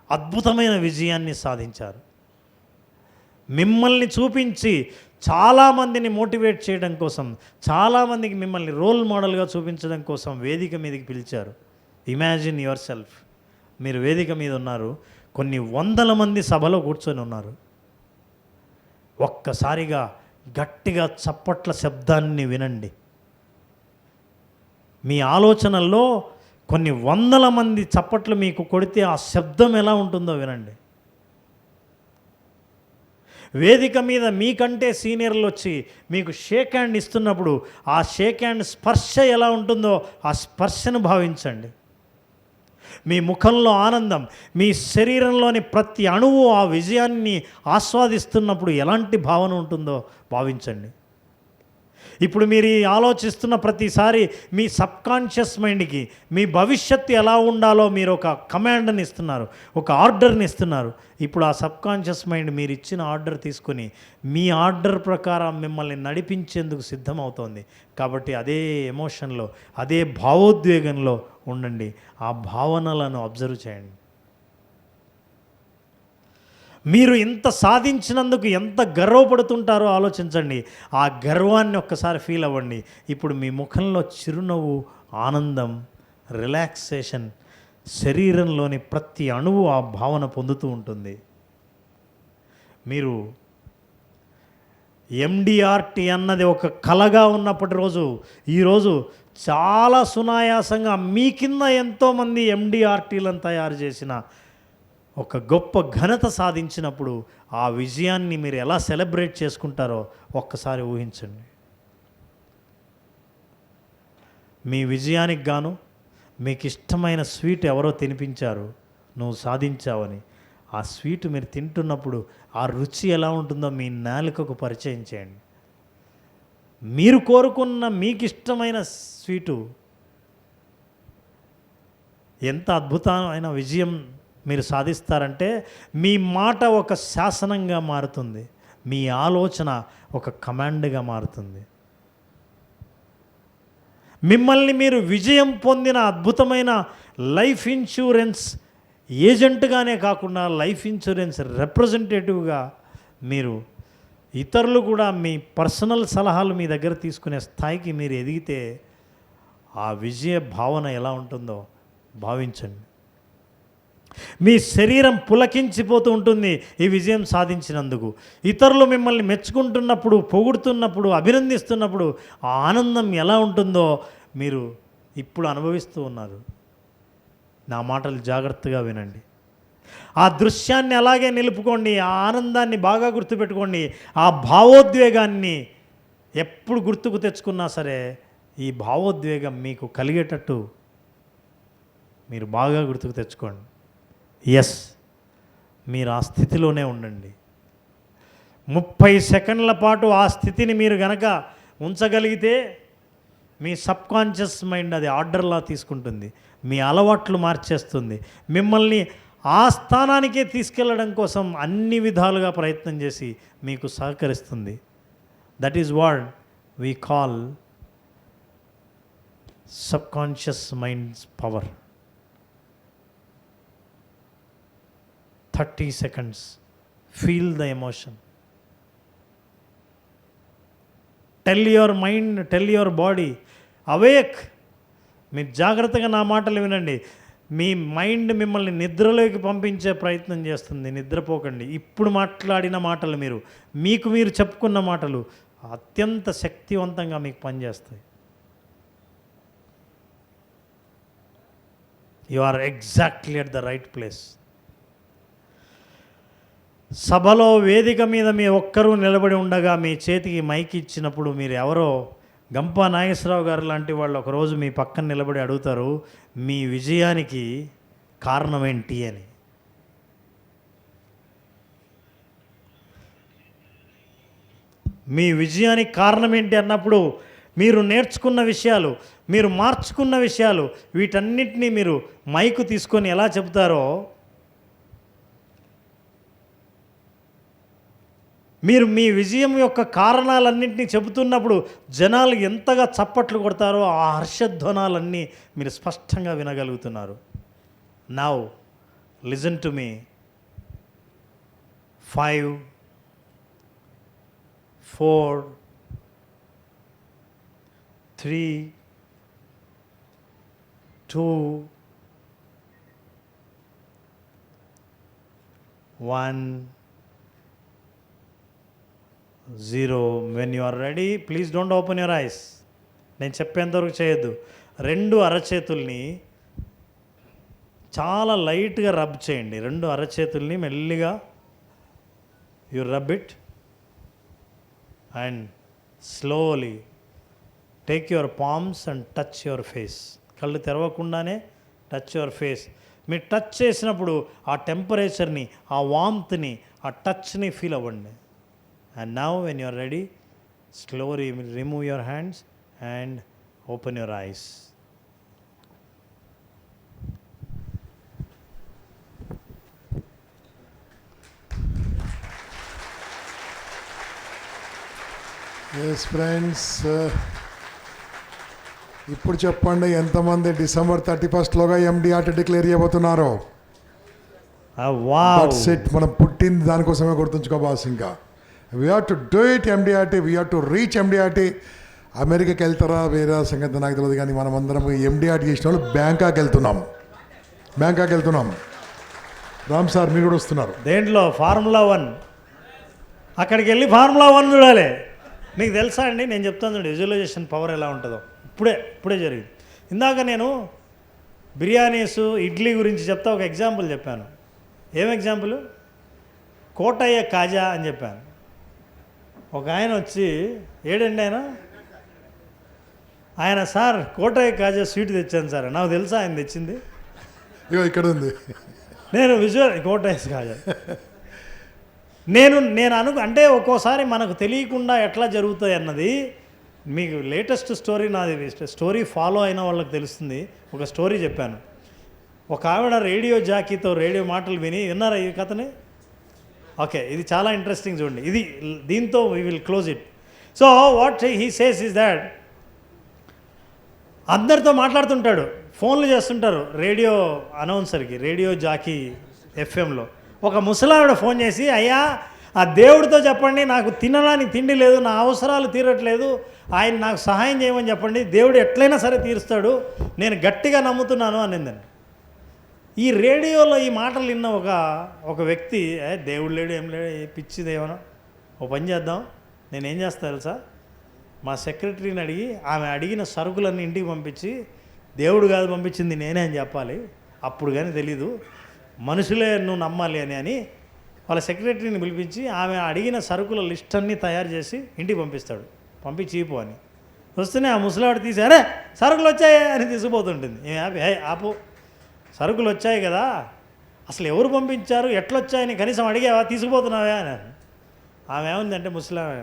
అద్భుతమైన విజయాన్ని సాధించారు. మిమ్మల్ని చూపించి చాలామందిని మోటివేట్ చేయడం కోసం, చాలామందికి మిమ్మల్ని రోల్ మోడల్గా చూపించడం కోసం వేదిక మీదకి పిలిచారు. ఇమాజిన్ యువర్ సెల్ఫ్, మీరు వేదిక మీద ఉన్నారు, కొన్ని వందల మంది సభలో కూర్చొని ఉన్నారు. ఒక్కసారిగా గట్టిగా చప్పట్ల శబ్దాన్ని వినండి. మీ ఆలోచనల్లో కొన్ని వందల మంది చప్పట్లు మీకు కొడితే ఆ శబ్దం ఎలా ఉంటుందో వినండి. వేదిక మీద మీకంటే సీనియర్లు వచ్చి మీకు షేక్ హ్యాండ్ ఇస్తున్నప్పుడు ఆ షేక్ హ్యాండ్ స్పర్శ ఎలా ఉంటుందో ఆ స్పర్శను భావించండి. మీ ముఖంలో ఆనందం, మీ శరీరంలోని ప్రతి అణువు ఆ విజయాన్ని ఆస్వాదిస్తున్నప్పుడు ఎలాంటి భావన ఉంటుందో భావించండి. ఇప్పుడు మీరు ఆలోచిస్తున్న ప్రతిసారి మీ సబ్కాన్షియస్ మైండ్కి మీ భవిష్యత్తు ఎలా ఉండాలో మీరు ఒక కమాండ్ని ఇస్తున్నారు, ఒక ఆర్డర్ని ఇస్తున్నారు. ఇప్పుడు ఆ సబ్కాన్షియస్ మైండ్ మీరు ఇచ్చిన ఆర్డర్ తీసుకొని మీ ఆర్డర్ ప్రకారం మిమ్మల్ని నడిపించేందుకు సిద్ధమవుతోంది. కాబట్టి అదే ఎమోషన్లో, అదే భావోద్వేగంలో ఉండండి. ఆ భావనలను అబ్జర్వ్ చేయండి. మీరు ఇంత సాధించినందుకు ఎంత గర్వపడుతుంటారో ఆలోచించండి. ఆ గర్వాన్ని ఒక్కసారి ఫీల్ అవ్వండి. ఇప్పుడు మీ ముఖంలో చిరునవ్వు, ఆనందం, రిలాక్సేషన్, శరీరంలోని ప్రతి అణువు ఆ భావన పొందుతూ ఉంటుంది. మీరు ఎండిఆర్టీ అన్నది ఒక కలగా ఉన్నప్పటి రోజు, ఈరోజు చాలా సునాయాసంగా మీ కింద ఎంతోమంది ఎండిఆర్టీలను తయారు చేసిన ఒక గొప్ప ఘనత సాధించినప్పుడు ఆ విజయాన్ని మీరు ఎలా సెలబ్రేట్ చేసుకుంటారో ఒక్కసారి ఊహించండి. మీ విజయానికి గాను మీకు ఇష్టమైన స్వీట్ ఎవరో తినిపించారు, నువ్వు సాధించావని. ఆ స్వీట్ మీరు తింటున్నప్పుడు ఆ రుచి ఎలా ఉంటుందో మీ నాలుకకు పరిచయం చేయండి. మీరు కోరుకున్న మీకు ఇష్టమైన స్వీటు ఎంత అద్భుతమైన విజయం మీరు సాధిస్తారంటే మీ మాట ఒక శాసనంగా మారుతుంది, మీ ఆలోచన ఒక కమాండ్గా మారుతుంది. మిమ్మల్ని మీరు విజయం పొందిన అద్భుతమైన లైఫ్ ఇన్సూరెన్స్ ఏజెంట్గానే కాకుండా లైఫ్ ఇన్సూరెన్స్ రిప్రజెంటేటివ్గా మీరు ఇతరులు కూడా మీ పర్సనల్ సలహాలు మీ దగ్గర తీసుకునే స్థాయికి మీరు ఎదిగితే ఆ విజయ భావన ఎలా ఉంటుందో భావించండి. మీ శరీరం పులకించిపోతూ ఉంటుంది ఈ విజయం సాధించినందుకు. ఇతరులు మిమ్మల్ని మెచ్చుకుంటున్నప్పుడు, పొగుడుతున్నప్పుడు, అభినందిస్తున్నప్పుడు ఆ ఆనందం ఎలా ఉంటుందో మీరు ఇప్పుడు అనుభవిస్తూ ఉన్నారు. నా మాటలు జాగ్రత్తగా వినండి. ఆ దృశ్యాన్ని అలాగే నిలుపుకోండి. ఆ ఆనందాన్ని బాగా గుర్తుపెట్టుకోండి. ఆ భావోద్వేగాన్ని ఎప్పుడు గుర్తుకు తెచ్చుకున్నా సరే ఈ భావోద్వేగం మీకు కలిగేటట్టు మీరు బాగా గుర్తుకు తెచ్చుకోండి. ఎస్, మీరు ఆ స్థితిలోనే ఉండండి. 30 సెకండ్ల పాటు ఆ స్థితిని మీరు గనక ఉంచగలిగితే మీ సబ్కాన్షియస్ మైండ్ అది ఆర్డర్లా తీసుకుంటుంది, మీ అలవాట్లు మార్చేస్తుంది, మిమ్మల్ని ఆ స్థానానికే తీసుకెళ్ళడం కోసం అన్ని విధాలుగా ప్రయత్నం చేసి మీకు సహకరిస్తుంది. That is what we call subconscious minds power. 30 seconds. Feel the emotion. Tell your mind, tell your body, awake. మీరు జాగ్రత్తగా నా మాటలు వినండి. మీ మైండ్ మిమ్మల్ని నిద్రలోకి పంపించే ప్రయత్నం చేస్తుంది. నిద్రపోకండి. ఇప్పుడు మాట్లాడిన మాటలు మీకు మీరు చెప్పుకున్న మాటలు అత్యంత శక్తివంతంగా మీకు పనిచేస్తాయి. You are exactly at the right place. సభలో వేదిక మీద మీ ఒక్కరూ నిలబడి ఉండగా మీ చేతికి మైక్ ఇచ్చినప్పుడు మీరు ఎవరో గంపా నాగేశ్వరరావు గారు లాంటి వాళ్ళు ఒకరోజు మీ పక్కన నిలబడి అడుగుతారు, మీ విజయానికి కారణం ఏంటి అని. మీ విజయానికి కారణం ఏంటి అన్నప్పుడు మీరు నేర్చుకున్న విషయాలు, మీరు మార్చుకున్న విషయాలు, వీటన్నిటినీ మీరు మైకు తీసుకొని ఎలా చెబుతారో, మీరు మీ విజయం యొక్క కారణాలన్నింటినీ చెబుతున్నప్పుడు జనాలు ఎంతగా చప్పట్లు కొడతారో ఆ హర్షధ్వనాలన్నీ మీరు స్పష్టంగా వినగలుగుతున్నారు. Now listen to me. 5, 4, 3, 2, 1, 0. When you are ready, please don't open your eyes. నేను చెప్పేంతవరకు చేయొద్దు. 2 అరచేతుల్ని చాలా లైట్గా రబ్ చేయండి. 2 అరచేతుల్ని మెల్లిగా you rub it and slowly take your palms and touch your face. కళ్ళు తెరవకుండానే టచ్ యువర్ ఫేస్. మీరు టచ్ చేసినప్పుడు ఆ టెంపరేచర్ని, ఆ వామ్త్ని, ఆ టచ్ని ఫీల్ అవ్వండి. And now when you are ready, slowly remove your hands and open your eyes. Yes friends, ఇప్పుడు చెప్పండి ఎంతమంది డిసెంబర్ 31 MDRT డిక్లేర్ చేయబోతున్నారో. Wow. మనం పుట్టింది దానికోసమే గుర్తుంచుకో బాస్. ఇంకా we have to do it MDRT, we have to reach MDRT. అమెరికాకి వెళ్తారా వేరే సంగతి నాకు తెలియదు, కానీ మనం అందరం MDRT చేసిన వాళ్ళు బ్యాంకాక్ వెళ్తున్నాం. రామ్ సార్ మీరు కూడా వస్తున్నారు. దేంట్లో? ఫార్ములా 1. అక్కడికి వెళ్ళి ఫార్ములా 1 చూడాలి. మీకు తెలుసా అండి, నేను చెప్తాను చూడండి విజువలైజేషన్ పవర్ ఎలా ఉంటుందో. ఇప్పుడే జరిగింది. ఇందాక నేను బిర్యానీస్, ఇడ్లీ గురించి చెప్తా ఒక ఎగ్జాంపుల్ చెప్పాను. ఏం ఎగ్జాంపుల్? కోటయ్య కాజా అని చెప్పాను. ఒక ఆయన వచ్చి, ఏడండి ఆయన సార్ కోటయ్య కాజా స్వీట్ తెచ్చాను సార్. నాకు తెలుసా ఆయన తెచ్చింది? ఇక్కడ ఉంది. నేను కోటయ్య కాజా నేను అంటే ఒక్కోసారి మనకు తెలియకుండా ఎట్లా జరుగుతాయి అన్నది మీకు లేటెస్ట్ స్టోరీ నాది. స్టోరీ ఫాలో అయిన వాళ్ళకి తెలుస్తుంది. ఒక స్టోరీ చెప్పాను. ఒక ఆవిడ రేడియో జాకీతో రేడియో మాటలు విన్నారా ఈ కథని? ఓకే, ఇది చాలా ఇంట్రెస్టింగ్ చూడండి. దీంతో we will close it. So what he says is that, అందరితో మాట్లాడుతుంటాడు, ఫోన్లు చేస్తుంటారు రేడియో అనౌన్సర్కి, రేడియో జాకీ FMలో. ఒక ముసలావిడ ఫోన్ చేసి, అయ్యా ఆ దేవుడితో చెప్పండి, నాకు తినడానికి తిండి లేదు, నా అవసరాలు తీరట్లేదు, ఆయన నాకు సహాయం చేయమని చెప్పండి, దేవుడు ఎట్లయినా సరే తీరుస్తాడు, నేను గట్టిగా నమ్ముతున్నాను అనిందండి. ఈ రేడియోలో ఈ మాటలు విన్న ఒక వ్యక్తి దేవుడు లేడు ఏం లేడు పిచ్చిదేమన్నా ఓ పని చేద్దాం, నేనేం చేస్తా తెలుసా, మా సెక్రటరీని అడిగి ఆమె అడిగిన సరుకులన్నీ ఇంటికి పంపించి దేవుడు కాదు పంపించింది నేనే అని చెప్పాలి, అప్పుడు కానీ తెలీదు, మనుషులే నువ్వు నమ్మాలి అని వాళ్ళ సెక్రటరీని పిలిపించి ఆమె అడిగిన సరుకుల లిస్ట్ అన్నీ తయారు చేసి ఇంటికి పంపిస్తాడు. పంపించి చీపు అని వస్తేనే ఆ ముసలాడు తీసి అరే సరుకులు వచ్చాయి అని తీసుకుపోతుంటుంది. ఆపు, సరుకులు వచ్చాయి కదా, అసలు ఎవరు పంపించారు ఎట్లొచ్చాయని కనీసం అడిగావా, తీసుకుపోతున్నావా అని. ఆమె ఏముందంటే ముసలామె,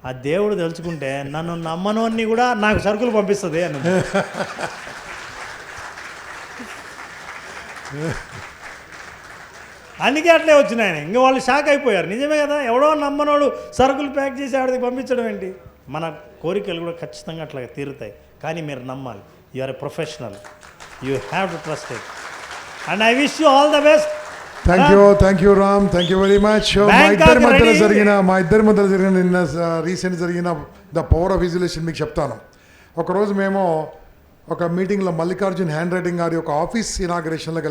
ఆ దేవుడు తెలుసుకుంటే నన్ను నమ్మనోన్ని కూడా నాకు సరుకులు పంపిస్తుంది అని. అందుకే అట్లే వచ్చినాయన. ఇంక వాళ్ళు షాక్ అయిపోయారు. నిజమే కదా, ఎవడో నమ్మనోడు సరుకులు ప్యాక్ చేసి ఆడికి పంపించడం ఏంటి. మన కోరికలు కూడా ఖచ్చితంగా అట్లా తీరుతాయి, కానీ మీరు నమ్మాలి. You are a professional, you have to trust it. And I wish you all the best. Thank you Ram, thank you very much. మా ఇద్దరి మధ్యలో జరిగిన నిన్న రీసెంట్ జరిగిన ద పవర్ ఆఫ్ విజులేషన్ మీకు చెప్తాను. ఒకరోజు మేము ఒక మీటింగ్లో మల్లికార్జున్ హ్యాండ్ రైటింగ్ గారి ఒక ఆఫీస్ ఇనాగ్రేషన్లో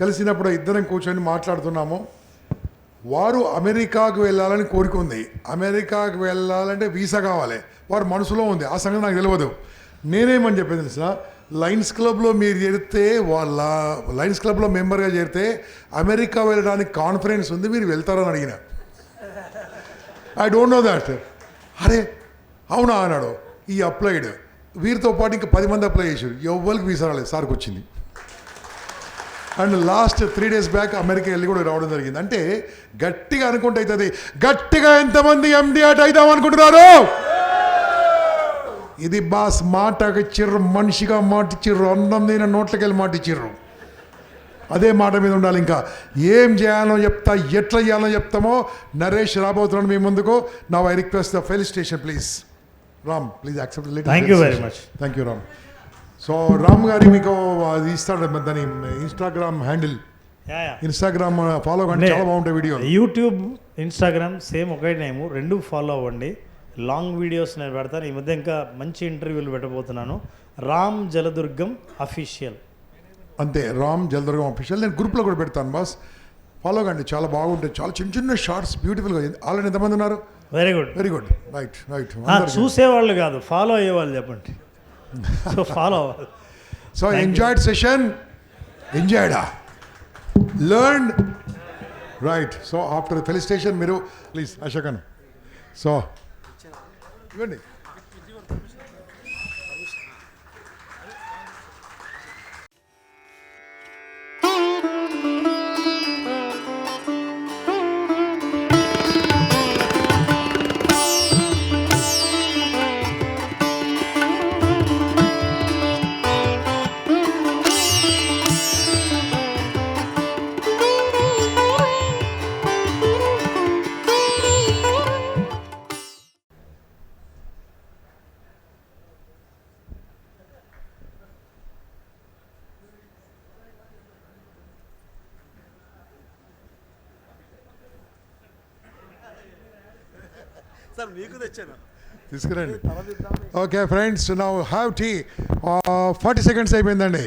కలిసినప్పుడు ఇద్దరం కూర్చొని మాట్లాడుతున్నాము. వారు అమెరికాకు వెళ్ళాలని కోరిక ఉంది, అమెరికాకు వెళ్ళాలంటే వీసా కావాలి, వారు మనసులో ఉంది, ఆ సంగతి నాకు తెలియదు. నేనేమని చెప్పేది తెలిసిన, లయన్స్ క్లబ్లో మీరు చేరితే వాళ్ళ లయన్స్ క్లబ్లో మెంబర్గా చేరితే అమెరికా వెళ్ళడానికి కాన్ఫరెన్స్ ఉంది, మీరు వెళ్తారని అడిగిన. I don't know that. అరే అవునా అన్నాడు. ఈ అప్లైడ్, వీరితో పాటు ఇంకా 10 మంది అప్లై చేశారు, ఎవరికి వీసా రాలేదు, సార్కి వచ్చింది. And last 3 days back America వెళ్ళి కూడా రావడం జరిగింది. అంటే గట్టిగా అనుకుంటే అవుతుంది. గట్టిగా ఎంతమంది ఎండి అట్ అవుతాం అనుకుంటున్నారు? ఇది బాస్ మాటకి చిర్రు, మనిషిగా మాటిచ్చిర్రు, అన్నం తిన నోట్లకి వెళ్ళి మాటిచ్చిర్రు. అదే మాట మీద ఉండాలి. ఇంకా ఏం చేయాలో చెప్తా, ఎట్లా చేయాలో చెప్తామో. నరేష్ రాబోతున్నాడు మీ ముందుకు. Now I request the felicitation please. Ram please accept. Thank you very much. Thank you Ram. So Ram గారి మీకు అది ఇస్తాడు, దాని ఇన్స్టాగ్రామ్ హ్యాండిల్, ఇన్స్టాగ్రామ్ ఫాలో కంటే చాలా బాగుంటాయి వీడియో. యూట్యూబ్, ఇన్స్టాగ్రామ్ సేమ్ ఒకే నేము, రెండు ఫాలో అవ్వండి. లాంగ్ వీడియోస్ నేను పెడతాను. ఈ మధ్య ఇంకా మంచి ఇంటర్వ్యూలు పెట్టబోతున్నాను. రామ్ జలదుర్గం అఫీషియల్, అంతే, రామ్ జలదుర్గం అఫీషియల్. నేను గ్రూప్లో కూడా పెడతాను బాస్, ఫాలో కండి, చాలా బాగుంటాయి. చాలా చిన్న చిన్న షార్ట్స్ బ్యూటిఫుల్గా. ఆల్రెడీ ఎంతమంది ఉన్నారు? Very good, very good, right right. చూసేవాళ్ళు కాదు, ఫాలో అయ్యేవాళ్ళు చెప్పండి. సో ఫాలో అవ్వాలి. సో ఎంజాయ్డ్ సెషన్, ఎంజాయ్డా, learn, right. So after felicitation మీరు ప్లీజ్ అశోకన్. సో ఇవ్వండి. సార్ మీకు తెచ్చాను, తీసుకురండి. Okay friends, now have tea. 40 seconds అయిపోయిందండి.